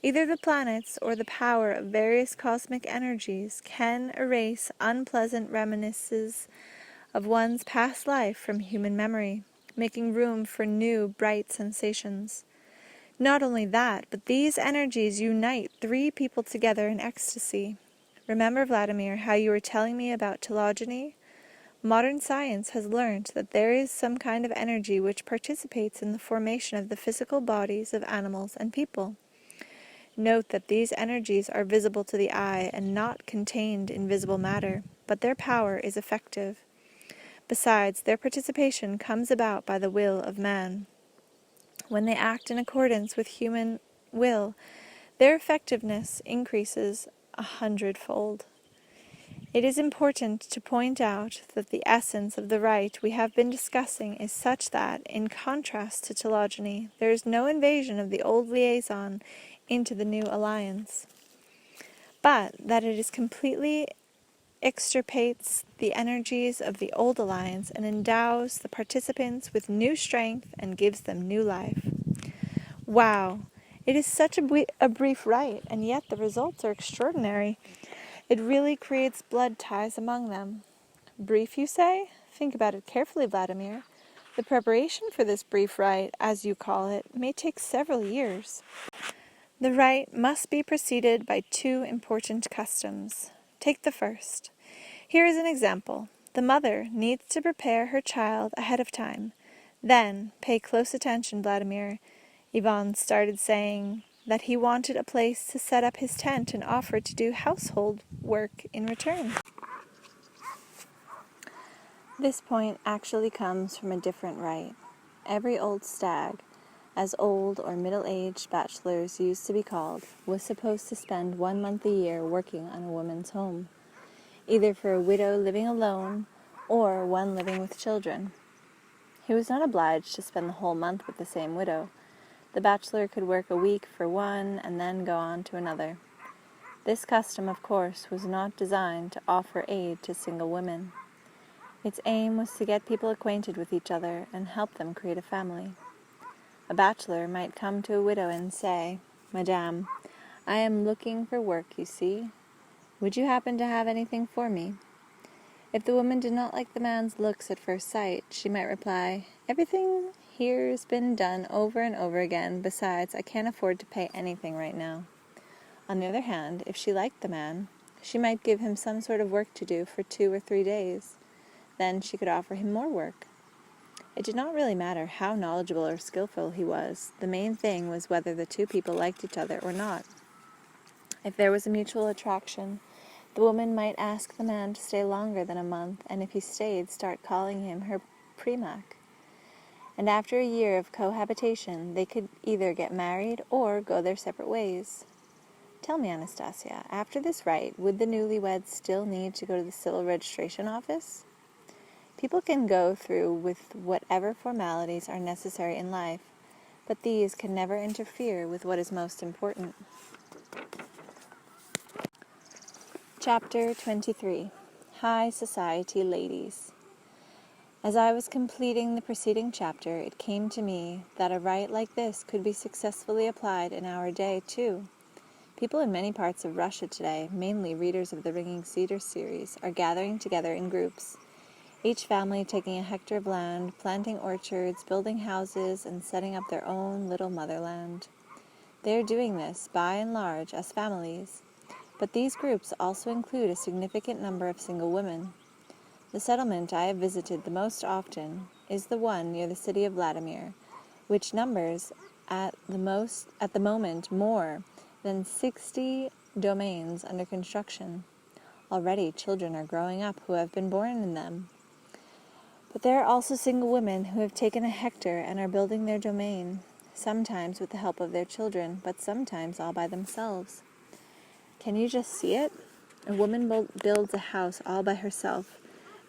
either the planets or the power of various cosmic energies can erase unpleasant reminiscences of one's past life from human memory, making room for new, bright sensations. Not only that, but these energies unite 3 people together in ecstasy. Remember, Vladimir, how you were telling me about telogyny? Modern science has learned that there is some kind of energy which participates in the formation of the physical bodies of animals and people. Note that these energies are visible to the eye and not contained in visible matter, but their power is effective. Besides, their participation comes about by the will of man. When they act in accordance with human will, their effectiveness increases 100-fold. It is important to point out that the essence of the rite we have been discussing is such that, in contrast to telogyny, there is no invasion of the old liaison into the new alliance, but that it is completely extirpates the energies of the old alliance and endows the participants with new strength and gives them new life. Wow! It is such a brief rite, and yet the results are extraordinary. It really creates blood ties among them. Brief, you say? Think about it carefully, Vladimir. The preparation for this brief rite, as you call it, may take several years. The rite must be preceded by 2 important customs. Take the first. Here is an example. The mother needs to prepare her child ahead of time. Then, pay close attention, Vladimir. Ivan started saying that he wanted a place to set up his tent and offered to do household work in return. This point actually comes from a different rite. Every old stag, as old or middle-aged bachelors used to be called, was supposed to spend 1 month a year working on a woman's home. either for a widow living alone or one living with children. He was not obliged to spend the whole month with the same widow. The bachelor could work a week for one and then go on to another. This custom, of course, was not designed to offer aid to single women. Its aim was to get people acquainted with each other and help them create a family. A bachelor might come to a widow and say, "Madame, I am looking for work, you see. Would you happen to have anything for me?" If the woman did not like the man's looks at first sight, she might reply, "Everything here's been done over and over again. Besides, I can't afford to pay anything right now." On the other hand, if she liked the man, she might give him some sort of work to do for 2 or 3 days. Then she could offer him more work. It did not really matter how knowledgeable or skillful he was. The main thing was whether the two people liked each other or not. If there was a mutual attraction, the woman might ask the man to stay longer than a month, and if he stayed, start calling him her primak. And after a year of cohabitation, they could either get married or go their separate ways. Tell me, Anastasia, after this rite, would the newlyweds still need to go to the civil registration office? People can go through with whatever formalities are necessary in life, but these can never interfere with what is most important. Chapter 23. High Society Ladies. As I was completing the preceding chapter, it came to me that a rite like this could be successfully applied in our day, too. People in many parts of Russia today, mainly readers of the Ringing Cedars series, are gathering together in groups, each family taking a hectare of land, planting orchards, building houses, and setting up their own little motherland. They are doing this, by and large, as families, but these groups also include a significant number of single women. The settlement I have visited the most often is the one near the city of Vladimir, which numbers at the moment more than 60 domains under construction. Already children are growing up who have been born in them. But there are also single women who have taken a hectare and are building their domain, sometimes with the help of their children, but sometimes all by themselves. Can you just see it? A woman builds a house all by herself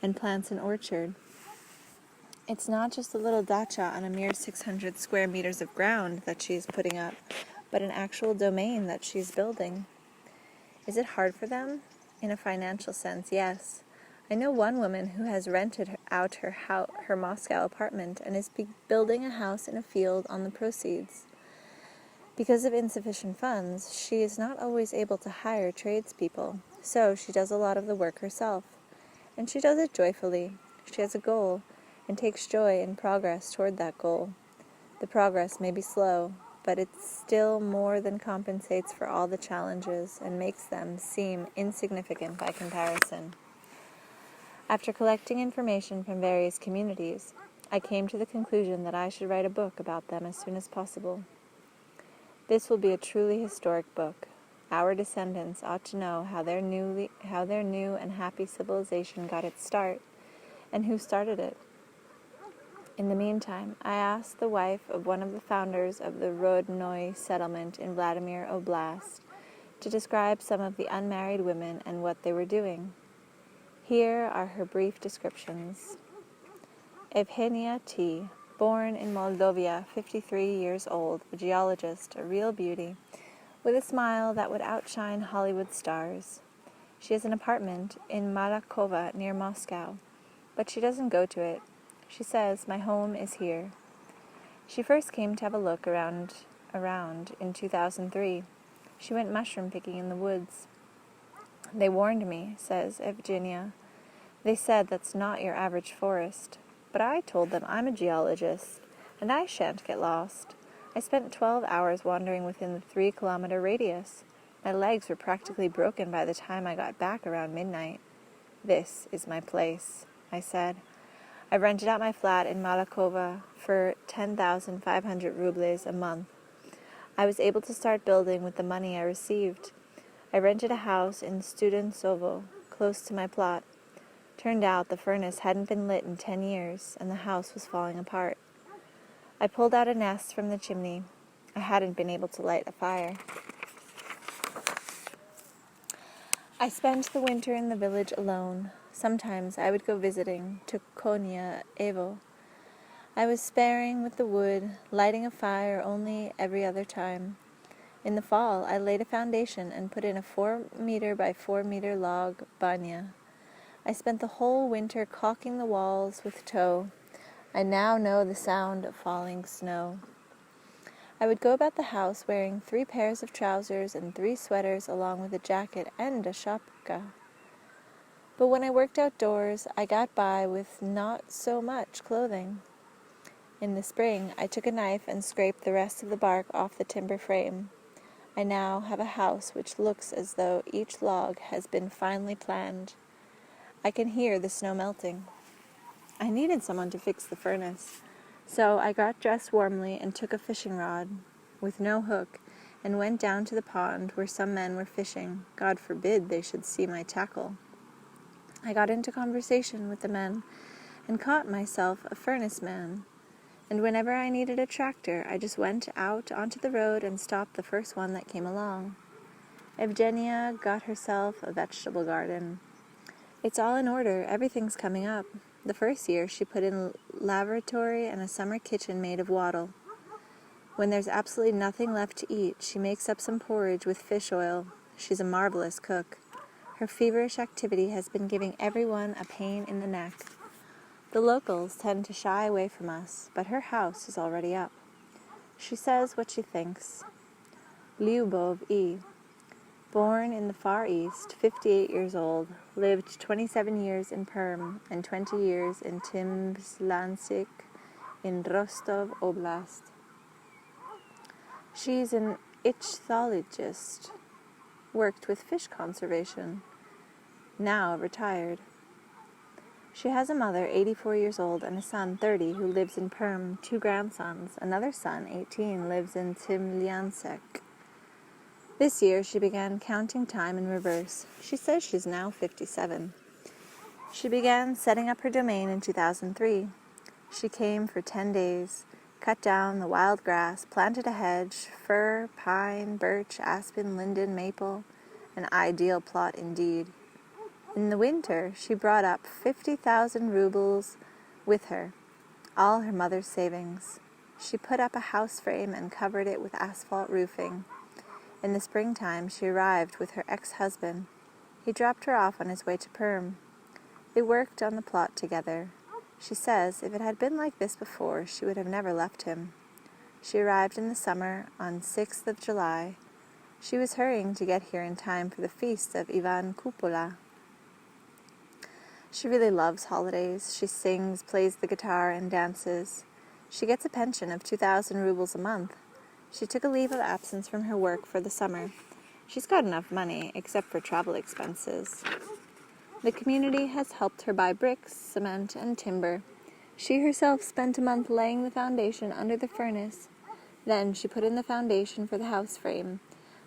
and plants an orchard. It's not just a little dacha on a mere 600 square meters of ground that she is putting up, but an actual domain that she's building. Is it hard for them? In a financial sense, yes. I know one woman who has rented out her Moscow apartment and is building a house in a field on the proceeds. Because of insufficient funds, she is not always able to hire tradespeople, so she does a lot of the work herself. And she does it joyfully. She has a goal and takes joy in progress toward that goal. The progress may be slow, but it still more than compensates for all the challenges and makes them seem insignificant by comparison. After collecting information from various communities, I came to the conclusion that I should write a book about them as soon as possible. This will be a truly historic book. Our descendants ought to know how their new and happy civilization got its start, and who started it. In the meantime, I asked the wife of one of the founders of the Rodnoy settlement in Vladimir Oblast to describe some of the unmarried women and what they were doing. Here are her brief descriptions. Evgenia T., born in Moldova, 53 years old, a geologist, a real beauty, with a smile that would outshine Hollywood stars. She has an apartment in Malakova near Moscow, but she doesn't go to it. She says, "My home is here." She first came to have a look around in 2003. She went mushroom picking in the woods. "They warned me," says Evgenia. "They said that's not your average forest. But I told them I'm a geologist, and I shan't get lost. I spent 12 hours wandering within the 3-kilometer radius. My legs were practically broken by the time I got back around midnight. This is my place," I said. I rented out my flat in Malakova for 10,500 rubles a month. I was able to start building with the money I received. I rented a house in Studentsovo, close to my plot. Turned out the furnace hadn't been lit in 10 years, and the house was falling apart. I pulled out a nest from the chimney. I hadn't been able to light a fire. I spent the winter in the village alone. Sometimes I would go visiting to Konya Evo. I was sparing with the wood, lighting a fire only every other time. In the fall, I laid a foundation and put in a 4-meter by 4-meter log banya. I spent the whole winter caulking the walls with tow. I now know the sound of falling snow. I would go about the house wearing 3 pairs of trousers and 3 sweaters along with a jacket and a shapka. But when I worked outdoors, I got by with not so much clothing. In the spring, I took a knife and scraped the rest of the bark off the timber frame. I now have a house which looks as though each log has been finely planned. I can hear the snow melting. I needed someone to fix the furnace, so I got dressed warmly and took a fishing rod with no hook and went down to the pond where some men were fishing. God forbid they should see my tackle. I got into conversation with the men and caught myself a furnace man. And whenever I needed a tractor, I just went out onto the road and stopped the first one that came along. Evgenia got herself a vegetable garden. It's all in order. Everything's coming up. The first year, she put in a lavatory and a summer kitchen made of wattle. When there's absolutely nothing left to eat, she makes up some porridge with fish oil. She's a marvelous cook. Her feverish activity has been giving everyone a pain in the neck. The locals tend to shy away from us, but her house is already up. She says what she thinks. Lyubov E., born in the Far East, 58 years old, lived 27 years in Perm and 20 years in Timslansik in Rostov Oblast. She's an ichthyologist, worked with fish conservation, now retired. She has a mother, 84 years old, and a son, 30, who lives in Perm, 2 grandsons. Another son, 18, lives in Timlyansek. This year, she began counting time in reverse. She says she's now 57. She began setting up her domain in 2003. She came for 10 days, cut down the wild grass, planted a hedge, fir, pine, birch, aspen, linden, maple, an ideal plot indeed. In the winter, she brought up 50,000 rubles with her, all her mother's savings. She put up a house frame and covered it with asphalt roofing. In the springtime, she arrived with her ex-husband. He dropped her off on his way to Perm. They worked on the plot together. She says if it had been like this before, she would have never left him. She arrived in the summer on 6th of July. She was hurrying to get here in time for the feast of Ivan Kupola. She really loves holidays. She sings, plays the guitar, and dances. She gets a pension of 2,000 rubles a month. She took a leave of absence from her work for the summer. She's got enough money, except for travel expenses. The community has helped her buy bricks, cement, and timber. She herself spent a month laying the foundation under the furnace. Then she put in the foundation for the house frame,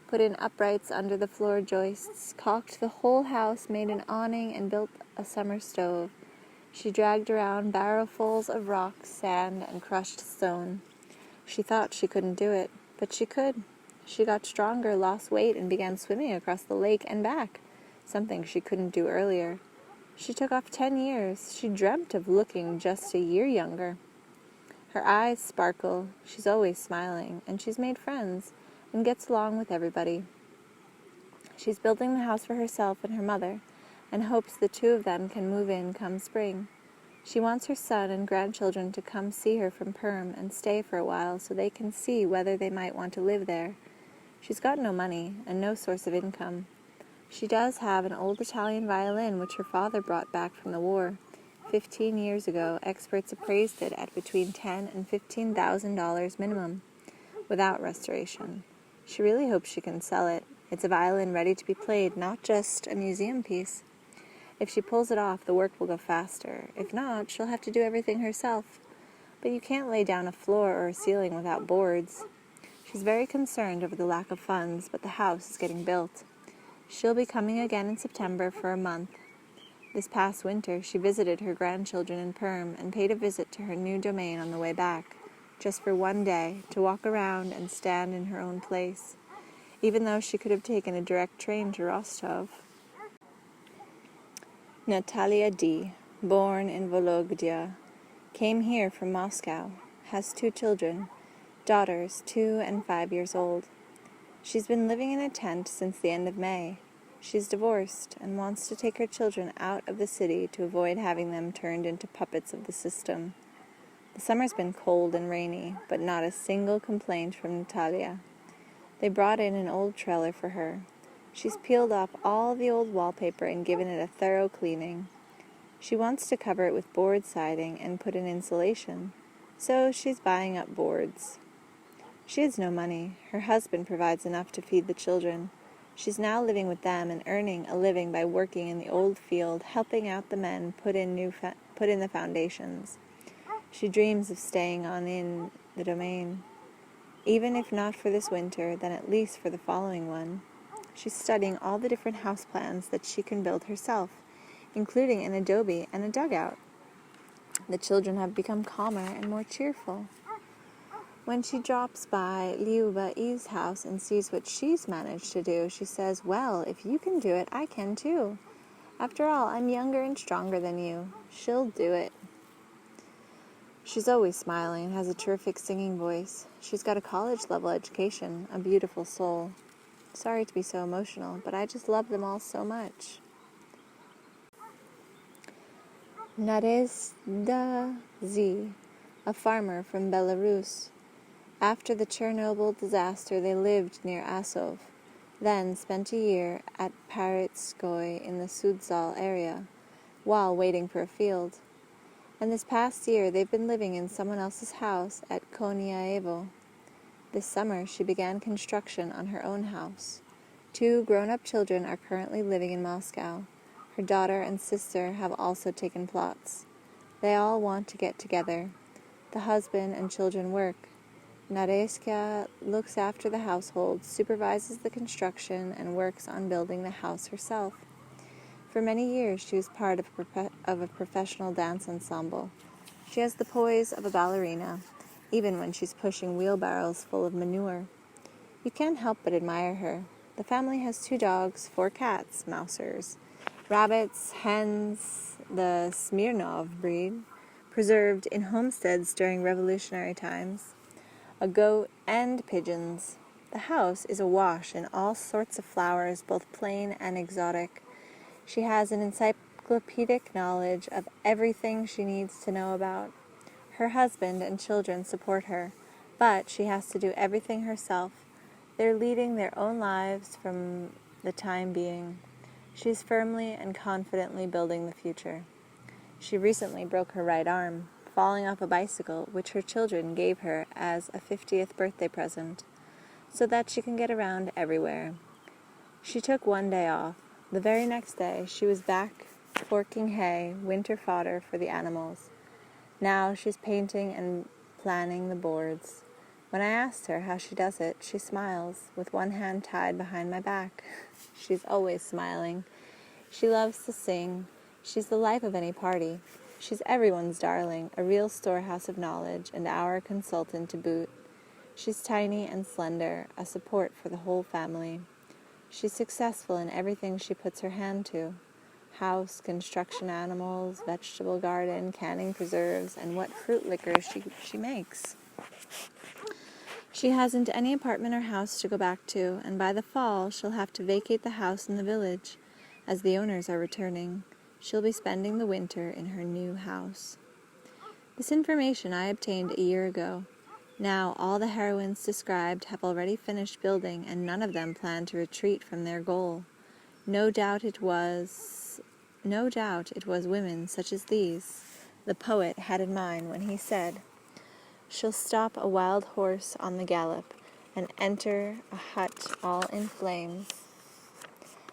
put in uprights under the floor joists, caulked the whole house, made an awning, and built a summer stove. She dragged around barrowfuls of rocks, sand, and crushed stone. She thought she couldn't do it, but she could. She got stronger, lost weight, and began swimming across the lake and back, something she couldn't do earlier. She took off 10 years. She dreamt of looking just a year younger. Her eyes sparkle. She's always smiling, and she's made friends and gets along with everybody. She's building the house for herself and her mother, and hopes the 2 of them can move in come spring. She wants her son and grandchildren to come see her from Perm and stay for a while so they can see whether they might want to live there. She's got no money and no source of income. She does have an old Italian violin which her father brought back from the war. 15 years ago, experts appraised it at between $10,000 and $15,000 minimum, without restoration. She really hopes she can sell it. It's a violin ready to be played, not just a museum piece. If she pulls it off, the work will go faster. If not, she'll have to do everything herself. But you can't lay down a floor or a ceiling without boards. She's very concerned over the lack of funds, but the house is getting built. She'll be coming again in September for a month. This past winter, she visited her grandchildren in Perm and paid a visit to her new domain on the way back, just for one day, to walk around and stand in her own place, even though she could have taken a direct train to Rostov. Natalia D., born in Vologda, came here from Moscow, has 2 children, daughters 2 and 5 years old. She's been living in a tent since the end of May. She's divorced and wants to take her children out of the city to avoid having them turned into puppets of the system. The summer's been cold and rainy, but not a single complaint from Natalia. They brought in an old trailer for her. She's peeled off all the old wallpaper and given it a thorough cleaning. She wants to cover it with board siding and put in insulation, so she's buying up boards. She has no money. Her husband provides enough to feed the children. She's now living with them and earning a living by working in the old field, helping out the men put in the foundations. She dreams of staying on in the domain. Even if not for this winter, then at least for the following one. She's studying all the different house plans that she can build herself, including an adobe and a dugout. The children have become calmer and more cheerful. When she drops by Liuba E's house and sees what she's managed to do, she says, "Well, if you can do it, I can too. After all, I'm younger and stronger than you. She'll do it." She's always smiling and has a terrific singing voice. She's got a college-level education, a beautiful soul. Sorry to be so emotional, but I just love them all so much. Anastasia Z., a farmer from Belarus. After the Chernobyl disaster, they lived near Azov, then spent a year at Paritskoye in the Sudzal area, while waiting for a field. And this past year, they've been living in someone else's house at Konyaevo. This summer, she began construction on her own house. 2 grown-up children are currently living in Moscow. Her daughter and sister have also taken plots. They all want to get together. The husband and children work. Nadeska looks after the household, supervises the construction, and works on building the house herself. For many years, she was part of a professional dance ensemble. She has the poise of a ballerina, even when she's pushing wheelbarrows full of manure. You can't help but admire her. The family has 2 dogs, 4 cats, mousers, rabbits, hens, the Smirnov breed, preserved in homesteads during revolutionary times, a goat, and pigeons. The house is awash in all sorts of flowers, both plain and exotic. She has an encyclopedic knowledge of everything she needs to know about. Her husband and children support her, but she has to do everything herself. They're leading their own lives from the time being. She's firmly and confidently building the future. She recently broke her right arm, falling off a bicycle, which her children gave her as a 50th birthday present, so that she can get around everywhere. She took 1 day off. The very next day, she was back forking hay, winter fodder for the animals. Now she's painting and planning the boards. When I asked her how she does it, she smiles, with one hand tied behind my back. She's always smiling. She loves to sing. She's the life of any party. She's everyone's darling, a real storehouse of knowledge, and our consultant to boot. She's tiny and slender, a support for the whole family. She's successful in everything she puts her hand to. House, construction animals, vegetable garden, canning preserves, and what fruit liquors she makes. She hasn't any apartment or house to go back to, and by the fall she'll have to vacate the house in the village, as the owners are returning. She'll be spending the winter in her new house. This information I obtained a year ago. Now all the heroines described have already finished building, and none of them plan to retreat from their goal. No doubt it was women such as these the poet had in mind when he said, "She'll stop a wild horse on the gallop and enter a hut all in flames."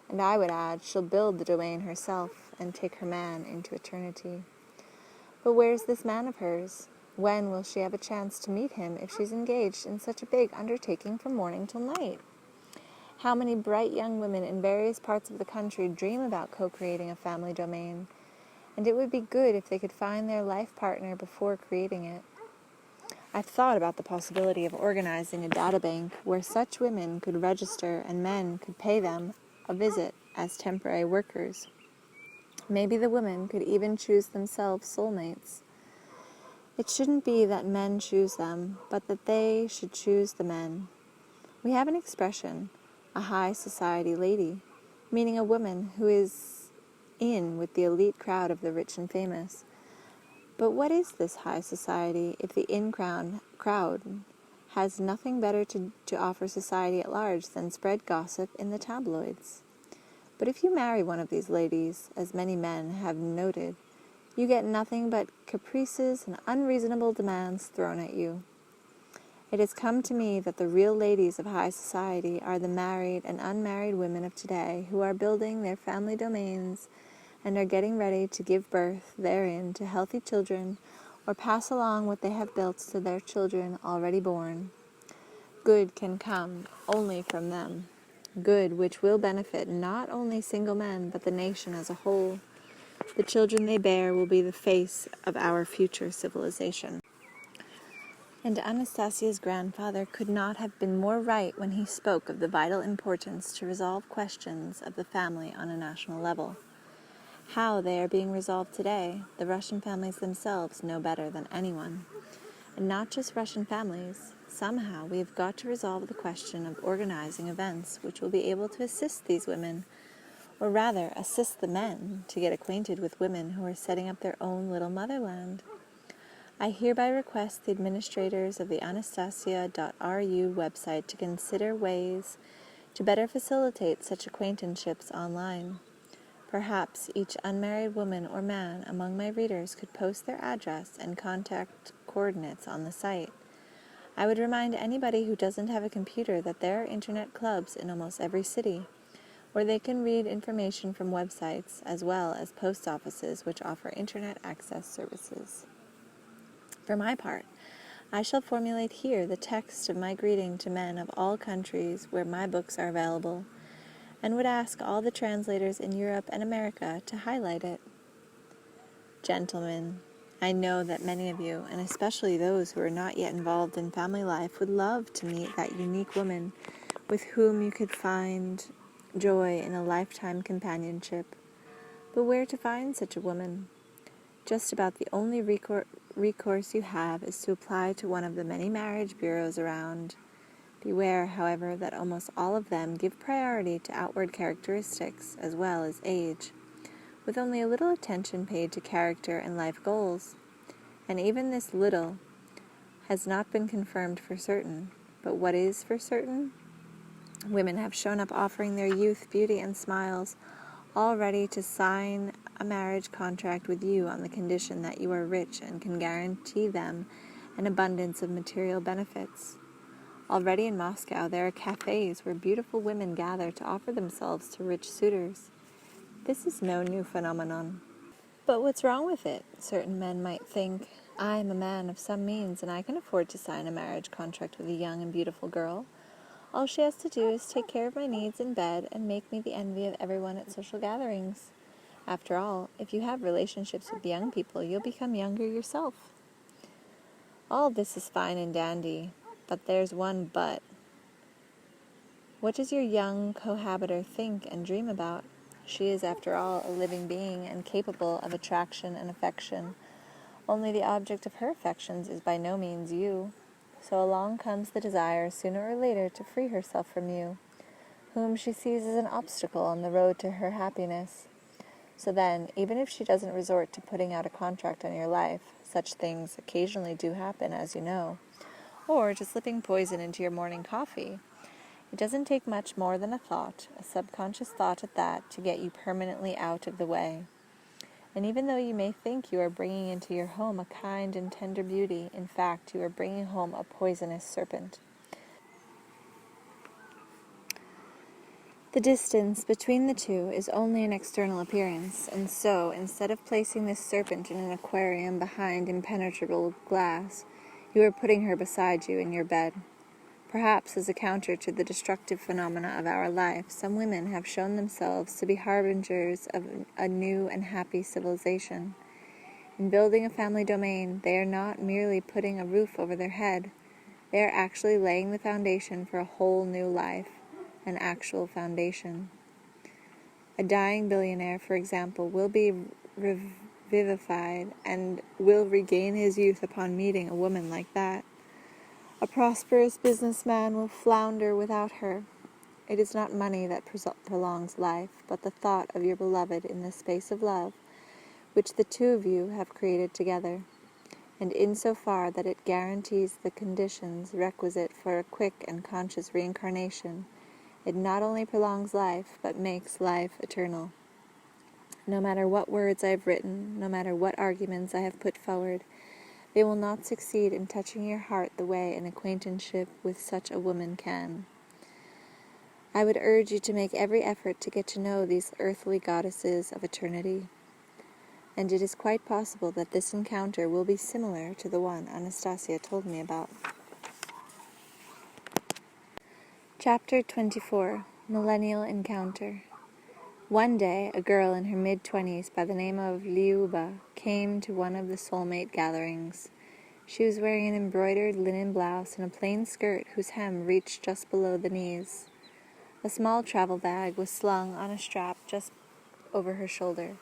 And I would add, she'll build the domain herself and take her man into eternity. But where's this man of hers? When will she have a chance to meet him if she's engaged in such a big undertaking from morning till night? How many bright young women in various parts of the country dream about co-creating a family domain? And it would be good if they could find their life partner before creating it. I've thought about the possibility of organizing a databank where such women could register and men could pay them a visit as temporary workers. Maybe the women could even choose themselves soulmates. It shouldn't be that men choose them, but that they should choose the men. We have an expression, a high society lady, meaning a woman who is in with the elite crowd of the rich and famous. But what is this high society if the in-crowd has nothing better to offer society at large than spread gossip in the tabloids? But if you marry one of these ladies, as many men have noted, you get nothing but caprices and unreasonable demands thrown at you. It has come to me that the real ladies of high society are the married and unmarried women of today who are building their family domains and are getting ready to give birth therein to healthy children or pass along what they have built to their children already born. Good can come only from them. Good which will benefit not only single men but the nation as a whole. The children they bear will be the face of our future civilization. And Anastasia's grandfather could not have been more right when he spoke of the vital importance to resolve questions of the family on a national level. How they are being resolved today, the Russian families themselves know better than anyone. And not just Russian families. Somehow we have got to resolve the question of organizing events which will be able to assist these women, or rather assist the men to get acquainted with women who are setting up their own little motherland. I hereby request the administrators of the Anastasia.ru website to consider ways to better facilitate such acquaintanceships online. Perhaps each unmarried woman or man among my readers could post their address and contact coordinates on the site. I would remind anybody who doesn't have a computer that there are internet clubs in almost every city, where they can read information from websites as well as post offices which offer internet access services. For my part, I shall formulate here the text of my greeting to men of all countries where my books are available, and would ask all the translators in Europe and America to highlight it. Gentlemen, I know that many of you, and especially those who are not yet involved in family life, would love to meet that unique woman with whom you could find joy in a lifetime companionship. But where to find such a woman? Just about the only recourse you have is to apply to one of the many marriage bureaus around. Beware, however, that almost all of them give priority to outward characteristics as well as age, with only a little attention paid to character and life goals. And even this little has not been confirmed for certain. But what is for certain? Women have shown up offering their youth, beauty, and smiles, all ready to sign a marriage contract with you on the condition that you are rich and can guarantee them an abundance of material benefits. Already in Moscow, there are cafes where beautiful women gather to offer themselves to rich suitors. This is no new phenomenon. But what's wrong with it? Certain men might think, I am a man of some means and I can afford to sign a marriage contract with a young and beautiful girl. All she has to do is take care of my needs in bed and make me the envy of everyone at social gatherings. After all, if you have relationships with young people, you'll become younger yourself. All this is fine and dandy, but there's one but. What does your young cohabiter think and dream about? She is, after all, a living being and capable of attraction and affection. Only the object of her affections is by no means you. So along comes the desire, sooner or later, to free herself from you, whom she sees as an obstacle on the road to her happiness. So then, even if she doesn't resort to putting out a contract on your life, such things occasionally do happen, as you know, or to slipping poison into your morning coffee, it doesn't take much more than a thought, a subconscious thought at that, to get you permanently out of the way. And even though you may think you are bringing into your home a kind and tender beauty, in fact, you are bringing home a poisonous serpent. The distance between the two is only an external appearance, and so, instead of placing this serpent in an aquarium behind impenetrable glass, you are putting her beside you in your bed. Perhaps as a counter to the destructive phenomena of our life, some women have shown themselves to be harbingers of a new and happy civilization. In building a family domain, they are not merely putting a roof over their head, they are actually laying the foundation for a whole new life, an actual foundation. A dying billionaire, for example, will be revivified and will regain his youth upon meeting a woman like that. A prosperous businessman will flounder without her. It is not money that prolongs life, but the thought of your beloved in the space of love, which the two of you have created together, and insofar that it guarantees the conditions requisite for a quick and conscious reincarnation, it not only prolongs life, but makes life eternal. No matter what words I have written, no matter what arguments I have put forward, they will not succeed in touching your heart the way an acquaintanceship with such a woman can. I would urge you to make every effort to get to know these earthly goddesses of eternity, and it is quite possible that this encounter will be similar to the one Anastasia told me about. Chapter 24, Millennial Encounter. One day, a girl in her mid-20s by the name of Lyuba came to one of the soulmate gatherings. She was wearing an embroidered linen blouse and a plain skirt whose hem reached just below the knees. A small travel bag was slung on a strap just over her shoulder,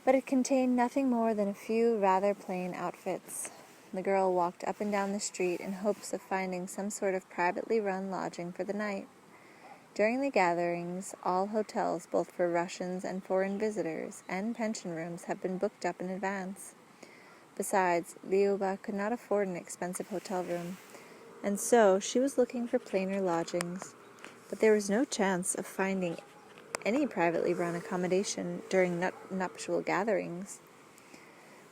but it contained nothing more than a few rather plain outfits. The girl walked up and down the street in hopes of finding some sort of privately run lodging for the night. During the gatherings, all hotels, both for Russians and foreign visitors, and pension rooms have been booked up in advance. Besides, Lyuba could not afford an expensive hotel room, and so she was looking for plainer lodgings. But there was no chance of finding any privately run accommodation during nuptial gatherings.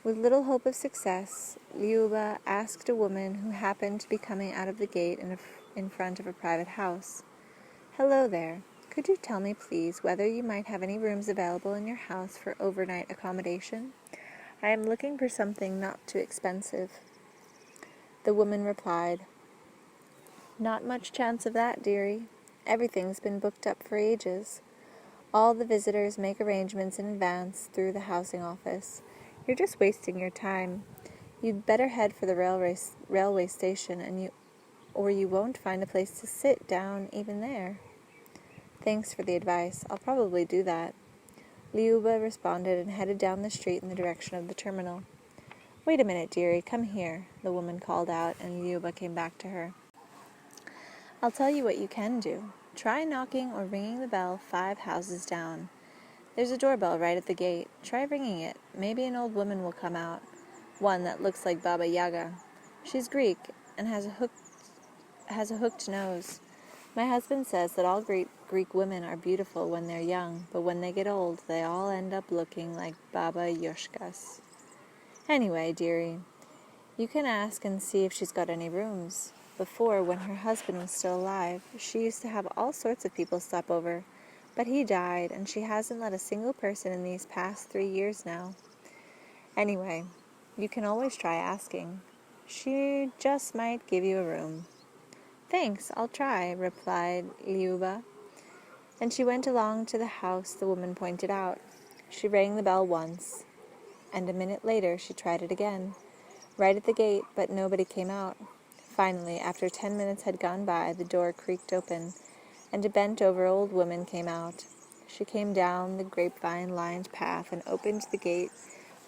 With little hope of success, Lyuba asked a woman who happened to be coming out of the gate in front of a private house, "Hello there. Could you tell me, please, whether you might have any rooms available in your house for overnight accommodation? I am looking for something not too expensive." The woman replied, "Not much chance of that, dearie. Everything's been booked up for ages. All the visitors make arrangements in advance through the housing office. You're just wasting your time. You'd better head for the railway station, or you won't find a place to sit down even there." "Thanks for the advice. I'll probably do that." Lyuba responded and headed down the street in the direction of the terminal. "Wait a minute, dearie. Come here," the woman called out, and Lyuba came back to her. "I'll tell you what you can do. Try knocking or ringing the bell 5 houses down. There's a doorbell right at the gate. Try ringing it. Maybe an old woman will come out, one that looks like Baba Yaga. She's Greek and has a hooked nose. My husband says that all Greek women are beautiful when they're young, but when they get old, they all end up looking like Baba Yoshkas. Anyway, dearie, you can ask and see if she's got any rooms. Before, when her husband was still alive, she used to have all sorts of people stop over, but he died, and she hasn't let a single person in these past 3 years now. Anyway, you can always try asking. She just might give you a room." "Thanks, I'll try," replied Lyuba, and she went along to the house the woman pointed out. She rang the bell once, and a minute later she tried it again, right at the gate, but nobody came out. Finally, after 10 minutes had gone by, the door creaked open, and a bent-over old woman came out. She came down the grapevine-lined path and opened the gate,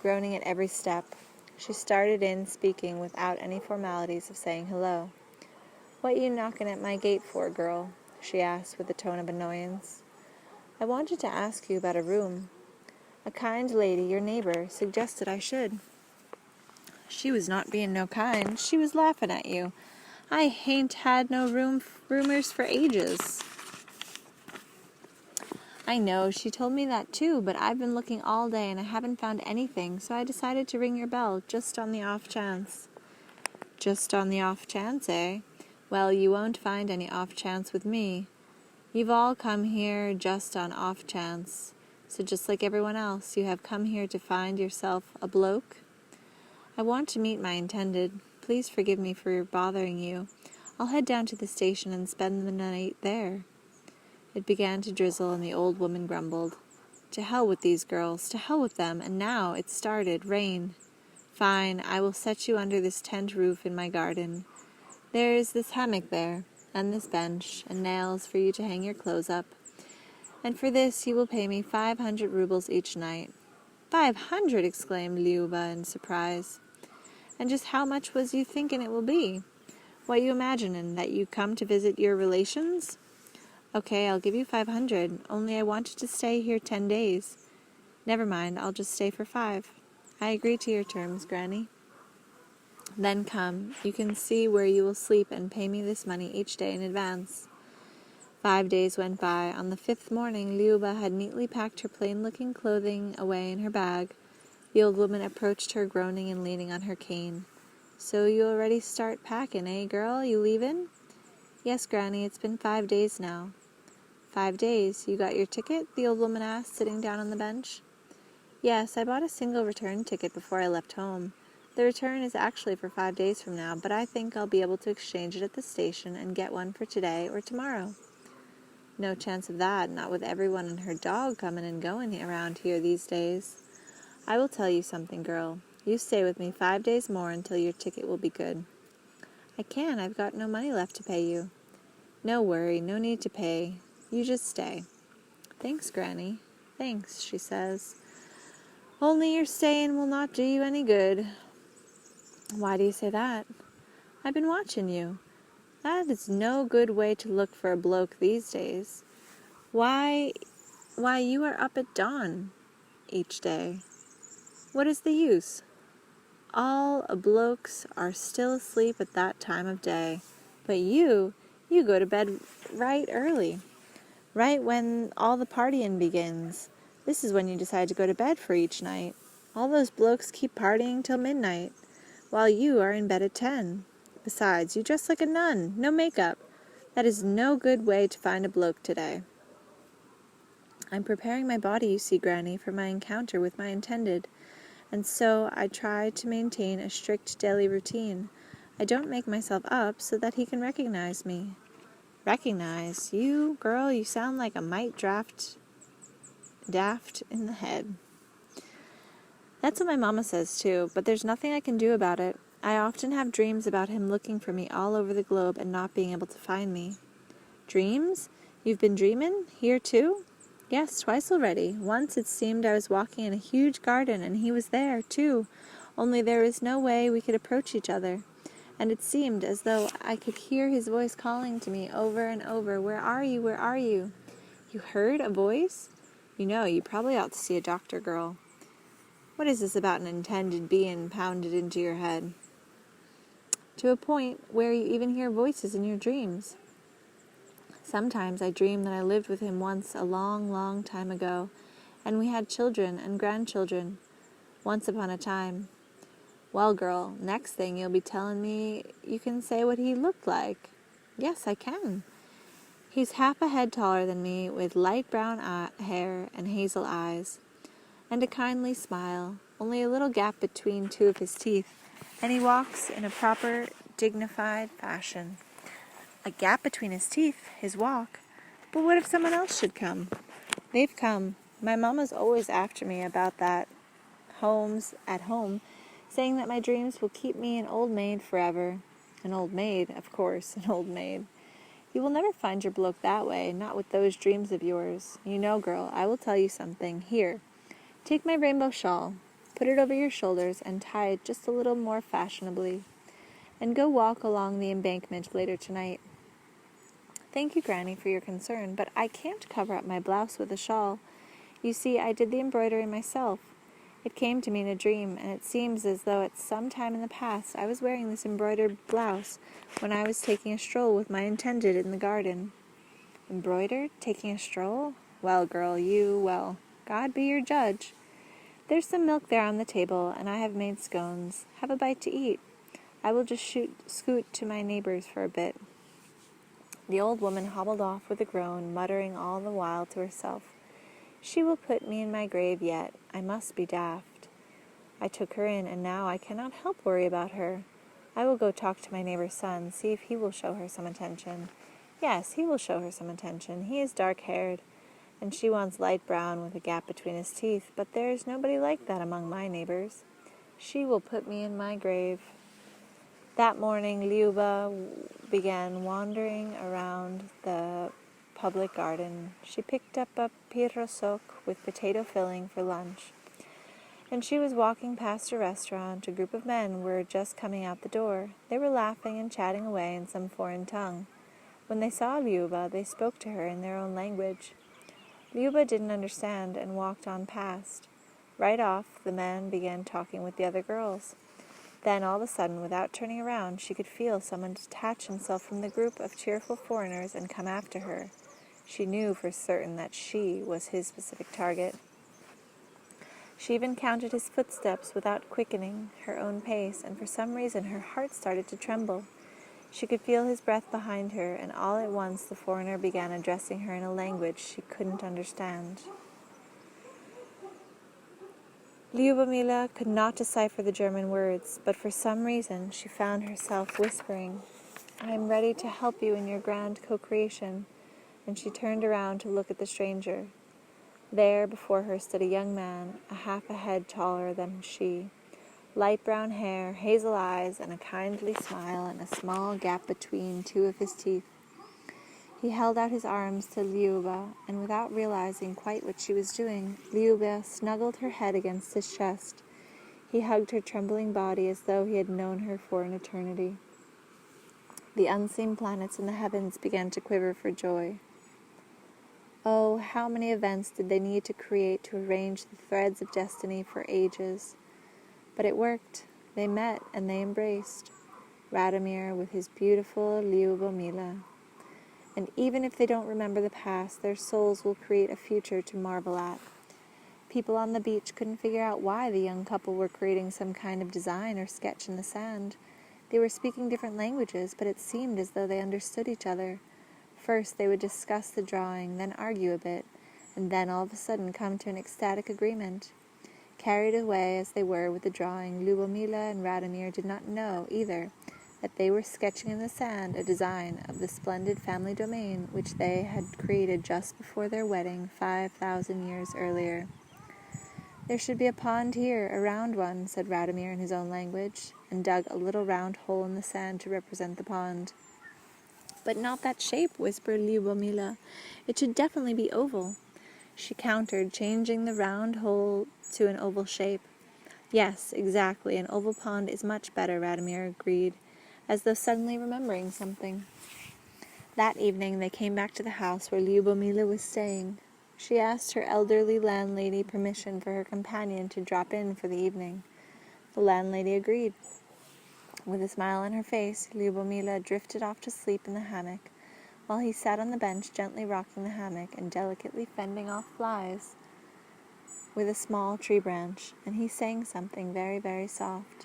groaning at every step. She started in, speaking without any formalities of saying hello. "What you knocking at my gate for, girl?" she asked with a tone of annoyance. "I wanted to ask you about a room. A kind lady, your neighbor, suggested I should." "She was not being no kind. She was laughing at you. I hain't had no roomers for ages." "I know, she told me that too, but I've been looking all day and I haven't found anything, so I decided to ring your bell just on the off chance." "Just on the off chance, eh? Well, you won't find any off chance with me. You've all come here just on off chance. So just like everyone else, you have come here to find yourself a bloke? I want to meet my intended. Please forgive me for bothering you. I'll head down to the station and spend the night there." It began to drizzle, and the old woman grumbled. "To hell with these girls, to hell with them, and now it's started, rain. Fine, I will set you under this tent roof in my garden. There is this hammock there, and this bench, and nails for you to hang your clothes up. And for this you will pay me 500 rubles each night." 500! exclaimed Lyuba in surprise. "And just how much was you thinking it will be? What you imagining, that you come to visit your relations?" "Okay, I'll give you 500, only I wanted to stay here 10 days. "Never mind, I'll just stay for 5. "I agree to your terms, Granny." "Then come, you can see where you will sleep and pay me this money each day in advance." 5 days went by. On the 5th morning, Lyuba had neatly packed her plain-looking clothing away in her bag. The old woman approached her, groaning and leaning on her cane. "So you already start packing, eh, girl? You leavin'?" "Yes, Granny, it's been 5 days now." 5 days? You got your ticket?" the old woman asked, sitting down on the bench. "Yes, I bought a single return ticket before I left home. The return is actually for 5 days from now, but I think I'll be able to exchange it at the station and get one for today or tomorrow." "No chance of that, not with everyone and her dog coming and going around here these days. I will tell you something, girl. You stay with me 5 days more until your ticket will be good." "I can't. I've got no money left to pay you." "No worry, no need to pay. You just stay." "Thanks, Granny." "Thanks," she says. "Only your staying will not do you any good." "Why do you say that?" "I've been watching you. That is no good way to look for a bloke these days. Why, you are up at dawn each day. What is the use? All blokes are still asleep at that time of day. But you go to bed right early, right when all the partying begins. This is when you decide to go to bed for each night. All those blokes keep partying till midnight, while you are in bed at 10. Besides, you dress like a nun, no makeup. That is no good way to find a bloke today." "I'm preparing my body, you see, Granny, for my encounter with my intended, and so I try to maintain a strict daily routine. I don't make myself up so that he can recognize me." "Recognize? You, girl, you sound like a mite daft in the head." "That's what my mama says, too, but there's nothing I can do about it. I often have dreams about him looking for me all over the globe and not being able to find me." "Dreams? You've been dreaming? Here, too?" "Yes, twice already. Once it seemed I was walking in a huge garden, and he was there, too, only there was no way we could approach each other. And it seemed as though I could hear his voice calling to me over and over, 'Where are you? Where are you?'" "You heard a voice? You probably ought to see a doctor, girl. What is this about an intended being pounded into your head?" "To a point where you even hear voices in your dreams. Sometimes I dream that I lived with him once a long, long time ago, and we had children and grandchildren, once upon a time." "Well, girl, next thing you'll be telling me you can say what he looked like." "Yes, I can. He's half a head taller than me, with light brown hair and hazel eyes, and a kindly smile, only a little gap between 2 of his teeth, and he walks in a proper, dignified fashion." "A gap between his teeth, his walk? But what if someone else should come?" "They've come. My mamma's always after me about that at home, saying that my dreams will keep me an old maid forever." "An old maid, of course, an old maid. You will never find your bloke that way, not with those dreams of yours. Girl, I will tell you something. Here, take my rainbow shawl, put it over your shoulders, and tie it just a little more fashionably, and go walk along the embankment later tonight." "Thank you, Granny, for your concern, but I can't cover up my blouse with a shawl. You see, I did the embroidery myself. It came to me in a dream, and it seems as though at some time in the past I was wearing this embroidered blouse when I was taking a stroll with my intended in the garden." "Embroidered? Taking a stroll? Well, girl, God be your judge. There's some milk there on the table, and I have made scones. Have a bite to eat. I will just scoot to my neighbor's for a bit." The old woman hobbled off with a groan, muttering all the while to herself, "She will put me in my grave yet. I must be daft. I took her in, and now I cannot help worry about her. I will go talk to my neighbor's son, see if he will show her some attention. Yes, he will show her some attention. He is dark-haired, and she wants light brown with a gap between his teeth, but there is nobody like that among my neighbors. She will put me in my grave." That morning, Lyuba began wandering around the public garden. She picked up a pirosok with potato filling for lunch. And she was walking past a restaurant. A group of men were just coming out the door. They were laughing and chatting away in some foreign tongue. When they saw Lyuba, they spoke to her in their own language. Lyuba didn't understand and walked on past. Right off, the man began talking with the other girls. Then, all of a sudden, without turning around, she could feel someone detach himself from the group of cheerful foreigners and come after her. She knew for certain that she was his specific target. She even counted his footsteps without quickening her own pace, and for some reason her heart started to tremble. She could feel his breath behind her, and all at once the foreigner began addressing her in a language she couldn't understand. Lyubomila could not decipher the German words, but for some reason she found herself whispering, "I am ready to help you in your grand co-creation," and she turned around to look at the stranger. There before her stood a young man, a half a head taller than she, light brown hair, hazel eyes, and a kindly smile, and a small gap between two of his teeth. He held out his arms to Lyuba, and without realizing quite what she was doing, Lyuba snuggled her head against his chest. He hugged her trembling body as though he had known her for an eternity. The unseen planets in the heavens began to quiver for joy. Oh, how many events did they need to create to arrange the threads of destiny for ages? But it worked. They met and they embraced. Vladimir with his beautiful Lyubomila. And even if they don't remember the past, their souls will create a future to marvel at. People on the beach couldn't figure out why the young couple were creating some kind of design or sketch in the sand. They were speaking different languages, but it seemed as though they understood each other. First they would discuss the drawing, then argue a bit, and then all of a sudden come to an ecstatic agreement. Carried away as they were with the drawing, Lyubomila and Vladimir did not know, either, that they were sketching in the sand a design of the splendid family domain which they had created just before their wedding 5,000 years earlier. "There should be a pond here, a round one," said Vladimir in his own language, and dug a little round hole in the sand to represent the pond. "But not that shape," whispered Lyubomila. "It should definitely be oval." She countered, changing the round hole to an oval shape. "Yes, exactly, an oval pond is much better," Vladimir agreed, as though suddenly remembering something. That evening they came back to the house where Lyubomila was staying. She asked her elderly landlady permission for her companion to drop in for the evening. The landlady agreed. With a smile on her face, Lyubomila drifted off to sleep in the hammock, while he sat on the bench gently rocking the hammock and delicately fending off flies with a small tree branch, and he sang something very, very soft.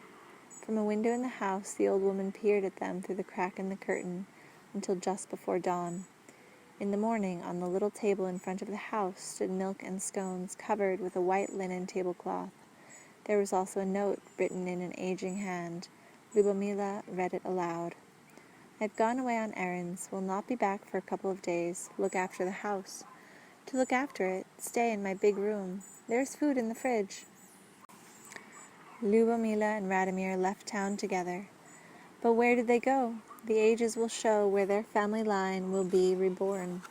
From a window in the house, the old woman peered at them through the crack in the curtain until just before dawn. In the morning, on the little table in front of the house, stood milk and scones covered with a white linen tablecloth. There was also a note written in an aging hand. Lyubomila read it aloud. "I've gone away on errands, will not be back for a couple of days. Look after the house." "To look after it, stay in my big room. There's food in the fridge." Lyubomila and Vladimir left town together. But where did they go? The ages will show where their family line will be reborn.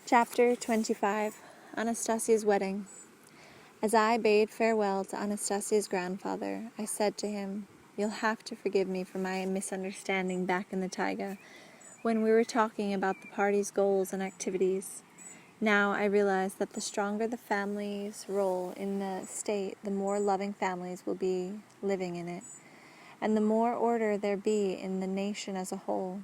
Chapter 25. Anastasia's Wedding. As I bade farewell to Anastasia's grandfather, I said to him, "You'll have to forgive me for my misunderstanding back in the taiga, when we were talking about the party's goals and activities. Now I realize that the stronger the family's role in the state, the more loving families will be living in it, and the more order there be in the nation as a whole.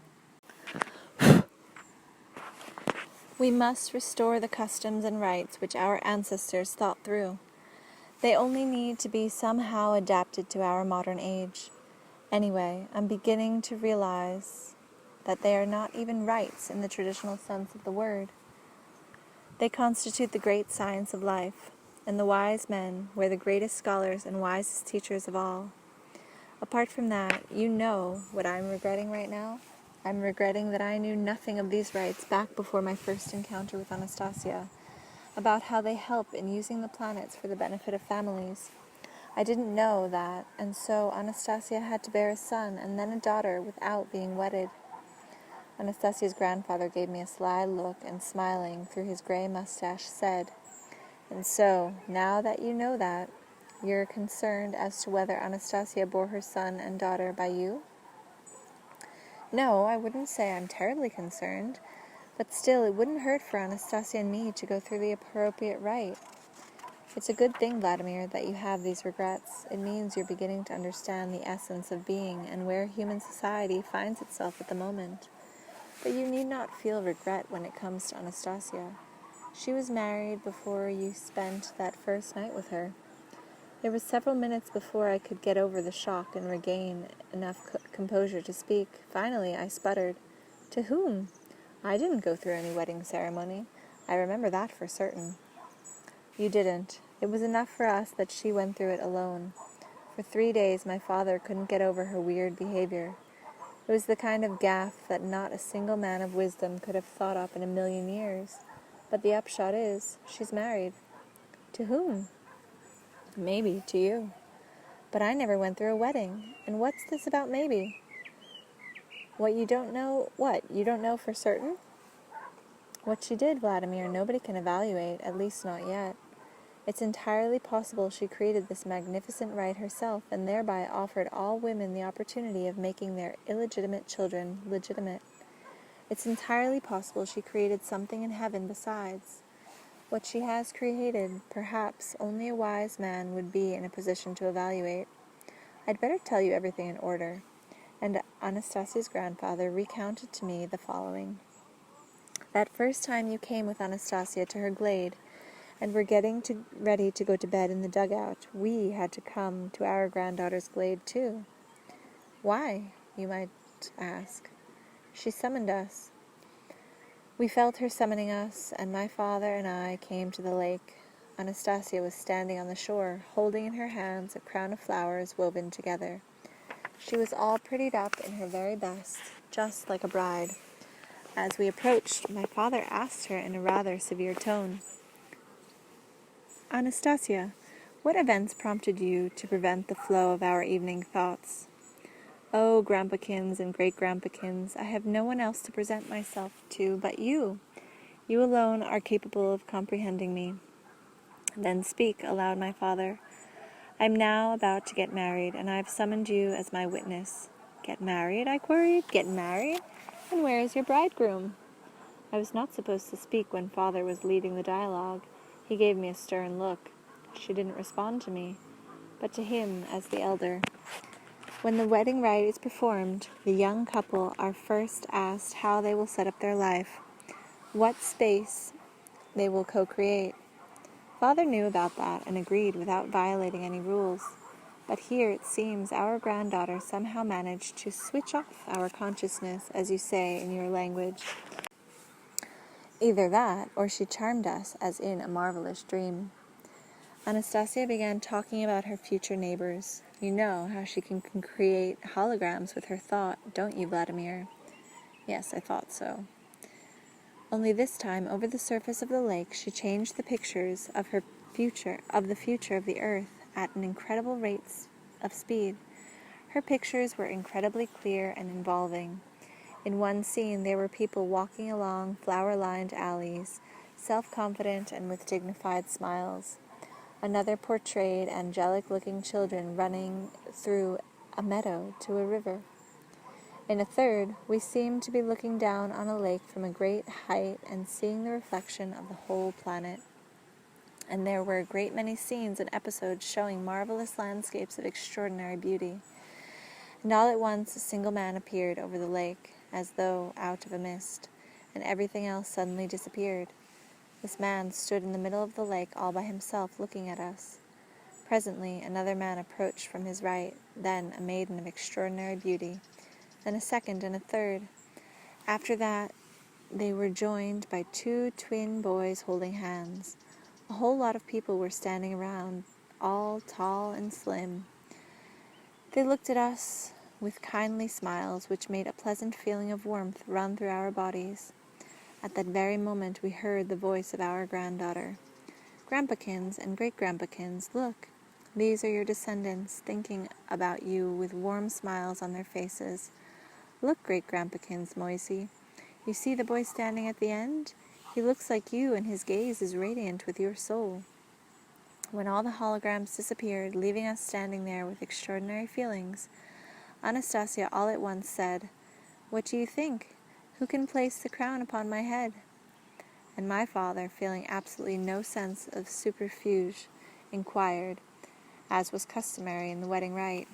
We must restore the customs and rites which our ancestors thought through. They only need to be somehow adapted to our modern age. Anyway, I'm beginning to realize that they are not even rites in the traditional sense of the word. They constitute the great science of life, and the wise men were the greatest scholars and wisest teachers of all. Apart from that, you know what I'm regretting right now? I'm regretting that I knew nothing of these rites back before my first encounter with Anastasia, about how they help in using the planets for the benefit of families. I didn't know that, and so Anastasia had to bear a son and then a daughter without being wedded. Anastasia's grandfather gave me a sly look and, smiling through his gray mustache, said, "And so, now that you know that, you're concerned as to whether Anastasia bore her son and daughter by you?" "No, I wouldn't say I'm terribly concerned, but still it wouldn't hurt for Anastasia and me to go through the appropriate rite. It's a good thing, Vladimir, that you have these regrets. It means you're beginning to understand the essence of being and where human society finds itself at the moment. But you need not feel regret when it comes to Anastasia. She was married before you spent that first night with her. There was several minutes before I could get over the shock and regain enough composure to speak. Finally, I sputtered, "To whom? I didn't go through any wedding ceremony. I remember that for certain." "You didn't. It was enough for us that she went through it alone. For 3 days my father couldn't get over her weird behavior. It was the kind of gaffe that not a single man of wisdom could have thought up in a million years. But the upshot is, she's married." "To whom?" "Maybe to you." "But I never went through a wedding. And what's this about maybe?" "What you don't know? What, you don't know for certain?" "What she did, Vladimir, nobody can evaluate, at least not yet. It's entirely possible she created this magnificent rite herself and thereby offered all women the opportunity of making their illegitimate children legitimate. It's entirely possible she created something in heaven besides. What she has created, perhaps only a wise man would be in a position to evaluate. I'd better tell you everything in order." And Anastasia's grandfather recounted to me the following. "That first time you came with Anastasia to her glade, and were getting ready to go to bed in the dugout, we had to come to our granddaughter's glade too." "Why?" you might ask. "She summoned us. We felt her summoning us, and my father and I came to the lake. Anastasia was standing on the shore, holding in her hands a crown of flowers woven together. She was all prettied up in her very best, just like a bride. As we approached, my father asked her in a rather severe tone, 'Anastasia, what events prompted you to prevent the flow of our evening thoughts?' 'Oh, grandpakins and great-grandpakins, I have no one else to present myself to but you. You alone are capable of comprehending me.' 'Then speak,' allowed my father. 'I am now about to get married, and I have summoned you as my witness.' 'Get married?' I queried. 'Get married? And where is your bridegroom?' I was not supposed to speak when father was leading the dialogue. He gave me a stern look. She didn't respond to me, but to him as the elder. When the wedding rite is performed, the young couple are first asked how they will set up their life, what space they will co-create. Father knew about that and agreed without violating any rules. But here it seems our granddaughter somehow managed to switch off our consciousness, as you say in your language. Either that, or she charmed us as in a marvelous dream." Anastasia began talking about her future neighbors. You know how she can create holograms with her thought, don't you, Vladimir? Yes, I thought so. Only this time, over the surface of the lake, she changed the pictures of the future of the earth at an incredible rate of speed. Her pictures were incredibly clear and involving. In one scene, there were people walking along flower-lined alleys, self-confident and with dignified smiles. Another portrayed angelic-looking children running through a meadow to a river. In a third, we seemed to be looking down on a lake from a great height and seeing the reflection of the whole planet. And there were a great many scenes and episodes showing marvelous landscapes of extraordinary beauty. And all at once a single man appeared over the lake, as though out of a mist, and everything else suddenly disappeared. This man stood in the middle of the lake all by himself, looking at us. Presently another man approached from his right, then a maiden of extraordinary beauty, then a second and a third. After that they were joined by 2 twin boys holding hands. A whole lot of people were standing around, all tall and slim. They looked at us with kindly smiles, which made a pleasant feeling of warmth run through our bodies. At that very moment we heard the voice of our granddaughter. "Grandpakins and great-grandpakins, look, these are your descendants, thinking about you with warm smiles on their faces. Look, great-grandpakins, Moisey, You see the boy standing at the end? He looks like you, and his gaze is radiant with your soul." When all the holograms disappeared, leaving us standing there with extraordinary feelings, Anastasia all at once said, "What do you think? Who can place the crown upon my head?" And my father, feeling absolutely no sense of subterfuge, inquired, as was customary in the wedding rite,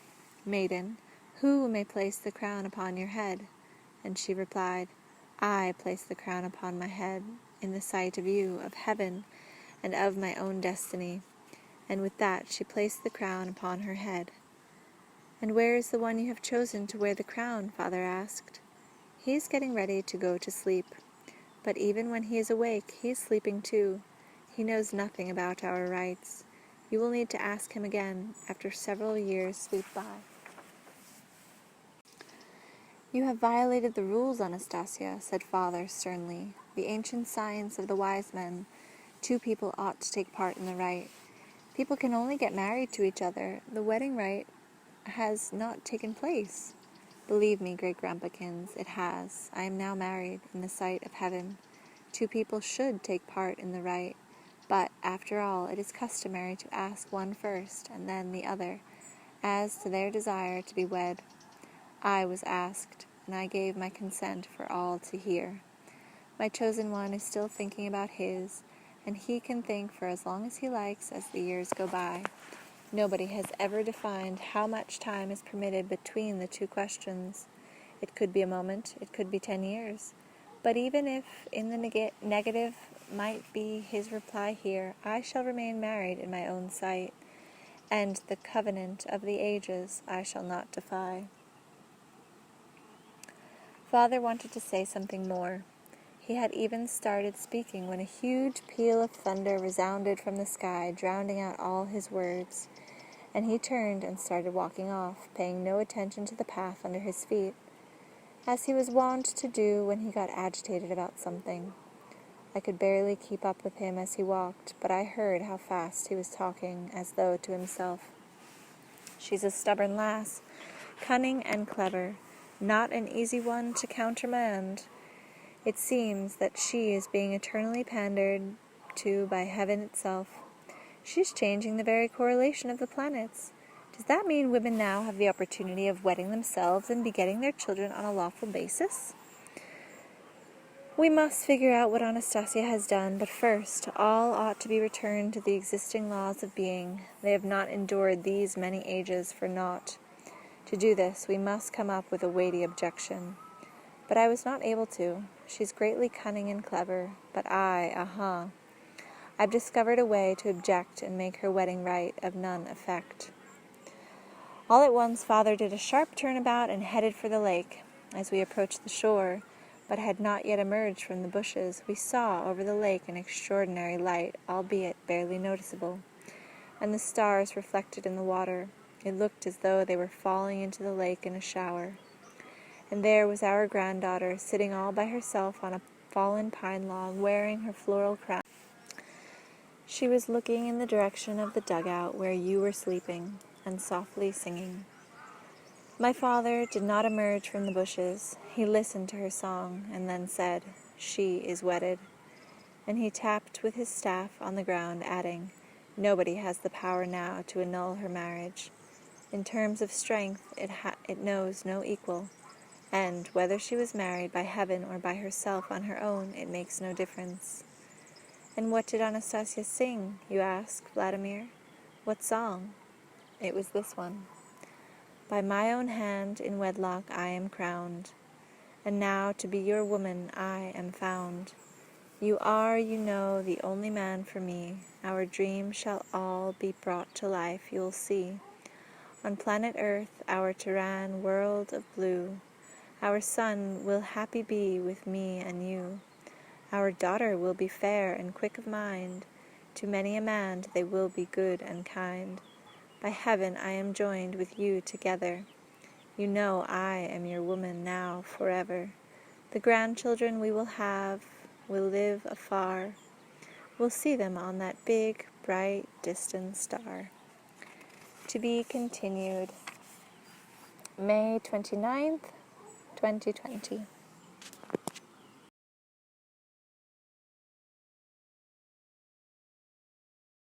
"Maiden, who may place the crown upon your head?" And she replied, "I place the crown upon my head, in the sight of you, of heaven, and of my own destiny." And with that she placed the crown upon her head. "And where is the one you have chosen to wear the crown?" Father asked. "He is getting ready to go to sleep. But even when he is awake, he is sleeping too. He knows nothing about our rites. You will need to ask him again after several years sweep by." "You have violated the rules, Anastasia," said Father sternly. "The ancient science of the wise men. 2 people ought to take part in the rite. People can only get married to each other. The wedding rite has not taken place." "Believe me, great-grandpakins, it has. I am now married, in the sight of heaven. 2 people should take part in the rite, but, after all, it is customary to ask one first, and then the other, as to their desire to be wed. I was asked, and I gave my consent for all to hear. My chosen one is still thinking about his, and he can think for as long as he likes as the years go by. Nobody has ever defined how much time is permitted between the 2 questions. It could be a moment, it could be 10 years. But even if in the negative might be his reply here, I shall remain married in my own sight, and the covenant of the ages I shall not defy." Father wanted to say something more. He had even started speaking when a huge peal of thunder resounded from the sky, drowning out all his words, and he turned and started walking off, paying no attention to the path under his feet, as he was wont to do when he got agitated about something. I could barely keep up with him as he walked, but I heard how fast he was talking, as though to himself. "She's a stubborn lass, cunning and clever, not an easy one to countermand. It seems that she is being eternally pandered to by heaven itself. She's changing the very correlation of the planets. Does that mean women now have the opportunity of wedding themselves and begetting their children on a lawful basis? We must figure out what Anastasia has done, but first, all ought to be returned to the existing laws of being. They have not endured these many ages for naught. To do this, we must come up with a weighty objection. But I was not able to. She's greatly cunning and clever, but I've discovered a way to object and make her wedding rite of none effect." All at once Father did a sharp turnabout and headed for the lake. As we approached the shore, but had not yet emerged from the bushes, we saw over the lake an extraordinary light, albeit barely noticeable, and the stars reflected in the water. It looked as though they were falling into the lake in a shower. And there was our granddaughter, sitting all by herself on a fallen pine log, wearing her floral crown. She was looking in the direction of the dugout where you were sleeping, and softly singing. My father did not emerge from the bushes. He listened to her song, and then said, "She is wedded." And he tapped with his staff on the ground, adding, "Nobody has the power now to annul her marriage. In terms of strength, it knows no equal. And whether she was married by heaven or by herself on her own, it makes no difference." "And what did Anastasia sing, you ask, Vladimir? What song?" It was this one. "By my own hand in wedlock I am crowned, and now to be your woman I am found. You are, you know, the only man for me. Our dreams shall all be brought to life, you'll see. On planet Earth, our Tiran world of blue, our son will happy be with me and you. Our daughter will be fair and quick of mind. To many a man they will be good and kind. By heaven I am joined with you together. You know I am your woman now forever. The grandchildren we will have will live afar. We'll see them on that big, bright, distant star." To be continued, May 29th, 2020.